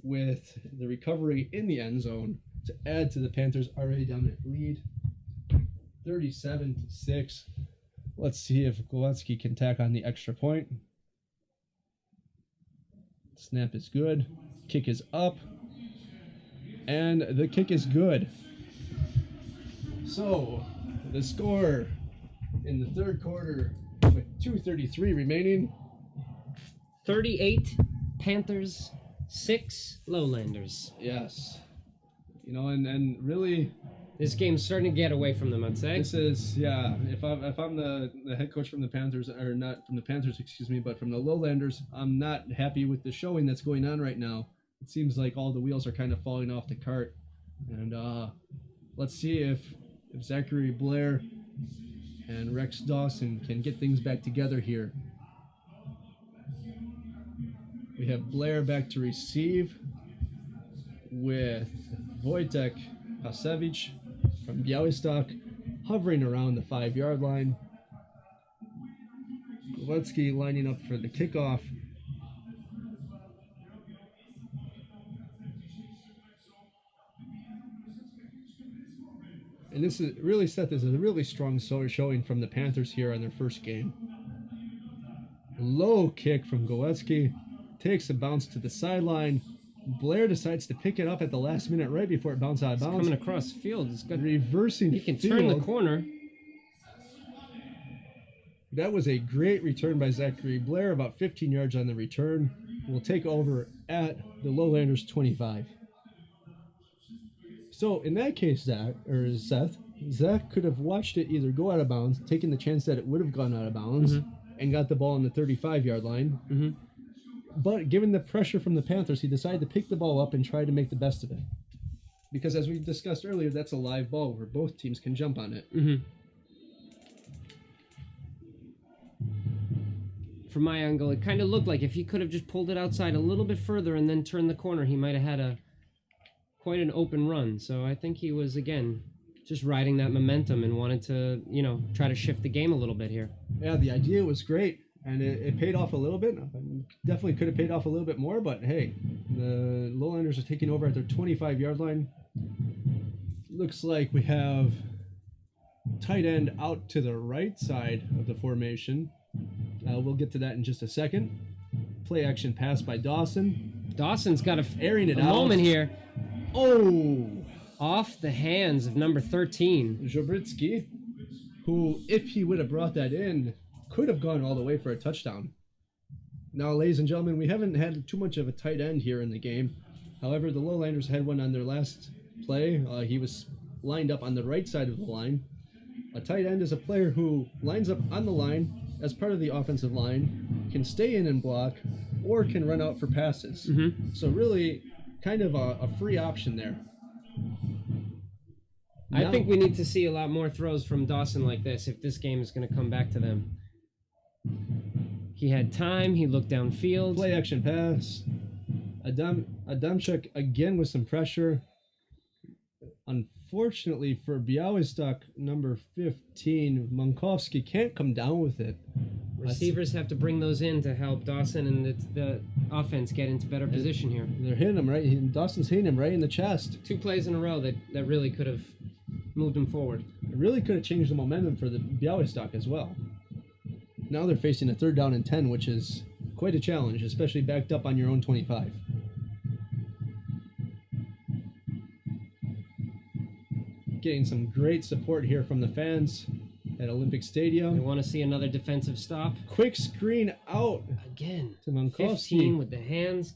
with the recovery in the end zone to add to the Panthers' already dominant lead, 37-6. Let's see if Gowalski can tack on the extra point. Snap is good. Kick is up. And the kick is good. So, the score in the third quarter with 2:33 remaining. 38 Panthers, 6 Lowlanders. Yes. You know, and really, this game's starting to get away from them, I'd say. This is, yeah, if I'm the head coach from the Panthers, or not from the Panthers, excuse me, but from the Lowlanders, I'm not happy with the showing that's going on right now. It seems like all the wheels are kind of falling off the cart. And let's see if Zachary Blair and Rex Dawson can get things back together here. We have Blair back to receive with Wojtek Pasewicz from Białystok hovering around the 5-yard line. Gowalski lining up for the kickoff. And this is really, Seth, is a really strong showing from the Panthers here on their first game. Low kick from Gowalski. Takes a bounce to the sideline. Blair decides to pick it up at the last minute right before it bounced out of bounds. Coming across the field. It's got reversing He can field. turn the corner. That was a great return by Zachary Blair. About 15 yards on the return. Will take over at the Lowlanders 25. So in that case, Zach could have watched it either go out of bounds, taking the chance that it would have gone out of bounds, and got the ball on the 35-yard line. But given the pressure from the Panthers, he decided to pick the ball up and try to make the best of it. Because as we discussed earlier, that's a live ball where both teams can jump on it. From my angle, it kind of looked like if he could have just pulled it outside a little bit further and then turned the corner, he might have had quite an open run. So I think he was, again, just riding that momentum and wanted to, try to shift the game a little bit here. Yeah, the idea was great. And it paid off a little bit. Definitely could have paid off a little bit more, but hey, the Lowlanders are taking over at their 25-yard line. Looks like we have tight end out to the right side of the formation. We'll get to that in just a second. Play action pass by Dawson. Dawson's got airing it a out. moment here. Oh! Off the hands of number 13. Jobritsky, who, if he would have brought that in, could have gone all the way for a touchdown. Now, ladies and gentlemen, we haven't had too much of a tight end here in the game. However, the Lowlanders had one on their last play. He was lined up on the right side of the line. A tight end is a player who lines up on the line as part of the offensive line, can stay in and block, or can run out for passes. Mm-hmm. So really, kind of a free option there. I think we need to see a lot more throws from Dawson like this if this game is going to come back to them. He had time. He looked downfield. Play action pass. Adamczyk again with some pressure. Unfortunately for Białystok, number 15, Mankowski can't come down with it. Receivers have to bring those in to help Dawson and the offense get into better position here. They're hitting him right. Dawson's hitting him right in the chest. 2 plays in a row that really could have moved him forward. It really could have changed the momentum for the Białystok as well. Now they're facing a 3rd down and 10, which is quite a challenge, especially backed up on your own 25. Getting some great support here from the fans at Olympic Stadium. We want to see another defensive stop. Quick screen out. Again, to Mankowski. 15 with the hands.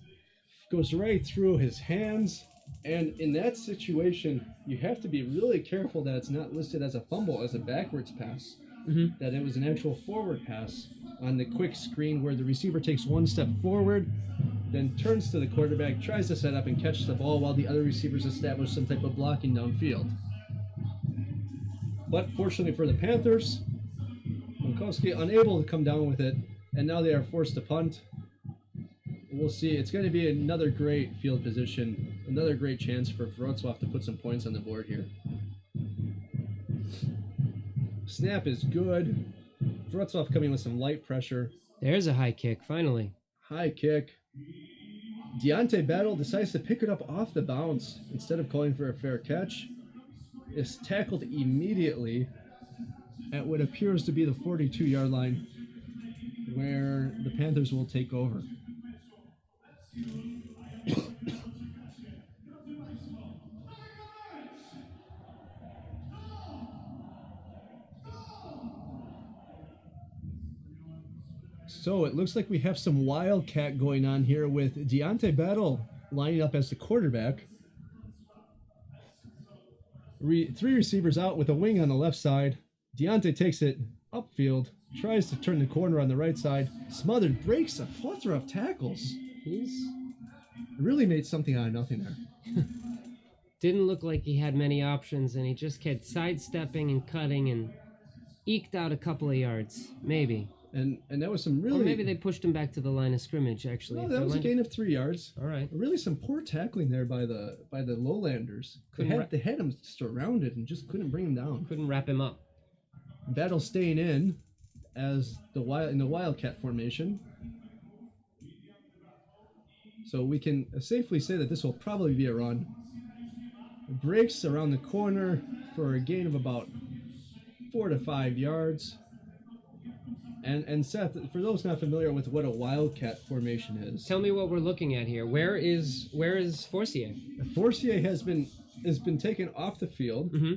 Goes right through his hands. And in that situation, you have to be really careful that it's not listed as a fumble, as a backwards pass. Mm-hmm. That it was an actual forward pass on the quick screen where the receiver takes 1 step forward, then turns to the quarterback, tries to set up and catch the ball while the other receivers establish some type of blocking downfield. But fortunately for the Panthers, Mankowski unable to come down with it, and now they are forced to punt. We'll see. It's going to be another great field position, another great chance for Wrocław to put some points on the board here. Snap is good. Wrocław coming with some light pressure. There's a high kick, finally. High kick. Deontay Battle decides to pick it up off the bounce instead of calling for a fair catch. Is tackled immediately at what appears to be the 42-yard line, where the Panthers will take over. So it looks like we have some Wildcat going on here with Deontay Battle lining up as the quarterback. 3 receivers out with a wing on the left side. Deontay takes it upfield, tries to turn the corner on the right side. Smothered, breaks a plethora of tackles. He's really made something out of nothing there. Didn't look like he had many options, and he just kept sidestepping and cutting and eked out a couple of yards, maybe. And that was some really... Or maybe they pushed him back to the line of scrimmage, actually. No, that was a gain of 3 yards. All right. Really some poor tackling there by the Lowlanders. They had him surrounded and just couldn't bring him down. Couldn't wrap him up. Battle staying in as in the Wildcat formation. So we can safely say that this will probably be a run. Breaks around the corner for a gain of about 4 to 5 yards. And Seth, for those not familiar with what a Wildcat formation is, tell me what we're looking at here. Where is Forcier? Forcier has been taken off the field, mm-hmm.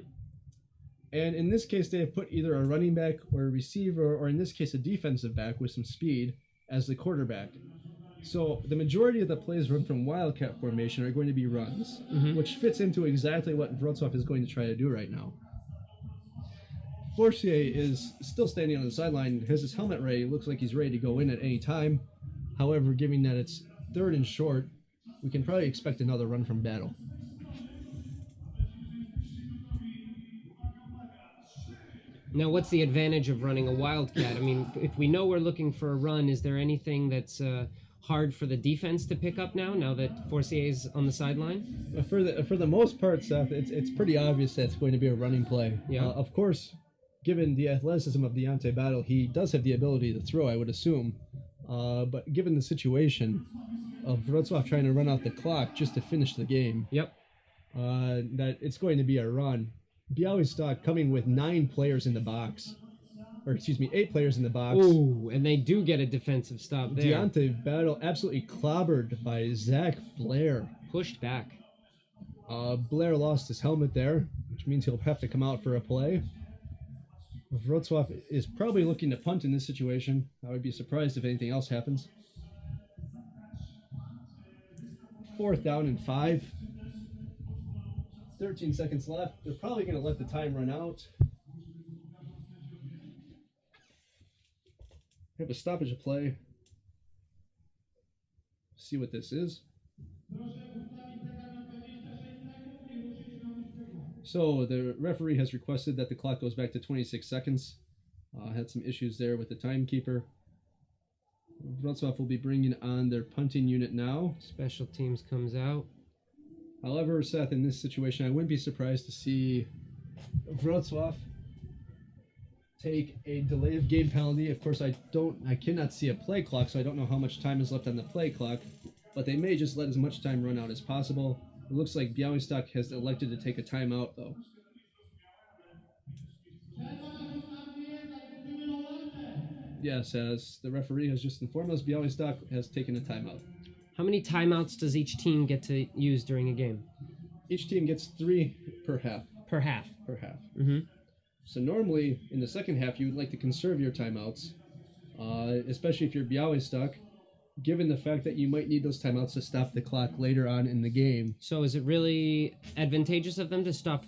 and in this case they have put either a running back or a receiver, or in this case a defensive back with some speed, as the quarterback. So the majority of the plays run from Wildcat formation are going to be runs, mm-hmm. which fits into exactly what Wrocław is going to try to do right now. Forcier is still standing on the sideline, has his helmet ready, looks like he's ready to go in at any time. However, given that it's 3rd and short, we can probably expect another run from Battle. Now, what's the advantage of running a Wildcat? I mean, if we know we're looking for a run, is there anything that's hard for the defense to pick up now that Forcier's on the sideline? For the most part, Seth, it's pretty obvious that it's going to be a running play. Yeah. Of course, given the athleticism of Deontay Battle, he does have the ability to throw, I would assume. But given the situation of Wrocław trying to run out the clock just to finish the game, that it's going to be a run. Białystok coming with 9 players in the box. Or, excuse me, 8 players in the box. Ooh, and they do get a defensive stop there. Deontay Battle absolutely clobbered by Zach Blair. Pushed back. Blair lost his helmet there, which means he'll have to come out for a play. Wrocław is probably looking to punt in this situation. I would be surprised if anything else happens. 4th down and 5. 13 seconds left. They're probably going to let the time run out. We have a stoppage of play. See what this is. So the referee has requested that the clock goes back to 26 seconds. Had some issues there with the timekeeper. Wrocław will be bringing on their punting unit now. Special teams comes out. However, Seth, in this situation, I wouldn't be surprised to see Wrocław take a delay of game penalty. Of course, I cannot see a play clock, so I don't know how much time is left on the play clock, but they may just let as much time run out as possible. It looks like Białystok has elected to take a timeout, though. Yes, as the referee has just informed us, Białystok has taken a timeout. How many timeouts does each team get to use during a game? Each team gets 3 per half. Per half. Per half. Mm-hmm. So normally, in the second half, you would like to conserve your timeouts, especially if you're Białystok, given the fact that you might need those timeouts to stop the clock later on in the game. So is it really advantageous of them to stop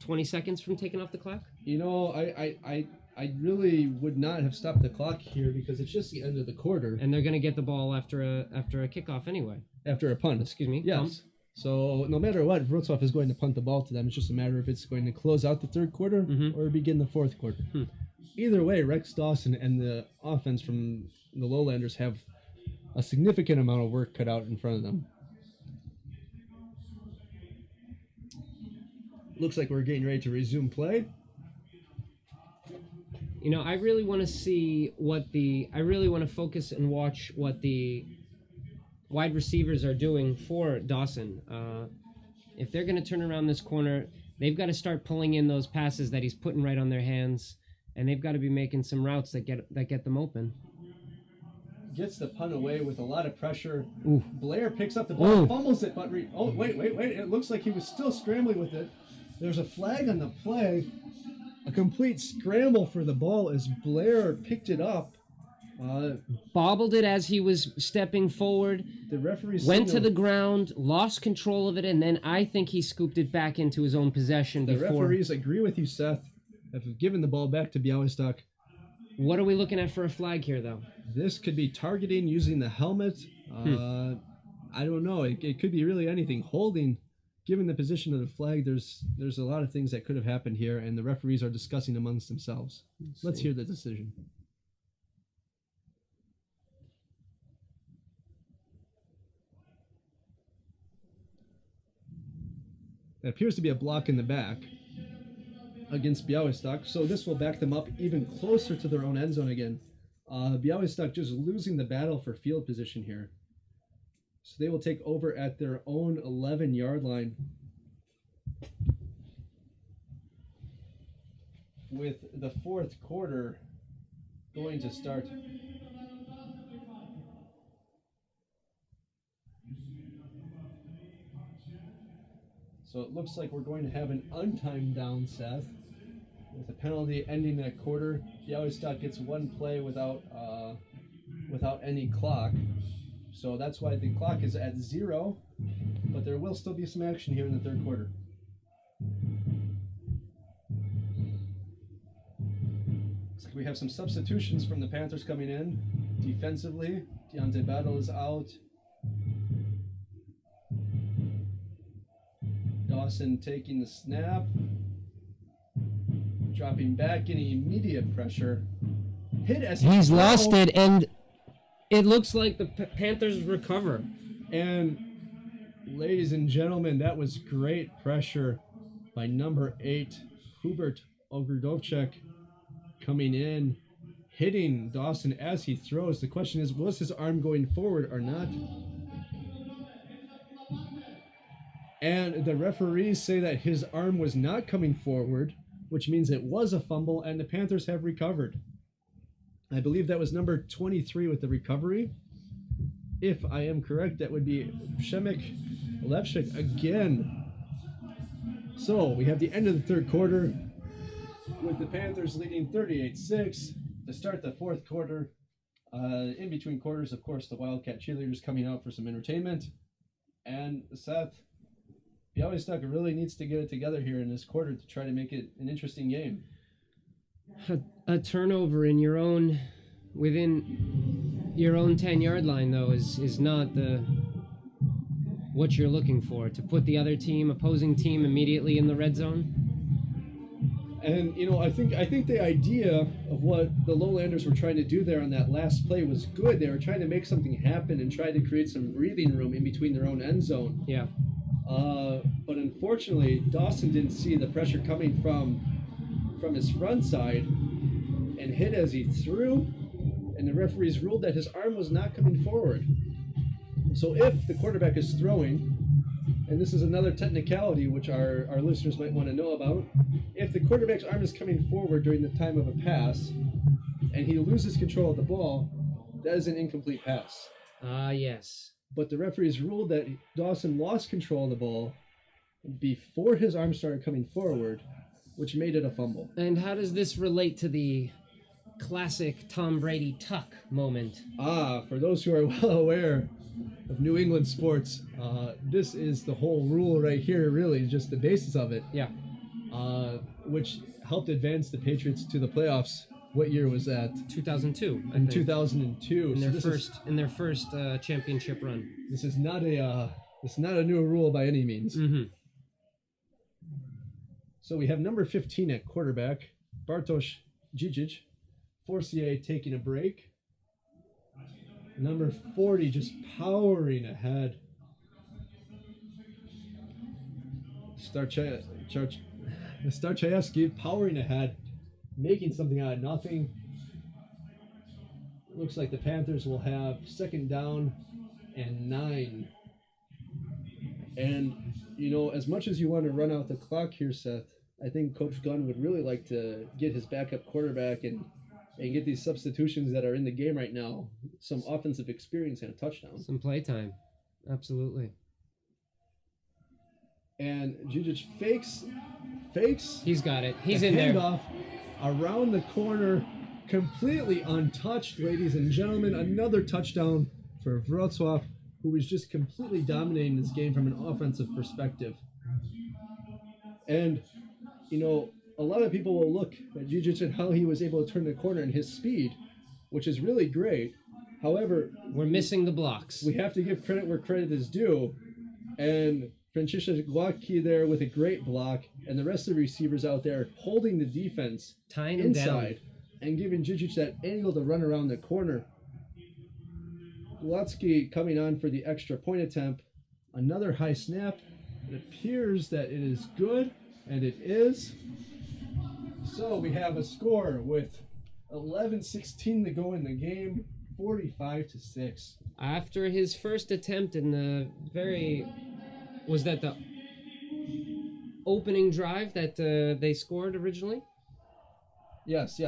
20 seconds from taking off the clock? You know, I really would not have stopped the clock here because it's just the end of the quarter. And they're going to get the ball after a kickoff anyway. After a punt. Excuse me. Yes. Pump. So no matter what, Wrocław is going to punt the ball to them. It's just a matter if it's going to close out the third quarter or begin the fourth quarter. Either way, Rex Dawson and the offense from the Lowlanders have a significant amount of work cut out in front of them. Looks like we're getting ready to resume play. You know, I really want to see I really want to focus and watch what the wide receivers are doing for Dawson. If they're going to turn around this corner, they've got to start pulling in those passes that he's putting right on their hands, and they've got to be making some routes that get them open. Gets the punt away with a lot of pressure. Ooh. Blair picks up the ball, fumbles it, but wait. It looks like he was still scrambling with it. There's a flag on the play. A complete scramble for the ball as Blair picked it up. Bobbled it as he was stepping forward. The referee went to the ground, lost control of it, and then I think he scooped it back into his own possession. The referees agree with you, Seth. Have given the ball back to Białystok. What are we looking at for a flag here, though? This could be targeting using the helmet. I don't know. It could be really anything. Holding. Given the position of the flag, there's a lot of things that could have happened here, and the referees are discussing amongst themselves. Let's hear the decision. It appears to be a block in the back against Białystok, so this will back them up even closer to their own end zone again. Białystok just losing the battle for field position here. So they will take over at their own 11-yard line with the fourth quarter going to start. So it looks like we're going to have an untimed down, Seth, with a penalty ending that quarter. Białystok gets one play without any clock. So that's why the clock is at 0, but there will still be some action here in the third quarter. Looks like we have some substitutions from the Panthers coming in. Defensively, Deontay Battle is out. Dawson taking the snap. Dropping back, getting immediate pressure. Hit as he's lost it, and it looks like the Panthers recover. And ladies and gentlemen, that was great pressure by number 8, Hubert Ogrodowczyk. coming in, hitting Dawson as he throws. The question is, was his arm going forward or not? And the referees say that his arm was not coming forward, which means it was a fumble, and the Panthers have recovered. I believe that was number 23 with the recovery. If I am correct, that would be Przemek Lewczyk again. So we have the end of the third quarter with the Panthers leading 38-6 to start the fourth quarter. In between quarters, of course, the Wildcat cheerleaders coming out for some entertainment. And Seth, Białystok really needs to get it together here in this quarter to try to make it an interesting game. A turnover in your own, within your own 10-yard line, though, is not what you're looking for, to put the other team, opposing team, immediately in the red zone. And I think the idea of what the Lowlanders were trying to do there on that last play was good. They were trying to make something happen and try to create some breathing room in between their own end zone. Yeah. But unfortunately, Dawson didn't see the pressure coming from his front side and hit as he threw, and the referees ruled that his arm was not coming forward. So if the quarterback is throwing, and this is another technicality which our listeners might want to know about, if the quarterback's arm is coming forward during the time of a pass and he loses control of the ball, that is an incomplete pass. Yes. But the referees ruled that Dawson lost control of the ball before his arm started coming forward, which made it a fumble. And how does this relate to the classic Tom Brady tuck moment? For those who are well aware of New England sports, this is the whole rule right here, really, just the basis of it. Yeah. Which helped advance the Patriots to the playoffs. What year was that? 2002. In 2002. In their first championship run. This is not a new rule by any means. Mm-hmm. So we have number 15 at quarterback, Bartosz Dzidzic. Forcier taking a break. Number 40 just powering ahead. Starchayevsky powering ahead, making something out of nothing. It looks like the Panthers will have second down and 9. And, as much as you want to run out the clock here, Seth, I think Coach Gunn would really like to get his backup quarterback and get these substitutions that are in the game right now some offensive experience and a touchdown. Some playtime. Absolutely. And Dzidzic fakes. He's got it. He's in there. Handoff around the corner, completely untouched, ladies and gentlemen. Another touchdown for Wrocław, who was just completely dominating this game from an offensive perspective. And, a lot of people will look at Dzidzic and how he was able to turn the corner and his speed, which is really great. However, we're missing the blocks. We have to give credit where credit is due. And Franciszek Głowacki there with a great block, and the rest of the receivers out there holding the defense tying inside and giving Dzidzic that angle to run around the corner. Głowacki coming on for the extra point attempt. Another high snap. It appears that it is good, and it is. So we have a score with 11:16 to go in the game, 45-6. After his first attempt in the was that the opening drive that they scored originally? Yes.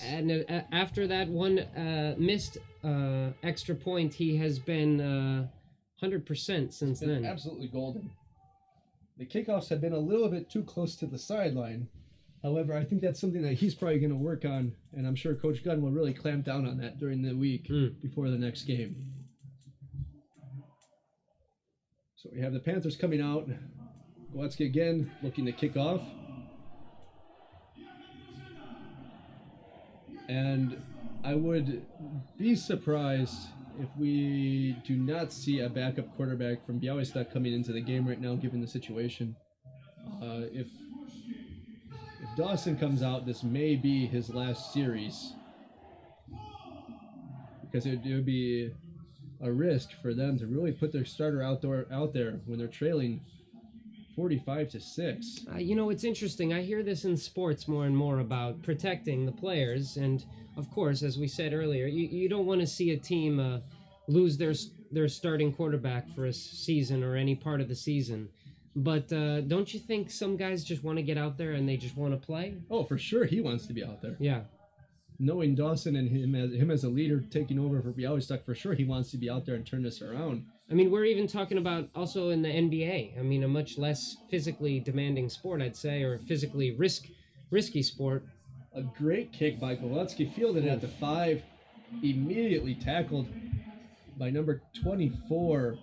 And after that one missed extra point, he has been 100% since then. Absolutely golden. The kickoffs have been a little bit too close to the sideline. However, I think that's something that he's probably going to work on, and I'm sure Coach Gunn will really clamp down on that during the week before the next game. So we have the Panthers coming out. Głowacki again looking to kick off. And I would be surprised if we do not see a backup quarterback from Białystok coming into the game right now, given the situation. If Dawson comes out, this may be his last series, because it would be a risk for them to really put their starter out there when they're trailing 45-6. You know, it's interesting. I hear this in sports more and more about protecting the players. And, of course, as we said earlier, you don't want to see a team lose their starting quarterback for a season or any part of the season. But don't you think some guys just want to get out there and they just want to play? Oh, for sure he wants to be out there. Yeah. Knowing Dawson and him as a leader taking over for Białystok, for sure he wants to be out there and turn this around. I mean, we're even talking about also in the NBA. I mean, a much less physically demanding sport, I'd say, or physically risky sport. A great kick by Goletsky, fielded at the 5, immediately tackled by number 24.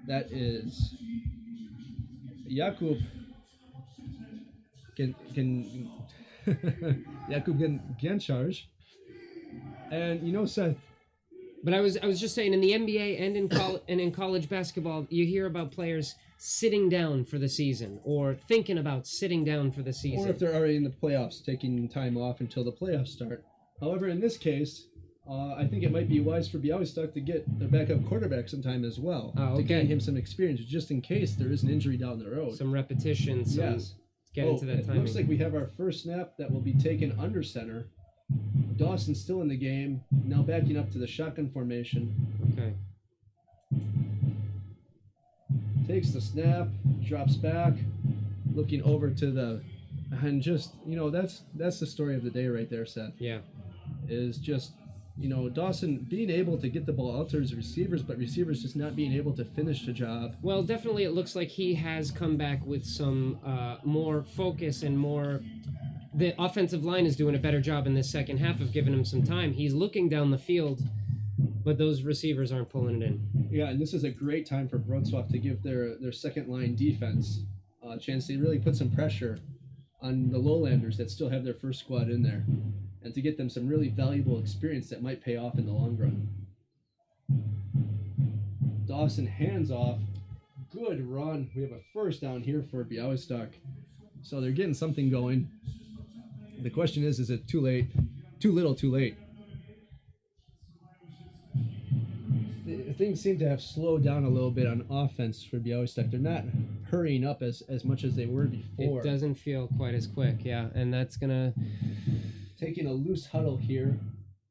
That is Jakub Jakub Gencharz. And you know, Seth. But I was just saying, in the NBA and in college basketball, you hear about players sitting down for the season or thinking about sitting down for the season. Or if they're already in the playoffs, taking time off until the playoffs start. However, in this case, I think it might be wise for Białystok to get their backup quarterback sometime as well. Okay. To gain him some experience, just in case there is an injury down the road. Some repetition, yes. Get into that timing. Looks like we have our first snap that will be taken under center. Dawson's still in the game, now backing up to the shotgun formation. Okay. Takes the snap, drops back, looking over to the, and just, you know, that's the story of the day right there, Seth. Yeah. Is just, you know, Dawson being able to get the ball out to his receivers, but receivers just not being able to finish the job. Well, definitely it looks like he has come back with some more focus and more... The offensive line is doing a better job in this second half of giving him some time. He's looking down the field, but those receivers aren't pulling it in. Yeah, and this is a great time for Wrocław to give their second line defense a chance to really put some pressure on the Lowlanders that still have their first squad in there, and to get them some really valuable experience that might pay off in the long run. Dawson hands off. Good run. We have a first down here for Białystok. So they're getting something going. The question is it too late? Too little, too late? Things seem to have slowed down a little bit on offense for Białystok. They're not hurrying up as much as they were before. It doesn't feel quite as quick, yeah. And that's going to... Taking a loose huddle here.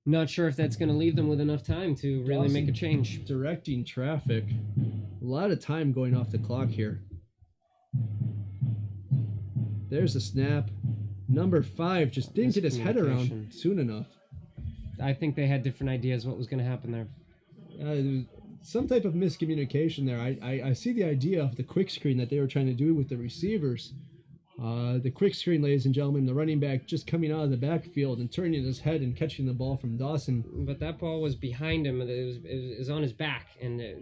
Not sure if that's going to leave them with enough time to really Dawson make a change. Directing traffic. A lot of time going off the clock here. There's a snap. Number 5 just didn't get his head around soon enough. I think they had different ideas what was going to happen there. There was some type of miscommunication there. I see the idea of the quick screen that they were trying to do with the receivers. The quick screen, ladies and gentlemen, the running back just coming out of the backfield and turning his head and catching the ball from Dawson. But that ball was behind him. It was on his back, and it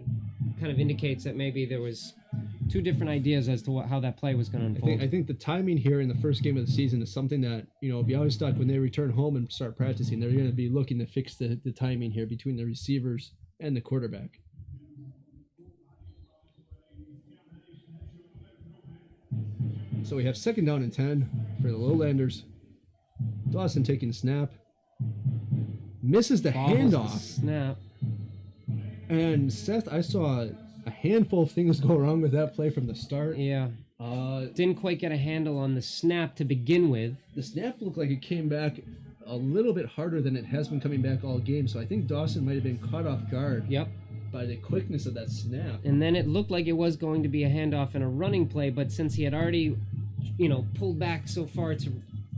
kind of indicates that maybe there was two different ideas as to how that play was going to unfold. I think the timing here in the first game of the season is something that, you know, Białystok, when they return home and start practicing, they're going to be looking to fix the timing here between the receivers and the quarterback. So we have second down and 10 for the Lowlanders. Dawson taking the snap. Misses the handoff. Snap. And Seth, I saw a handful of things go wrong with that play from the start. Yeah. Didn't quite get a handle on the snap to begin with. The snap looked like it came back a little bit harder than it has been coming back all game. So I think Dawson might have been caught off guard. Yep. By the quickness of that snap. And then it looked like it was going to be a handoff and a running play, but since he had already, you know, pulled back so far to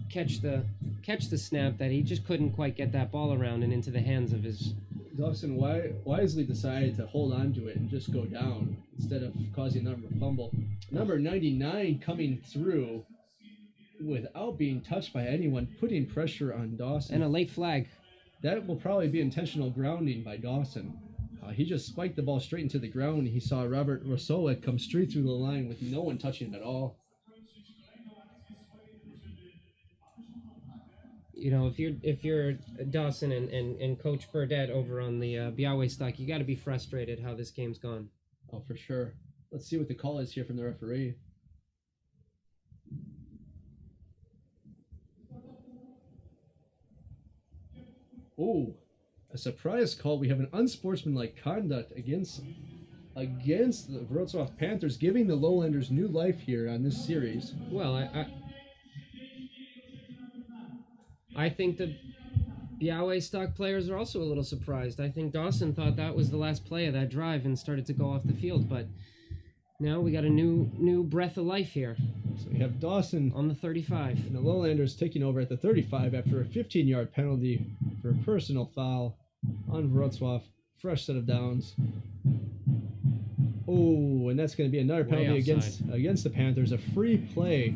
catch the snap that he just couldn't quite get that ball around and into the hands of his... Dawson wisely decided to hold on to it and just go down instead of causing another fumble. Number 99 coming through without being touched by anyone, putting pressure on Dawson. And a late flag. That will probably be intentional grounding by Dawson. He just spiked the ball straight into the ground. He saw Robert Wrocław come straight through the line with no one touching him at all. You know, if you're Dawson and Coach Burdett over on the Białystok, you got to be frustrated how this game's gone. Oh, for sure. Let's see what the call is here from the referee. Oh, a surprise call. We have an unsportsmanlike conduct against against the Wrocław Panthers, giving the Lowlanders new life here on this series. Well, I think the Białystok players are also a little surprised. I think Dawson thought that was the last play of that drive and started to go off the field, but now we got a new breath of life here. So we have Dawson on the 35. And the Lowlanders taking over at the 35 after a 15-yard penalty for a personal foul on Wrocław. Fresh set of downs. Oh, and that's going to be another penalty against the Panthers. A free play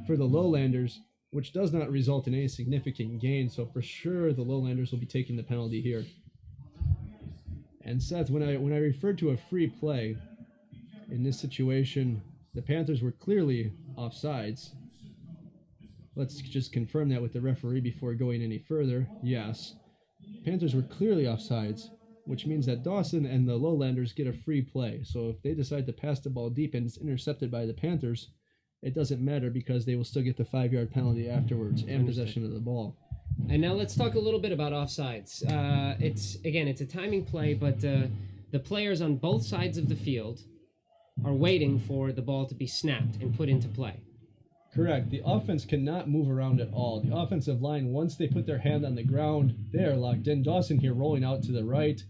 for the Lowlanders, which does not result in any significant gain. So for sure, the Lowlanders will be taking the penalty here. And Seth, when I referred to a free play in this situation, the Panthers were clearly offsides. Let's just confirm that with the referee before going any further. Yes, Panthers were clearly offsides, which means that Dawson and the Lowlanders get a free play. So if they decide to pass the ball deep and it's intercepted by the Panthers, it doesn't matter because they will still get the 5-yard penalty afterwards and possession of the ball. And now let's talk a little bit about offsides. It's a timing play, but the players on both sides of the field are waiting for the ball to be snapped and put into play. Correct. The offense cannot move around at all. The offensive line, once they put their hand on the ground, they are locked in. Dawson here rolling out to the right.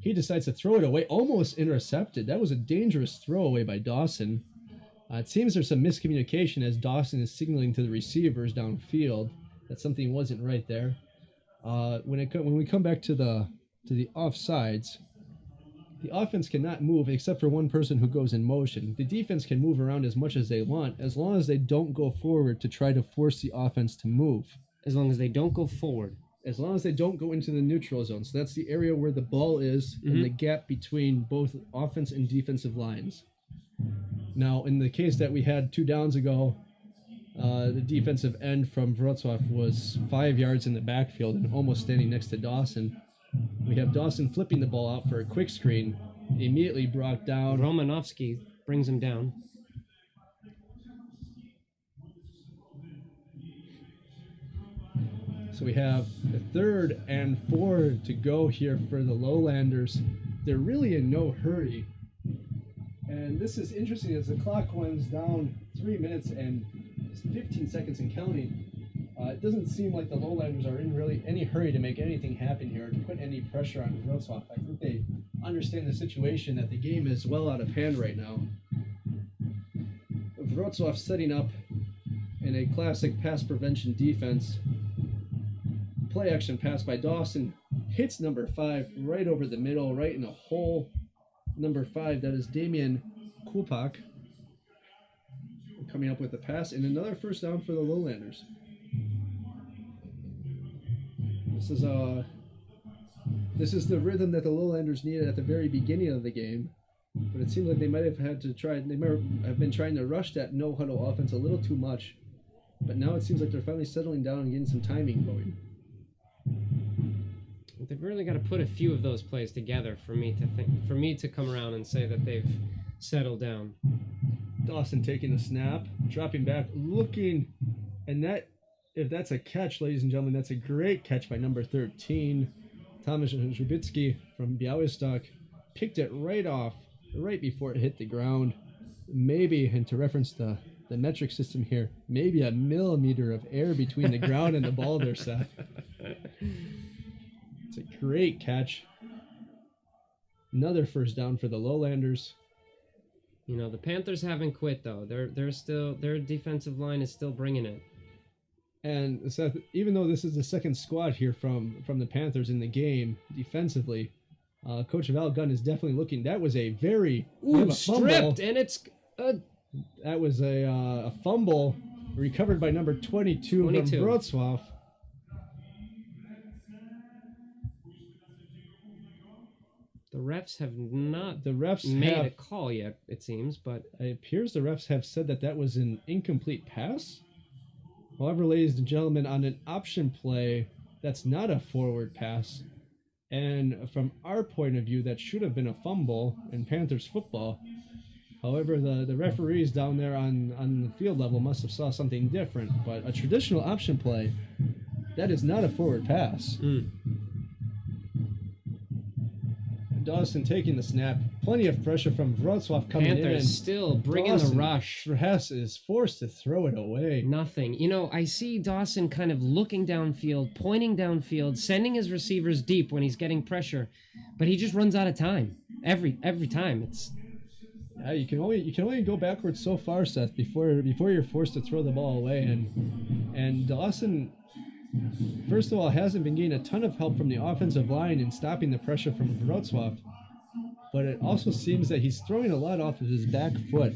He decides to throw it away, almost intercepted. That was a dangerous throwaway by Dawson. It seems there's some miscommunication as Dawson is signaling to the receivers downfield that something wasn't right there. When we come back to the offsides, the offense cannot move except for one person who goes in motion. The defense can move around as much as they want, as long as they don't go forward to try to force the offense to move. As long as they don't go forward. As long as they don't go into the neutral zone. So that's the area where the ball is and the gap between both offense and defensive lines. Now, in the case that we had 2 downs ago, the defensive end from Wrocław was 5 yards in the backfield and almost standing next to Dawson. We have Dawson flipping the ball out for a quick screen, immediately brought down. Romanowski brings him down. So we have the 3rd and 4 to go here for the Lowlanders. They're really in no hurry. And this is interesting as the clock winds down 3 minutes and 15 seconds and counting. It doesn't seem like the Lowlanders are in really any hurry to make anything happen here, to put any pressure on Wrocław. I think they understand the situation, that the game is well out of hand right now. Wrocław setting up in a classic pass prevention defense. Play action pass by Dawson. Hits number 5 right over the middle, right in the hole. Number 5, that is Damian Kupak. Coming up with the pass, and another first down for the Lowlanders. This is the rhythm that the Lowlanders needed at the very beginning of the game, but it seems like they might have had to try. They might have been trying to rush that no huddle offense a little too much, but now it seems like they're finally settling down and getting some timing going. They've really got to put a few of those plays together for me to come around and say that they've settled down. Dawson taking the snap, dropping back, looking, and that. If that's a catch, ladies and gentlemen, that's a great catch by number 13. Thomas Zubicki from Białystok picked it right off, right before it hit the ground. Maybe, and to reference the metric system here, maybe a millimeter of air between the ground and the ball there, Seth. It's a great catch. Another first down for the Lowlanders. You know, the Panthers haven't quit, though. They're still, their defensive line is still bringing it. And Seth, even though this is the second squad here from the Panthers in the game defensively, Coach Val Gunn is definitely looking. That was a very stripped, and it's that was a fumble recovered by number 22 from Wrocław. The refs have not made a call yet, it seems, but it appears the refs have said that was an incomplete pass. However, ladies and gentlemen, on an option play, that's not a forward pass. And from our point of view, that should have been a fumble in Panthers football. However, the referees down there on the field level must have saw something different. But a traditional option play, that is not a forward pass. Dawson taking the snap. Plenty of pressure from Wrocław coming Panthers in. still bringing the rush. Hess is forced to throw it away. Nothing. You know, I see Dawson kind of looking downfield, pointing downfield, sending his receivers deep when he's getting pressure, but he just runs out of time every time. It's yeah, you can only go backwards so far, Seth, before you're forced to throw the ball away. And Dawson, first of all, hasn't been getting a ton of help from the offensive line in stopping the pressure from Wrocław, but it also seems that he's throwing a lot off of his back foot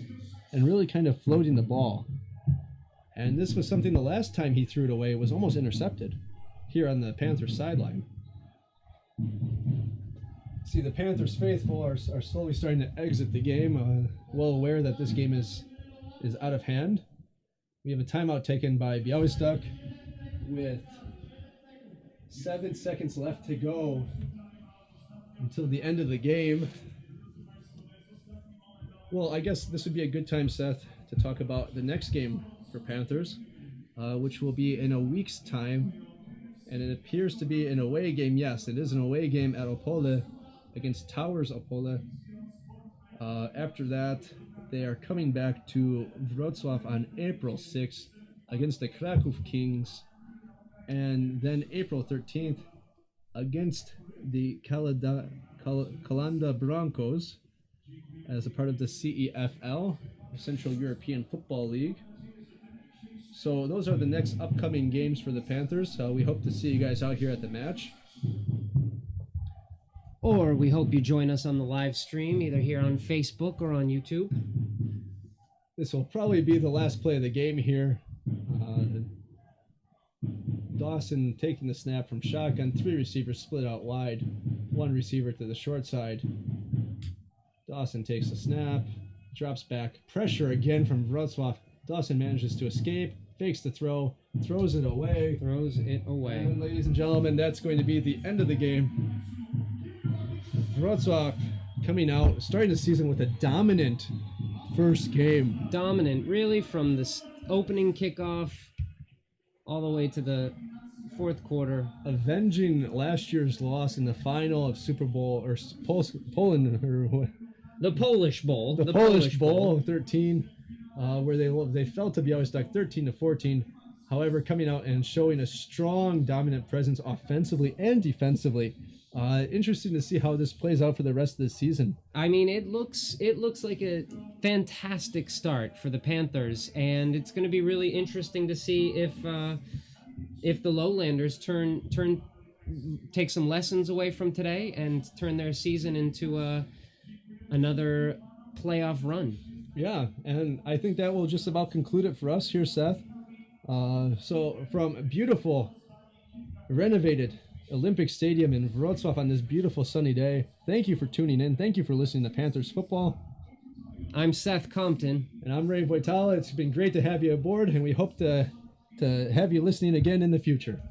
and really kind of floating the ball. And this was something the last time he threw it away was almost intercepted here on the Panthers sideline. See, the Panthers faithful are slowly starting to exit the game, well aware that this game is out of hand. We have a timeout taken by Białystok with 7 seconds left to go until the end of the game. Well, I guess this would be a good time, Seth, to talk about the next game for Panthers, which will be in a week's time. And it appears to be an away game. Yes, it is an away game at Opole against Towers Opole. After that, they are coming back to Wrocław on April 6th against the Kraków Kings. And then April 13th against the Kalanda Broncos as a part of the CEFL, Central European Football League. So those are the next upcoming games for the Panthers. We hope to see you guys out here at the match. Or we hope you join us on the live stream, either here on Facebook or on YouTube. This will probably be the last play of the game here. Dawson taking the snap from shotgun. 3 receivers split out wide. 1 receiver to the short side. Dawson takes the snap. Drops back. Pressure again from Wrocław. Dawson manages to escape. Fakes the throw. Throws it away. And ladies and gentlemen, that's going to be the end of the game. Wrocław coming out, starting the season with a dominant first game. Dominant, really, from the opening kickoff all the way to the fourth quarter. Avenging last year's loss in the final of Super Bowl, or Poland, or what? The Polish Bowl. The Polish Bowl 13, where they fell to Białystok 13-14. However, coming out and showing a strong, dominant presence offensively and defensively. Interesting to see how this plays out for the rest of the season. I mean, it looks like a fantastic start for the Panthers, and it's going to be really interesting to see if the Lowlanders take some lessons away from today and turn their season into another playoff run. Yeah, and I think that will just about conclude it for us here, Seth. So from a beautiful, renovated Olympic Stadium in Wrocław on this beautiful sunny day, thank you for tuning in. Thank you for listening to Panthers Football. I'm Seth Compton. And I'm Ray Voitala. It's been great to have you aboard, and we hope to have you listening again in the future.